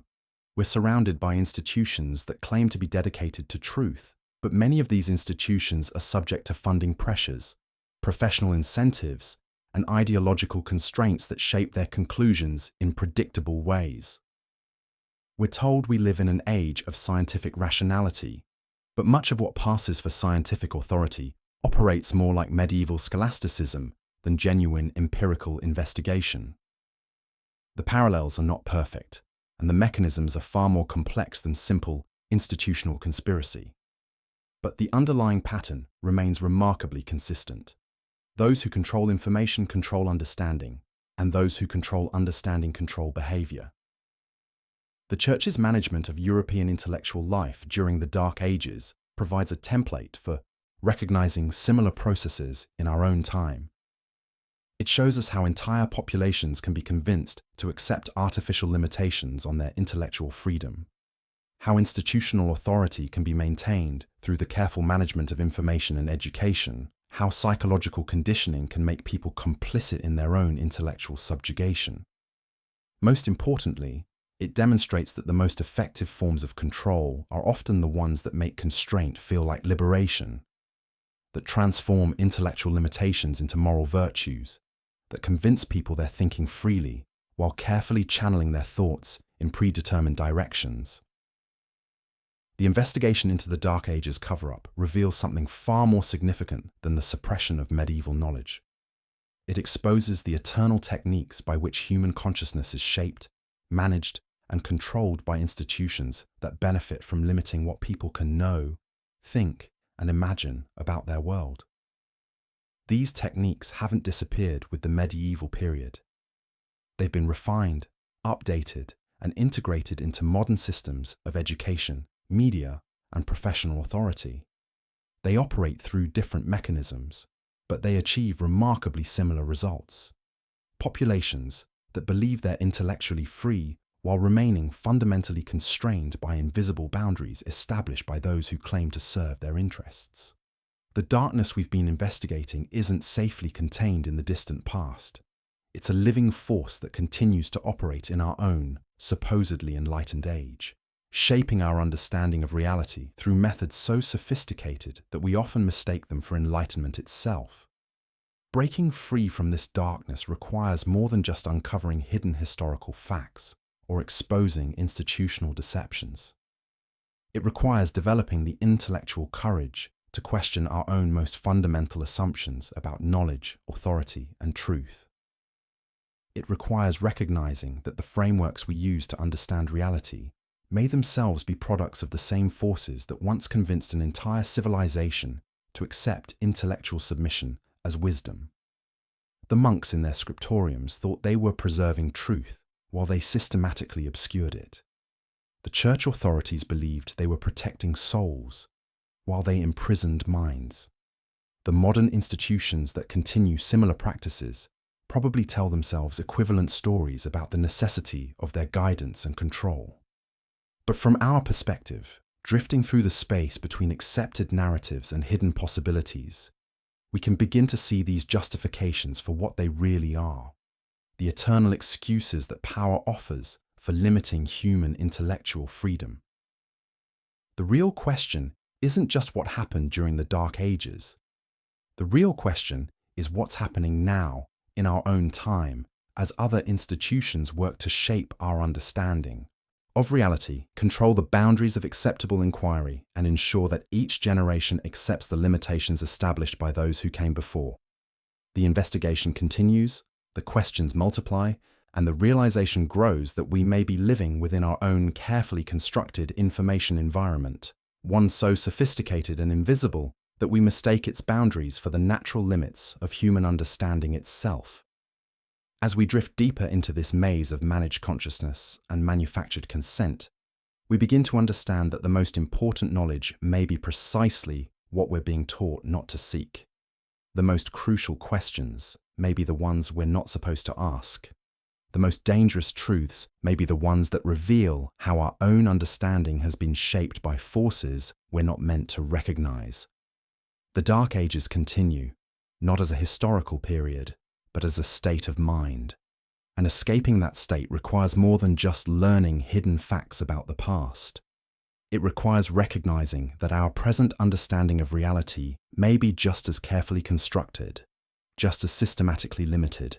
[SPEAKER 1] We're surrounded by institutions that claim to be dedicated to truth, but many of these institutions are subject to funding pressures, professional incentives, and ideological constraints that shape their conclusions in predictable ways. We're told we live in an age of scientific rationality, but much of what passes for scientific authority operates more like medieval scholasticism than genuine empirical investigation. The parallels are not perfect, and the mechanisms are far more complex than simple institutional conspiracy. But the underlying pattern remains remarkably consistent. Those who control information control understanding, and those who control understanding control behavior. The Church's management of European intellectual life during the Dark Ages provides a template for recognizing similar processes in our own time. It shows us how entire populations can be convinced to accept artificial limitations on their intellectual freedom, how institutional authority can be maintained through the careful management of information and education, how psychological conditioning can make people complicit in their own intellectual subjugation. Most importantly, it demonstrates that the most effective forms of control are often the ones that make constraint feel like liberation, that transform intellectual limitations into moral virtues, that convince people they're thinking freely while carefully channeling their thoughts in predetermined directions. The investigation into the Dark Ages cover-up reveals something far more significant than the suppression of medieval knowledge. It exposes the eternal techniques by which human consciousness is shaped, managed, and controlled by institutions that benefit from limiting what people can know, think, and imagine about their world. These techniques haven't disappeared with the medieval period. They've been refined, updated, and integrated into modern systems of education, media, and professional authority. They operate through different mechanisms, but they achieve remarkably similar results. Populations that believe they're intellectually free while remaining fundamentally constrained by invisible boundaries established by those who claim to serve their interests. The darkness we've been investigating isn't safely contained in the distant past. It's a living force that continues to operate in our own, supposedly enlightened age, shaping our understanding of reality through methods so sophisticated that we often mistake them for enlightenment itself. Breaking free from this darkness requires more than just uncovering hidden historical facts or exposing institutional deceptions. It requires developing the intellectual courage to question our own most fundamental assumptions about knowledge, authority, and truth. It requires recognizing that the frameworks we use to understand reality may themselves be products of the same forces that once convinced an entire civilization to accept intellectual submission as wisdom. The monks in their scriptoriums thought they were preserving truth while they systematically obscured it. The church authorities believed they were protecting souls while they imprisoned minds. The modern institutions that continue similar practices probably tell themselves equivalent stories about the necessity of their guidance and control. But from our perspective, drifting through the space between accepted narratives and hidden possibilities, we can begin to see these justifications for what they really are, the eternal excuses that power offers for limiting human intellectual freedom. The real question isn't just what happened during the Dark Ages. The real question is what's happening now, in our own time, as other institutions work to shape our understanding of reality, control the boundaries of acceptable inquiry, and ensure that each generation accepts the limitations established by those who came before. The investigation continues, the questions multiply, and the realization grows that we may be living within our own carefully constructed information environment, one so sophisticated and invisible that we mistake its boundaries for the natural limits of human understanding itself. As we drift deeper into this maze of managed consciousness and manufactured consent, we begin to understand that the most important knowledge may be precisely what we're being taught not to seek. The most crucial questions may be the ones we're not supposed to ask. The most dangerous truths may be the ones that reveal how our own understanding has been shaped by forces we're not meant to recognize. The Dark Ages continue, not as a historical period, but as a state of mind. And escaping that state requires more than just learning hidden facts about the past. It requires recognizing that our present understanding of reality may be just as carefully constructed, just as systematically limited,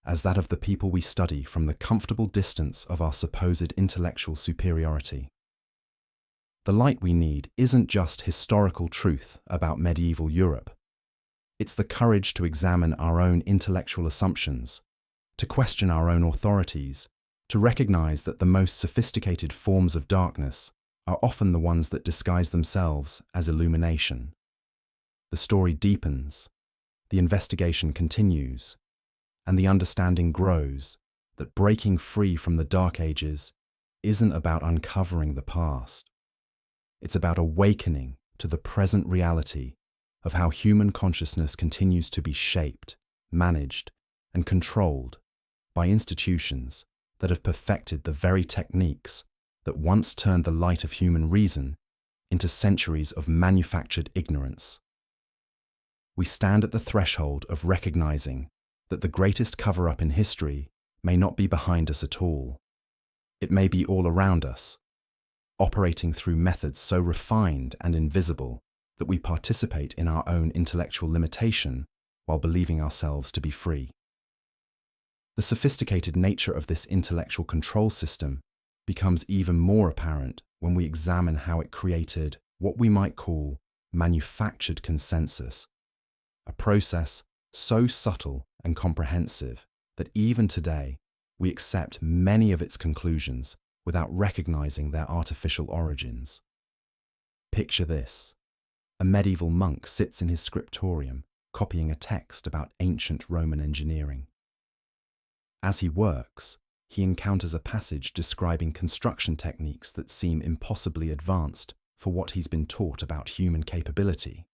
[SPEAKER 1] as that of the people we study from the comfortable distance of our supposed intellectual superiority. The light we need isn't just historical truth about medieval Europe. It's the courage to examine our own intellectual assumptions, to question our own authorities, to recognize that the most sophisticated forms of darkness are often the ones that disguise themselves as illumination. The story deepens, the investigation continues, and the understanding grows that breaking free from the Dark Ages isn't about uncovering the past. It's about awakening to the present reality of how human consciousness continues to be shaped, managed, and controlled by institutions that have perfected the very techniques that once turned the light of human reason into centuries of manufactured ignorance. We stand at the threshold of recognizing that the greatest cover-up in history may not be behind us at all. It may be all around us, operating through methods so refined and invisible that we participate in our own intellectual limitation while believing ourselves to be free. The sophisticated nature of this intellectual control system becomes even more apparent when we examine how it created what we might call manufactured consensus, a process so subtle and comprehensive that even today we accept many of its conclusions without recognizing their artificial origins. Picture this. A medieval monk sits in his scriptorium, copying a text about ancient Roman engineering. As he works, he encounters a passage describing construction techniques that seem impossibly advanced for what he's been taught about human capability.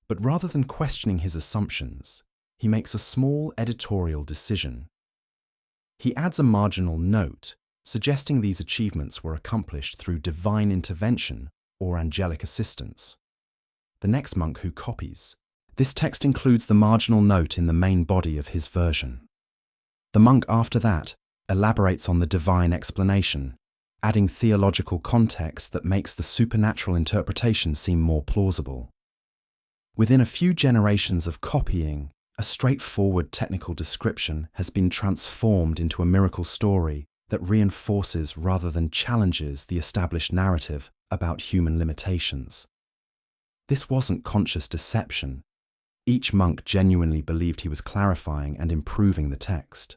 [SPEAKER 1] But rather than questioning his assumptions, he makes a small editorial decision. He adds a marginal note, suggesting these achievements were accomplished through divine intervention or angelic assistance. The next monk who copies, this text includes the marginal note in the main body of his version. The monk after that elaborates on the divine explanation, adding theological context that makes the supernatural interpretation seem more plausible. Within a few generations of copying, a straightforward technical description has been transformed into a miracle story that reinforces rather than challenges the established narrative about human limitations. This wasn't conscious deception. Each monk genuinely believed he was clarifying and improving the text.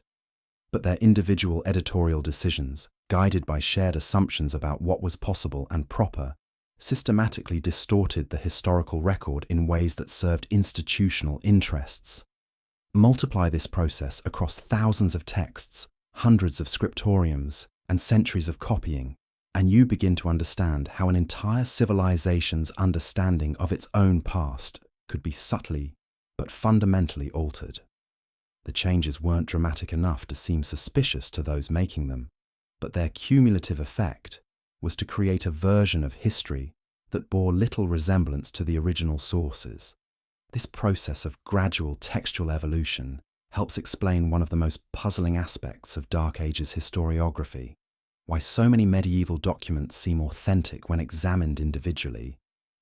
[SPEAKER 1] But their individual editorial decisions, guided by shared assumptions about what was possible and proper, systematically distorted the historical record in ways that served institutional interests. Multiply this process across thousands of texts, hundreds of scriptoriums, and centuries of copying, and you begin to understand how an entire civilization's understanding of its own past could be subtly but fundamentally altered. The changes weren't dramatic enough to seem suspicious to those making them, but their cumulative effect was to create a version of history that bore little resemblance to the original sources. This process of gradual textual evolution helps explain one of the most puzzling aspects of Dark Ages historiography, why so many medieval documents seem authentic when examined individually,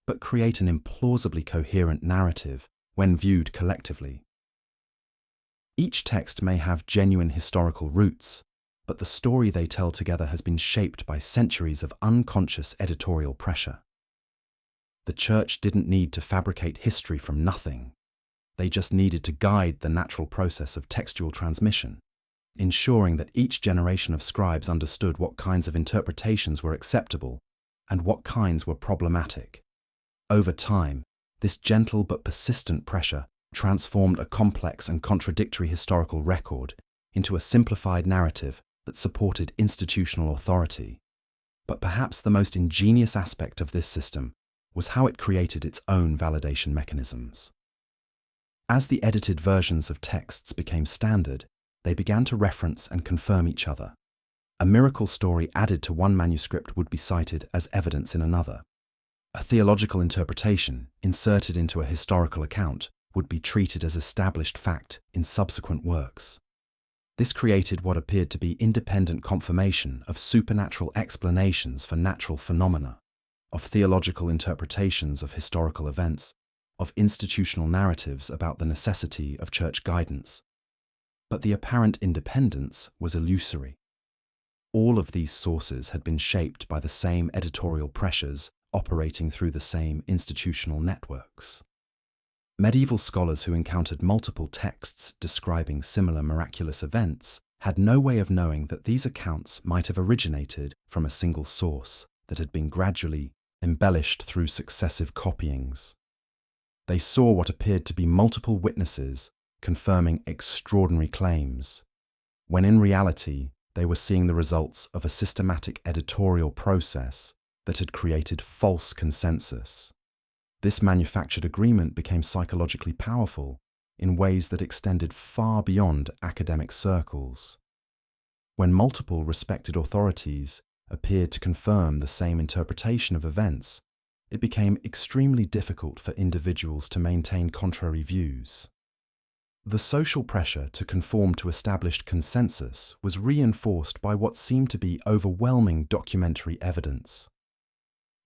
[SPEAKER 1] but create an implausibly coherent narrative when viewed collectively. Each text may have genuine historical roots, but the story they tell together has been shaped by centuries of unconscious editorial pressure. The Church didn't need to fabricate history from nothing. They just needed to guide the natural process of textual transmission, ensuring that each generation of scribes understood what kinds of interpretations were acceptable and what kinds were problematic. Over time, this gentle but persistent pressure transformed a complex and contradictory historical record into a simplified narrative that supported institutional authority. But perhaps the most ingenious aspect of this system was how it created its own validation mechanisms. As the edited versions of texts became standard, they began to reference and confirm each other. A miracle story added to one manuscript would be cited as evidence in another. A theological interpretation inserted into a historical account would be treated as established fact in subsequent works. This created what appeared to be independent confirmation of supernatural explanations for natural phenomena, of theological interpretations of historical events, of institutional narratives about the necessity of church guidance. But the apparent independence was illusory. All of these sources had been shaped by the same editorial pressures operating through the same institutional networks. Medieval scholars who encountered multiple texts describing similar miraculous events had no way of knowing that these accounts might have originated from a single source that had been gradually embellished through successive copyings. They saw what appeared to be multiple witnesses confirming extraordinary claims, when in reality they were seeing the results of a systematic editorial process that had created false consensus. This manufactured agreement became psychologically powerful in ways that extended far beyond academic circles. When multiple respected authorities appeared to confirm the same interpretation of events, it became extremely difficult for individuals to maintain contrary views. The social pressure to conform to established consensus was reinforced by what seemed to be overwhelming documentary evidence.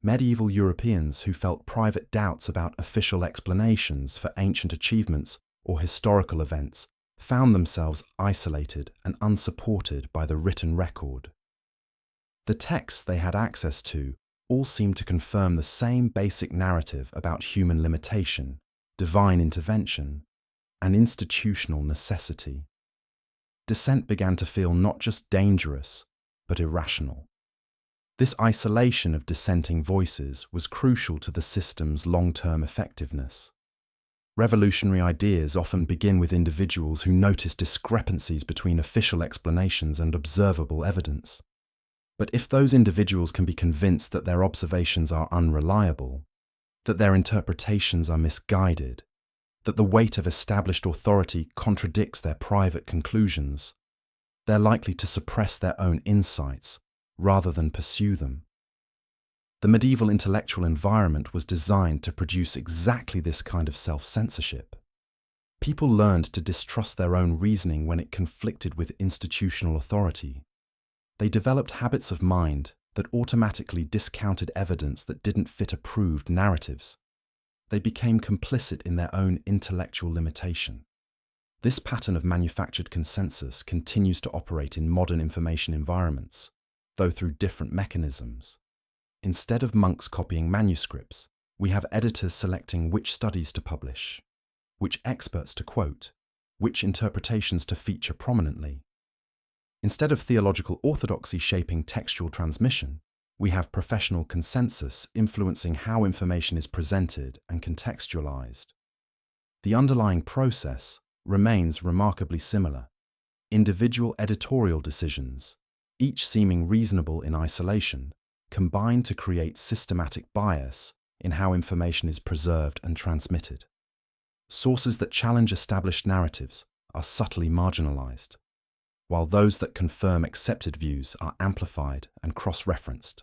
[SPEAKER 1] Medieval Europeans who felt private doubts about official explanations for ancient achievements or historical events found themselves isolated and unsupported by the written record. The texts they had access to all seemed to confirm the same basic narrative about human limitation, divine intervention, and institutional necessity. Dissent began to feel not just dangerous, but irrational. This isolation of dissenting voices was crucial to the system's long-term effectiveness. Revolutionary ideas often begin with individuals who notice discrepancies between official explanations and observable evidence. But if those individuals can be convinced that their observations are unreliable, that their interpretations are misguided, that the weight of established authority contradicts their private conclusions, they're likely to suppress their own insights rather than pursue them. The medieval intellectual environment was designed to produce exactly this kind of self-censorship. People learned to distrust their own reasoning when it conflicted with institutional authority. They developed habits of mind that automatically discounted evidence that didn't fit approved narratives. They became complicit in their own intellectual limitation. This pattern of manufactured consensus continues to operate in modern information environments, though through different mechanisms. Instead of monks copying manuscripts, we have editors selecting which studies to publish, which experts to quote, which interpretations to feature prominently. Instead of theological orthodoxy shaping textual transmission, we have professional consensus influencing how information is presented and contextualized. The underlying process remains remarkably similar. Individual editorial decisions, each seeming reasonable in isolation, combine to create systematic bias in how information is preserved and transmitted. Sources that challenge established narratives are subtly marginalized, while those that confirm accepted views are amplified and cross-referenced.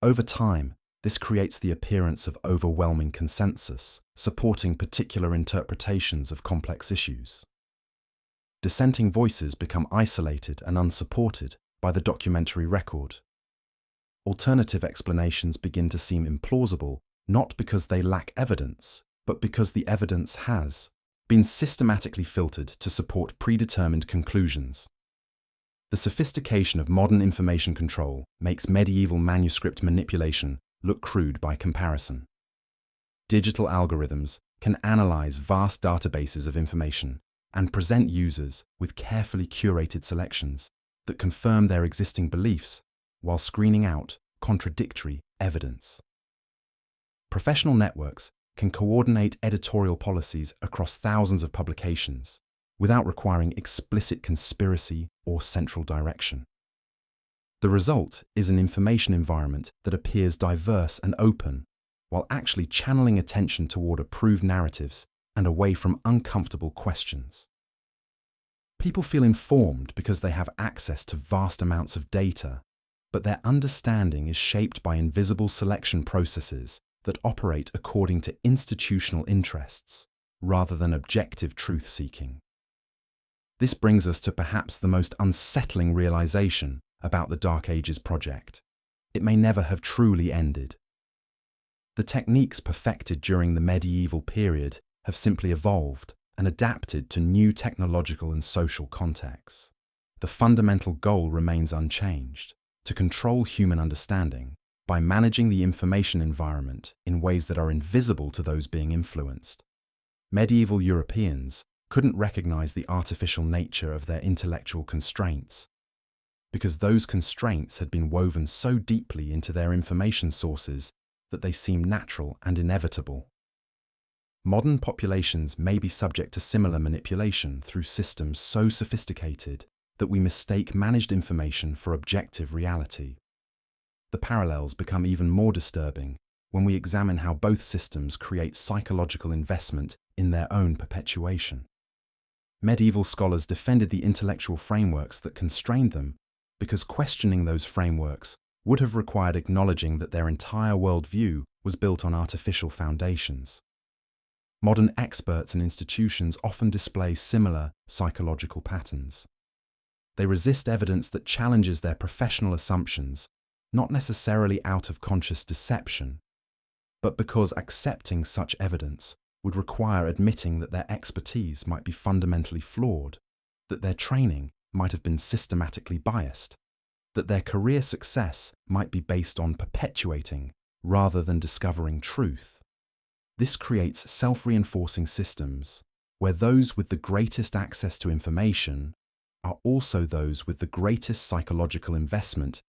[SPEAKER 1] Over time, this creates the appearance of overwhelming consensus, supporting particular interpretations of complex issues. Dissenting voices become isolated and unsupported by the documentary record. Alternative explanations begin to seem implausible, not because they lack evidence, but because the evidence has been systematically filtered to support predetermined conclusions. The sophistication of modern information control makes medieval manuscript manipulation look crude by comparison. Digital algorithms can analyze vast databases of information and present users with carefully curated selections that confirm their existing beliefs while screening out contradictory evidence. Professional networks can coordinate editorial policies across thousands of publications without requiring explicit conspiracy or central direction. The result is an information environment that appears diverse and open, while actually channeling attention toward approved narratives and away from uncomfortable questions. People feel informed because they have access to vast amounts of data, but their understanding is shaped by invisible selection processes that operate according to institutional interests rather than objective truth-seeking. This brings us to perhaps the most unsettling realization about the Dark Ages project. It may never have truly ended. The techniques perfected during the medieval period have simply evolved and adapted to new technological and social contexts. The fundamental goal remains unchanged: to control human understanding by managing the information environment in ways that are invisible to those being influenced. Medieval Europeans couldn't recognize the artificial nature of their intellectual constraints, because those constraints had been woven so deeply into their information sources that they seem natural and inevitable. Modern populations may be subject to similar manipulation through systems so sophisticated that we mistake managed information for objective reality. The parallels become even more disturbing when we examine how both systems create psychological investment in their own perpetuation. Medieval scholars defended the intellectual frameworks that constrained them because questioning those frameworks would have required acknowledging that their entire worldview was built on artificial foundations. Modern experts and institutions often display similar psychological patterns. They resist evidence that challenges their professional assumptions, not necessarily out of conscious deception, but because accepting such evidence would require admitting that their expertise might be fundamentally flawed, that their training might have been systematically biased, that their career success might be based on perpetuating rather than discovering truth. This creates self-reinforcing systems where those with the greatest access to information are also those with the greatest psychological investment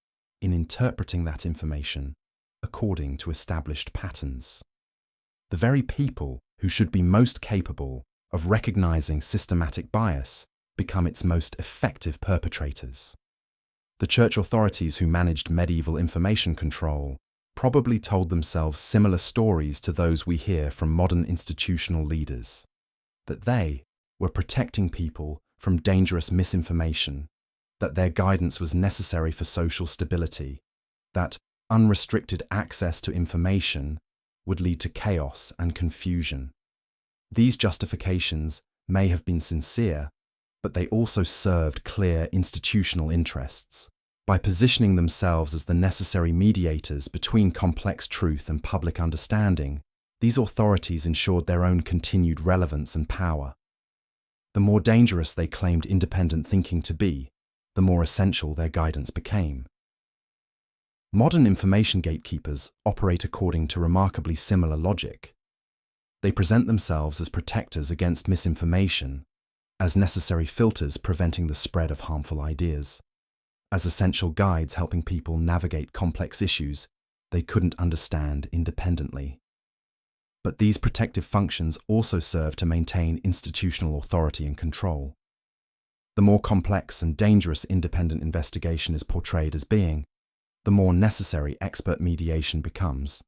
[SPEAKER 1] in interpreting that information according to established patterns. The very people who should be most capable of recognizing systematic bias become its most effective perpetrators. The church authorities who managed medieval information control probably told themselves similar stories to those we hear from modern institutional leaders, that they were protecting people from dangerous misinformation, that their guidance was necessary for social stability, that unrestricted access to information would lead to chaos and confusion. These justifications may have been sincere, but they also served clear institutional interests. By positioning themselves as the necessary mediators between complex truth and public understanding, these authorities ensured their own continued relevance and power. The more dangerous they claimed independent thinking to be, the more essential their guidance became. Modern information gatekeepers operate according to remarkably similar logic. They present themselves as protectors against misinformation, as necessary filters preventing the spread of harmful ideas, as essential guides helping people navigate complex issues they couldn't understand independently. But these protective functions also serve to maintain institutional authority and control. The more complex and dangerous independent investigation is portrayed as being, the more necessary expert mediation becomes.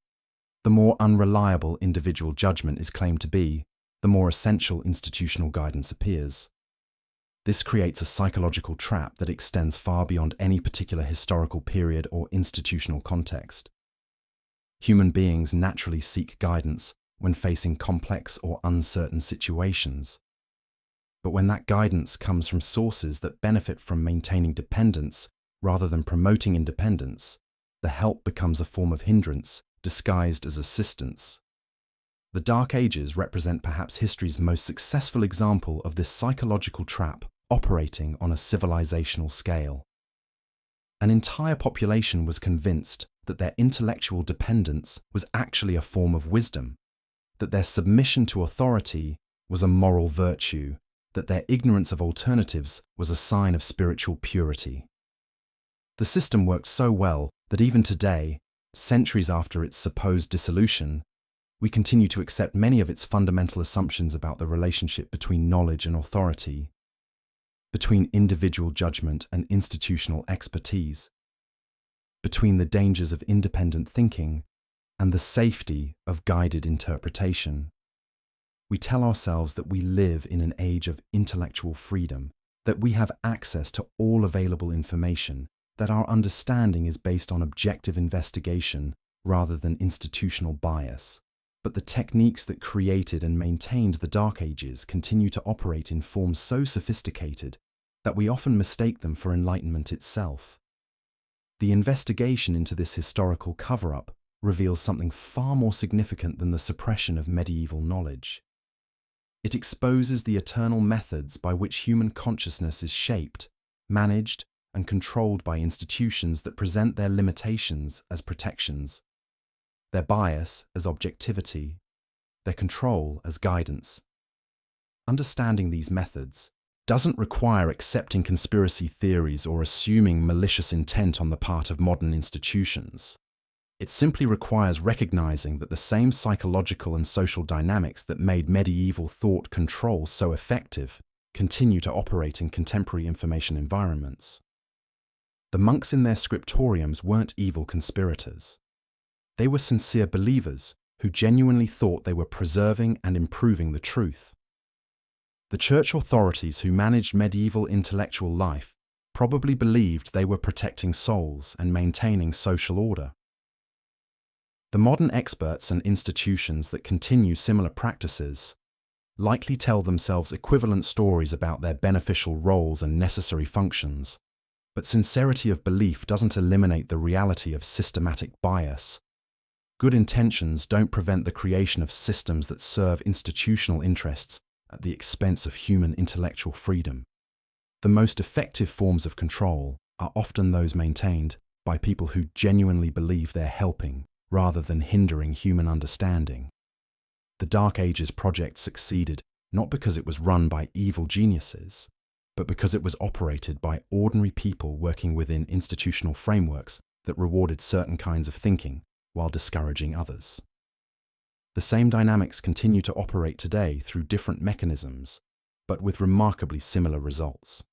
[SPEAKER 1] The more unreliable individual judgment is claimed to be, the more essential institutional guidance appears. This creates a psychological trap that extends far beyond any particular historical period or institutional context. Human beings naturally seek guidance when facing complex or uncertain situations. But when that guidance comes from sources that benefit from maintaining dependence rather than promoting independence, the help becomes a form of hindrance disguised as assistance. The Dark Ages represent perhaps history's most successful example of this psychological trap operating on a civilizational scale. An entire population was convinced that their intellectual dependence was actually a form of wisdom, that their submission to authority was a moral virtue, that their ignorance of alternatives was a sign of spiritual purity. The system worked so well that even today, centuries after its supposed dissolution, we continue to accept many of its fundamental assumptions about the relationship between knowledge and authority, between individual judgment and institutional expertise, between the dangers of independent thinking and the safety of guided interpretation. We tell ourselves that we live in an age of intellectual freedom, that we have access to all available information, that our understanding is based on objective investigation rather than institutional bias. But the techniques that created and maintained the Dark Ages continue to operate in forms so sophisticated that we often mistake them for enlightenment itself. The investigation into this historical cover-up reveals something far more significant than the suppression of medieval knowledge. It exposes the eternal methods by which human consciousness is shaped, managed, and controlled by institutions that present their limitations as protections, their bias as objectivity, their control as guidance. Understanding these methods doesn't require accepting conspiracy theories or assuming malicious intent on the part of modern institutions. It simply requires recognizing that the same psychological and social dynamics that made medieval thought control so effective continue to operate in contemporary information environments. The monks in their scriptoriums weren't evil conspirators. They were sincere believers who genuinely thought they were preserving and improving the truth. The church authorities who managed medieval intellectual life probably believed they were protecting souls and maintaining social order. The modern experts and institutions that continue similar practices likely tell themselves equivalent stories about their beneficial roles and necessary functions, but sincerity of belief doesn't eliminate the reality of systematic bias. Good intentions don't prevent the creation of systems that serve institutional interests at the expense of human intellectual freedom. The most effective forms of control are often those maintained by people who genuinely believe they're helping rather than hindering human understanding. The Dark Ages project succeeded not because it was run by evil geniuses, but because it was operated by ordinary people working within institutional frameworks that rewarded certain kinds of thinking while discouraging others. The same dynamics continue to operate today through different mechanisms, but with remarkably similar results.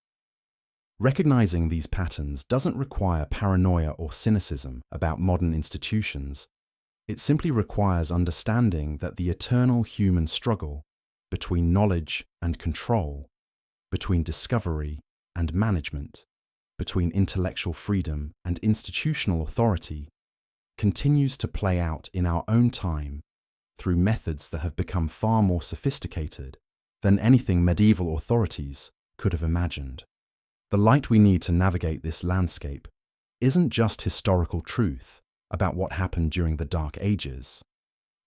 [SPEAKER 1] Recognizing these patterns doesn't require paranoia or cynicism about modern institutions. It simply requires understanding that the eternal human struggle between knowledge and control, between discovery and management, between intellectual freedom and institutional authority, continues to play out in our own time through methods that have become far more sophisticated than anything medieval authorities could have imagined. The light we need to navigate this landscape isn't just historical truth about what happened during the Dark Ages.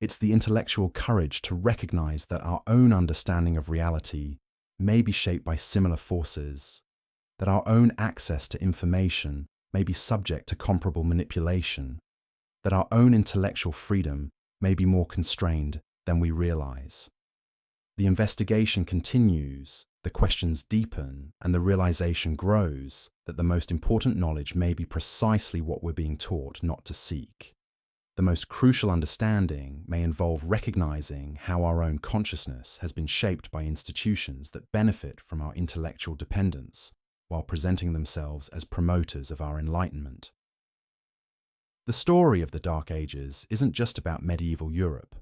[SPEAKER 1] It's the intellectual courage to recognize that our own understanding of reality may be shaped by similar forces, that our own access to information may be subject to comparable manipulation, that our own intellectual freedom may be more constrained than we realize. The investigation continues, the questions deepen, and the realization grows that the most important knowledge may be precisely what we're being taught not to seek. The most crucial understanding may involve recognizing how our own consciousness has been shaped by institutions that benefit from our intellectual dependence while presenting themselves as promoters of our enlightenment. The story of the Dark Ages isn't just about medieval Europe.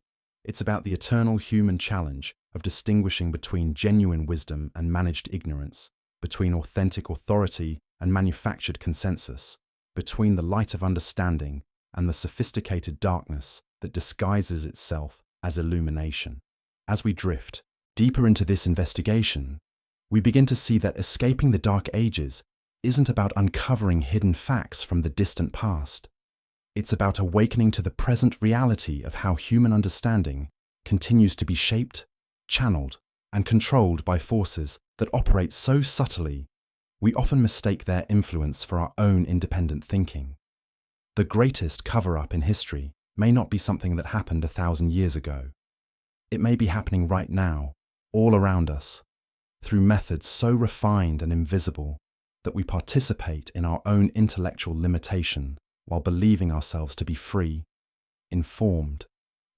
[SPEAKER 1] It's about the eternal human challenge of distinguishing between genuine wisdom and managed ignorance, between authentic authority and manufactured consensus, between the light of understanding and the sophisticated darkness that disguises itself as illumination. As we drift deeper into this investigation, we begin to see that escaping the Dark Ages isn't about uncovering hidden facts from the distant past. It's about awakening to the present reality of how human understanding continues to be shaped, channeled, and controlled by forces that operate so subtly, we often mistake their influence for our own independent thinking. The greatest cover-up in history may not be something that happened 1,000 years ago. It may be happening right now, all around us, through methods so refined and invisible that we participate in our own intellectual limitation while believing ourselves to be free, informed,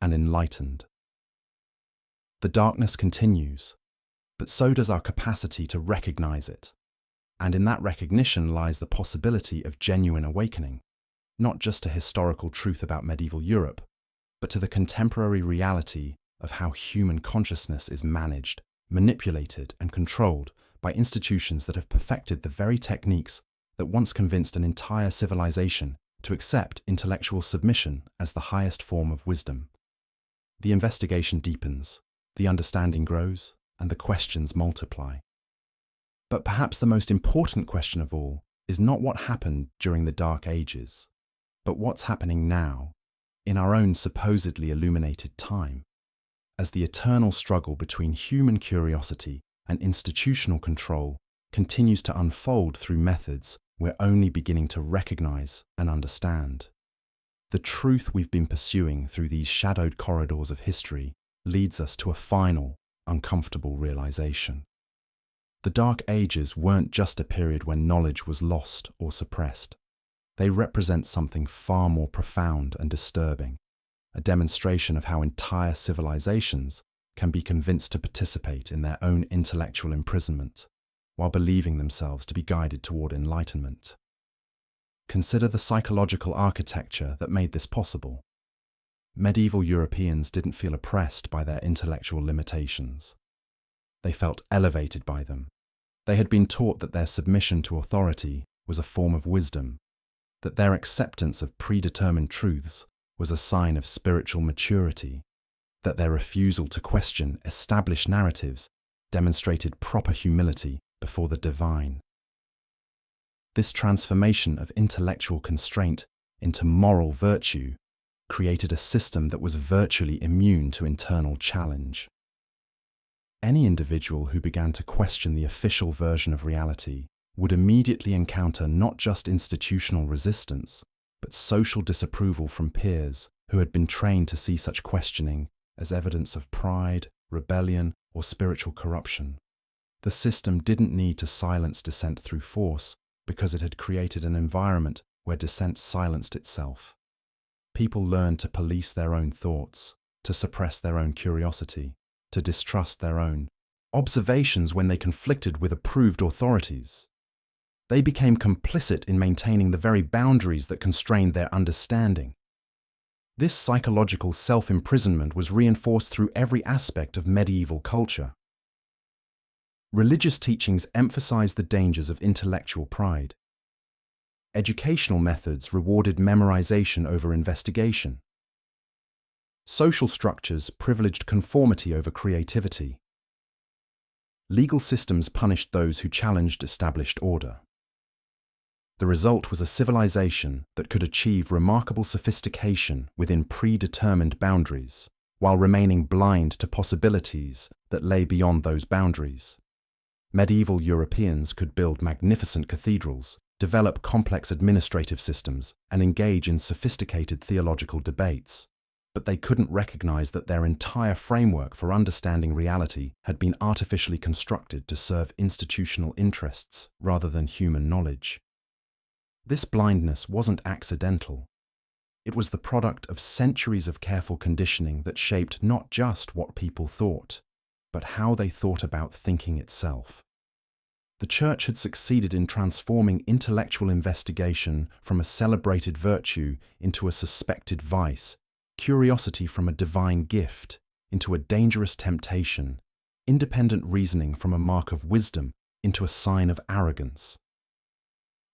[SPEAKER 1] and enlightened. The darkness continues, but so does our capacity to recognize it. And in that recognition lies the possibility of genuine awakening, not just to historical truth about medieval Europe, but to the contemporary reality of how human consciousness is managed, manipulated, and controlled by institutions that have perfected the very techniques that once convinced an entire civilization to accept intellectual submission as the highest form of wisdom. The investigation deepens, the understanding grows, and the questions multiply. But perhaps the most important question of all is not what happened during the Dark Ages, but what's happening now, in our own supposedly illuminated time, as the eternal struggle between human curiosity and institutional control continues to unfold through methods we're only beginning to recognize and understand. The truth we've been pursuing through these shadowed corridors of history leads us to a final, uncomfortable realization. The Dark Ages weren't just a period when knowledge was lost or suppressed. They represent something far more profound and disturbing, a demonstration of how entire civilizations can be convinced to participate in their own intellectual imprisonment, while believing themselves to be guided toward enlightenment. Consider the psychological architecture that made this possible. Medieval Europeans didn't feel oppressed by their intellectual limitations. They felt elevated by them. They had been taught that their submission to authority was a form of wisdom, that their acceptance of predetermined truths was a sign of spiritual maturity, that their refusal to question established narratives demonstrated proper humility before the divine. This transformation of intellectual constraint into moral virtue created a system that was virtually immune to internal challenge. Any individual who began to question the official version of reality would immediately encounter not just institutional resistance, but social disapproval from peers who had been trained to see such questioning as evidence of pride, rebellion, or spiritual corruption. The system didn't need to silence dissent through force because it had created an environment where dissent silenced itself. People learned to police their own thoughts, to suppress their own curiosity, to distrust their own observations when they conflicted with approved authorities. They became complicit in maintaining the very boundaries that constrained their understanding. This psychological self-imprisonment was reinforced through every aspect of medieval culture. Religious teachings emphasized the dangers of intellectual pride. Educational methods rewarded memorization over investigation. Social structures privileged conformity over creativity. Legal systems punished those who challenged established order. The result was a civilization that could achieve remarkable sophistication within predetermined boundaries, while remaining blind to possibilities that lay beyond those boundaries. Medieval Europeans could build magnificent cathedrals, develop complex administrative systems, and engage in sophisticated theological debates. But they couldn't recognize that their entire framework for understanding reality had been artificially constructed to serve institutional interests rather than human knowledge. This blindness wasn't accidental. It was the product of centuries of careful conditioning that shaped not just what people thought, but how they thought about thinking itself. The Church had succeeded in transforming intellectual investigation from a celebrated virtue into a suspected vice, curiosity from a divine gift into a dangerous temptation, independent reasoning from a mark of wisdom into a sign of arrogance.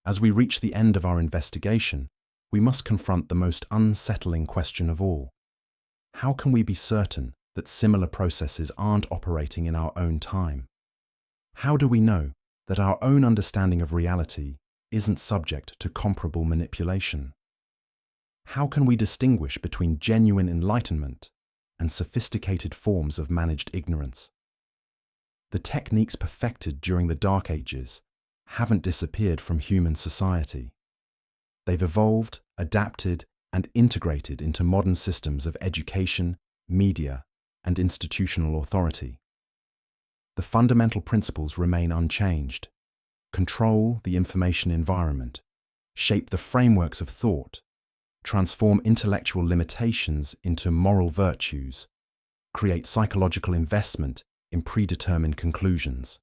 [SPEAKER 1] As we reach the end of our investigation, we must confront the most unsettling question of all. How can we be certain that similar processes aren't operating in our own time? How do we know that our own understanding of reality isn't subject to comparable manipulation? How can we distinguish between genuine enlightenment and sophisticated forms of managed ignorance? The techniques perfected during the Dark Ages haven't disappeared from human society. They've evolved, adapted, and integrated into modern systems of education, media, and institutional authority. The fundamental principles remain unchanged: control the information environment, shape the frameworks of thought, transform intellectual limitations into moral virtues, create psychological investment in predetermined conclusions.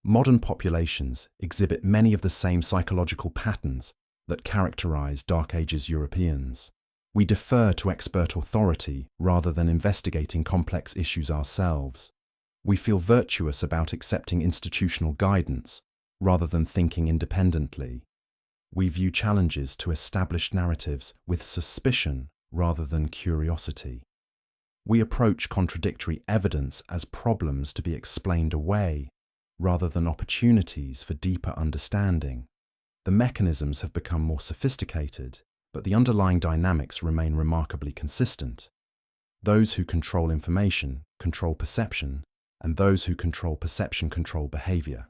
[SPEAKER 1] Modern populations exhibit many of the same psychological patterns that characterize Dark Ages Europeans. We defer to expert authority rather than investigating complex issues ourselves. We feel virtuous about accepting institutional guidance rather than thinking independently. We view challenges to established narratives with suspicion rather than curiosity. We approach contradictory evidence as problems to be explained away rather than opportunities for deeper understanding. The mechanisms have become more sophisticated, but the underlying dynamics remain remarkably consistent. Those who control information control perception, and those who control perception control behavior.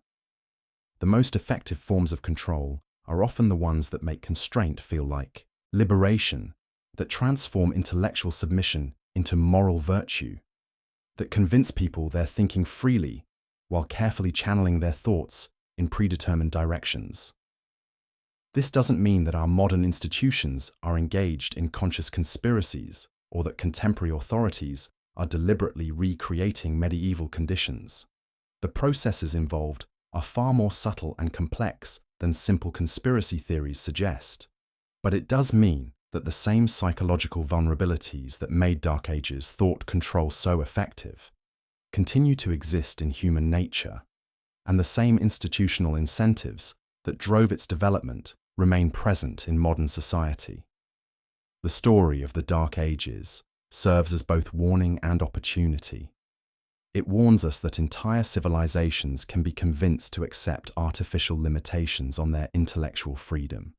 [SPEAKER 1] The most effective forms of control are often the ones that make constraint feel like liberation, that transform intellectual submission into moral virtue, that convince people they're thinking freely while carefully channeling their thoughts in predetermined directions. This doesn't mean that our modern institutions are engaged in conscious conspiracies or that contemporary authorities are deliberately recreating medieval conditions. The processes involved are far more subtle and complex than simple conspiracy theories suggest. But it does mean that the same psychological vulnerabilities that made Dark Ages thought control so effective continue to exist in human nature, and the same institutional incentives that drove its development remain present in modern society. The story of the Dark Ages serves as both warning and opportunity. It warns us that entire civilizations can be convinced to accept artificial limitations on their intellectual freedom,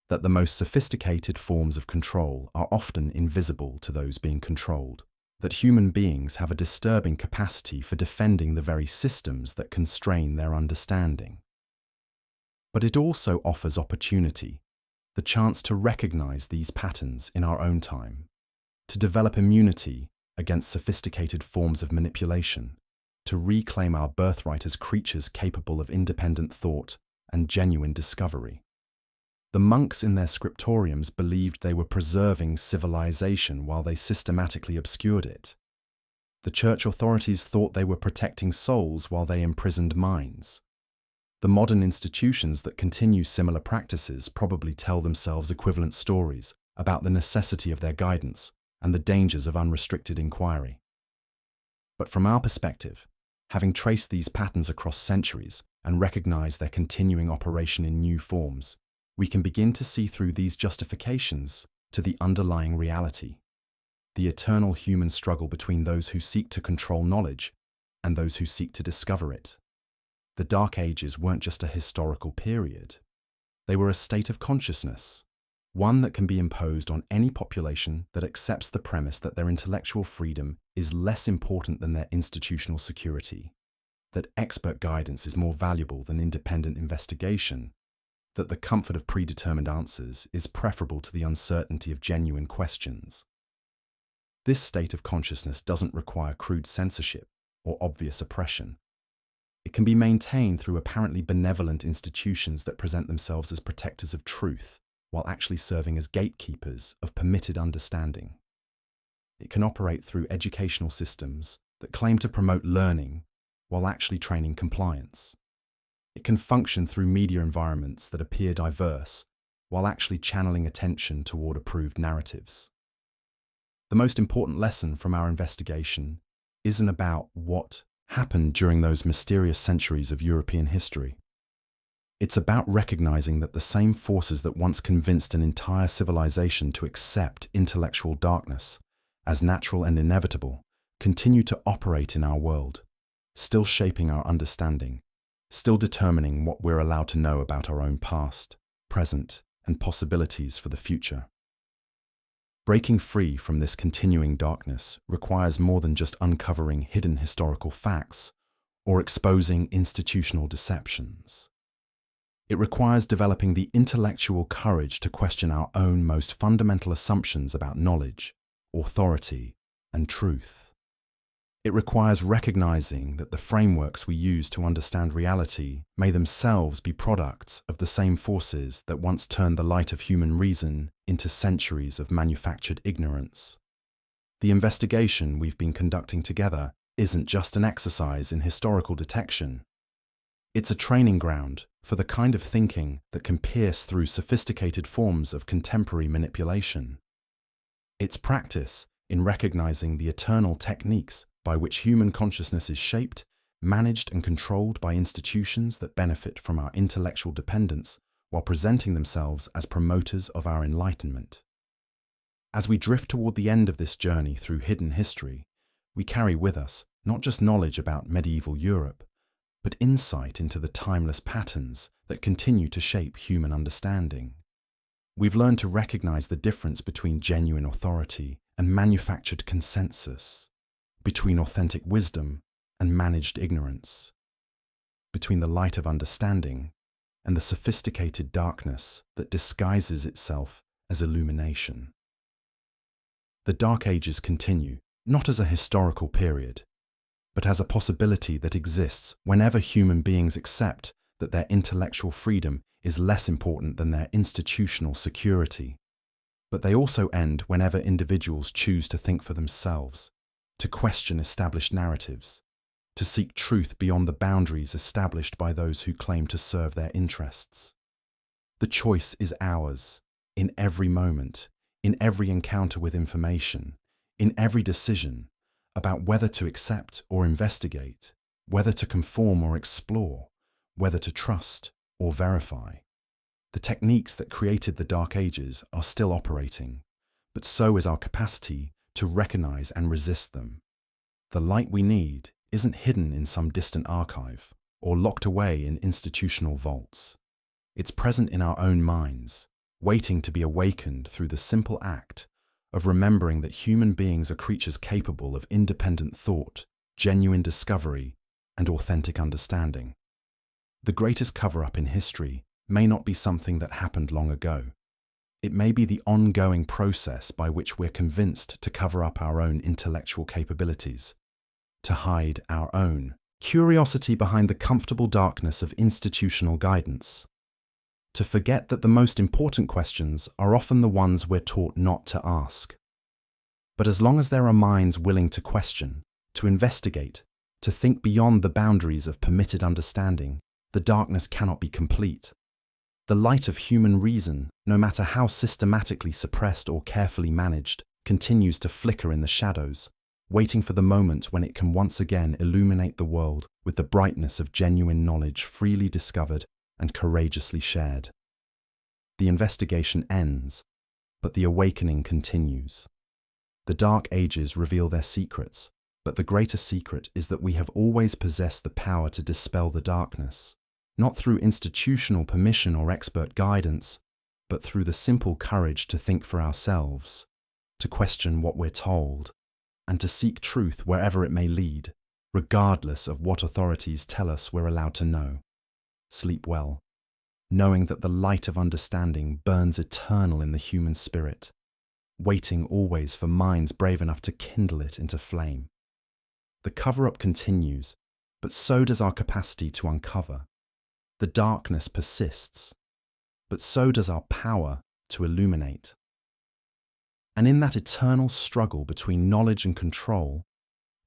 [SPEAKER 1] that the most sophisticated forms of control are often invisible to those being controlled, that human beings have a disturbing capacity for defending the very systems that constrain their understanding. But it also offers opportunity, the chance to recognize these patterns in our own time, to develop immunity against sophisticated forms of manipulation, to reclaim our birthright as creatures capable of independent thought and genuine discovery. The monks in their scriptoriums believed they were preserving civilization while they systematically obscured it. The church authorities thought they were protecting souls while they imprisoned minds. The modern institutions that continue similar practices probably tell themselves equivalent stories about the necessity of their guidance and the dangers of unrestricted inquiry. But from our perspective, having traced these patterns across centuries and recognized their continuing operation in new forms, we can begin to see through these justifications to the underlying reality, the eternal human struggle between those who seek to control knowledge and those who seek to discover it. The Dark Ages weren't just a historical period. They were a state of consciousness, one that can be imposed on any population that accepts the premise that their intellectual freedom is less important than their institutional security, that expert guidance is more valuable than independent investigation, that the comfort of predetermined answers is preferable to the uncertainty of genuine questions. This state of consciousness doesn't require crude censorship or obvious oppression. It can be maintained through apparently benevolent institutions that present themselves as protectors of truth, while actually serving as gatekeepers of permitted understanding. It can operate through educational systems that claim to promote learning while actually training compliance. It can function through media environments that appear diverse while actually channeling attention toward approved narratives. The most important lesson from our investigation isn't about what happened during those mysterious centuries of European history. It's about recognizing that the same forces that once convinced an entire civilization to accept intellectual darkness as natural and inevitable continue to operate in our world, still shaping our understanding, still determining what we're allowed to know about our own past, present, and possibilities for the future. Breaking free from this continuing darkness requires more than just uncovering hidden historical facts or exposing institutional deceptions. It requires developing the intellectual courage to question our own most fundamental assumptions about knowledge, authority, and truth. It requires recognizing that the frameworks we use to understand reality may themselves be products of the same forces that once turned the light of human reason into centuries of manufactured ignorance. The investigation we've been conducting together isn't just an exercise in historical detection. It's a training ground for the kind of thinking that can pierce through sophisticated forms of contemporary manipulation. It's practice in recognizing the eternal techniques by which human consciousness is shaped, managed and controlled by institutions that benefit from our intellectual dependence while presenting themselves as promoters of our enlightenment. As we drift toward the end of this journey through hidden history, we carry with us not just knowledge about medieval Europe, but insight into the timeless patterns that continue to shape human understanding. We've learned to recognize the difference between genuine authority and manufactured consensus, between authentic wisdom and managed ignorance, between the light of understanding and the sophisticated darkness that disguises itself as illumination. The Dark Ages continue, not as a historical period, but as a possibility that exists whenever human beings accept that their intellectual freedom is less important than their institutional security. But they also end whenever individuals choose to think for themselves, to question established narratives, to seek truth beyond the boundaries established by those who claim to serve their interests. The choice is ours, in every moment, in every encounter with information, in every decision, about whether to accept or investigate, whether to conform or explore, whether to trust or verify. The techniques that created the Dark Ages are still operating, but so is our capacity to recognize and resist them. The light we need isn't hidden in some distant archive or locked away in institutional vaults. It's present in our own minds, waiting to be awakened through the simple act of remembering that human beings are creatures capable of independent thought, genuine discovery, and authentic understanding. The greatest cover-up in history may not be something that happened long ago. It may be the ongoing process by which we're convinced to cover up our own intellectual capabilities, to hide our own curiosity behind the comfortable darkness of institutional guidance, to forget that the most important questions are often the ones we're taught not to ask. But as long as there are minds willing to question, to investigate, to think beyond the boundaries of permitted understanding, the darkness cannot be complete. The light of human reason, no matter how systematically suppressed or carefully managed, continues to flicker in the shadows, waiting for the moment when it can once again illuminate the world with the brightness of genuine knowledge freely discovered and courageously shared. The investigation ends, but the awakening continues. The Dark Ages reveal their secrets, but the greater secret is that we have always possessed the power to dispel the darkness, not through institutional permission or expert guidance, but through the simple courage to think for ourselves, to question what we're told, and to seek truth wherever it may lead, regardless of what authorities tell us we're allowed to know. Sleep well, knowing that the light of understanding burns eternal in the human spirit, waiting always for minds brave enough to kindle it into flame. The cover-up continues, but so does our capacity to uncover. The darkness persists, but so does our power to illuminate. And in that eternal struggle between knowledge and control,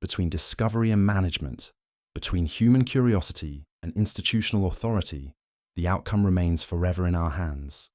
[SPEAKER 1] between discovery and management, between human curiosity and institutional authority, the outcome remains forever in our hands.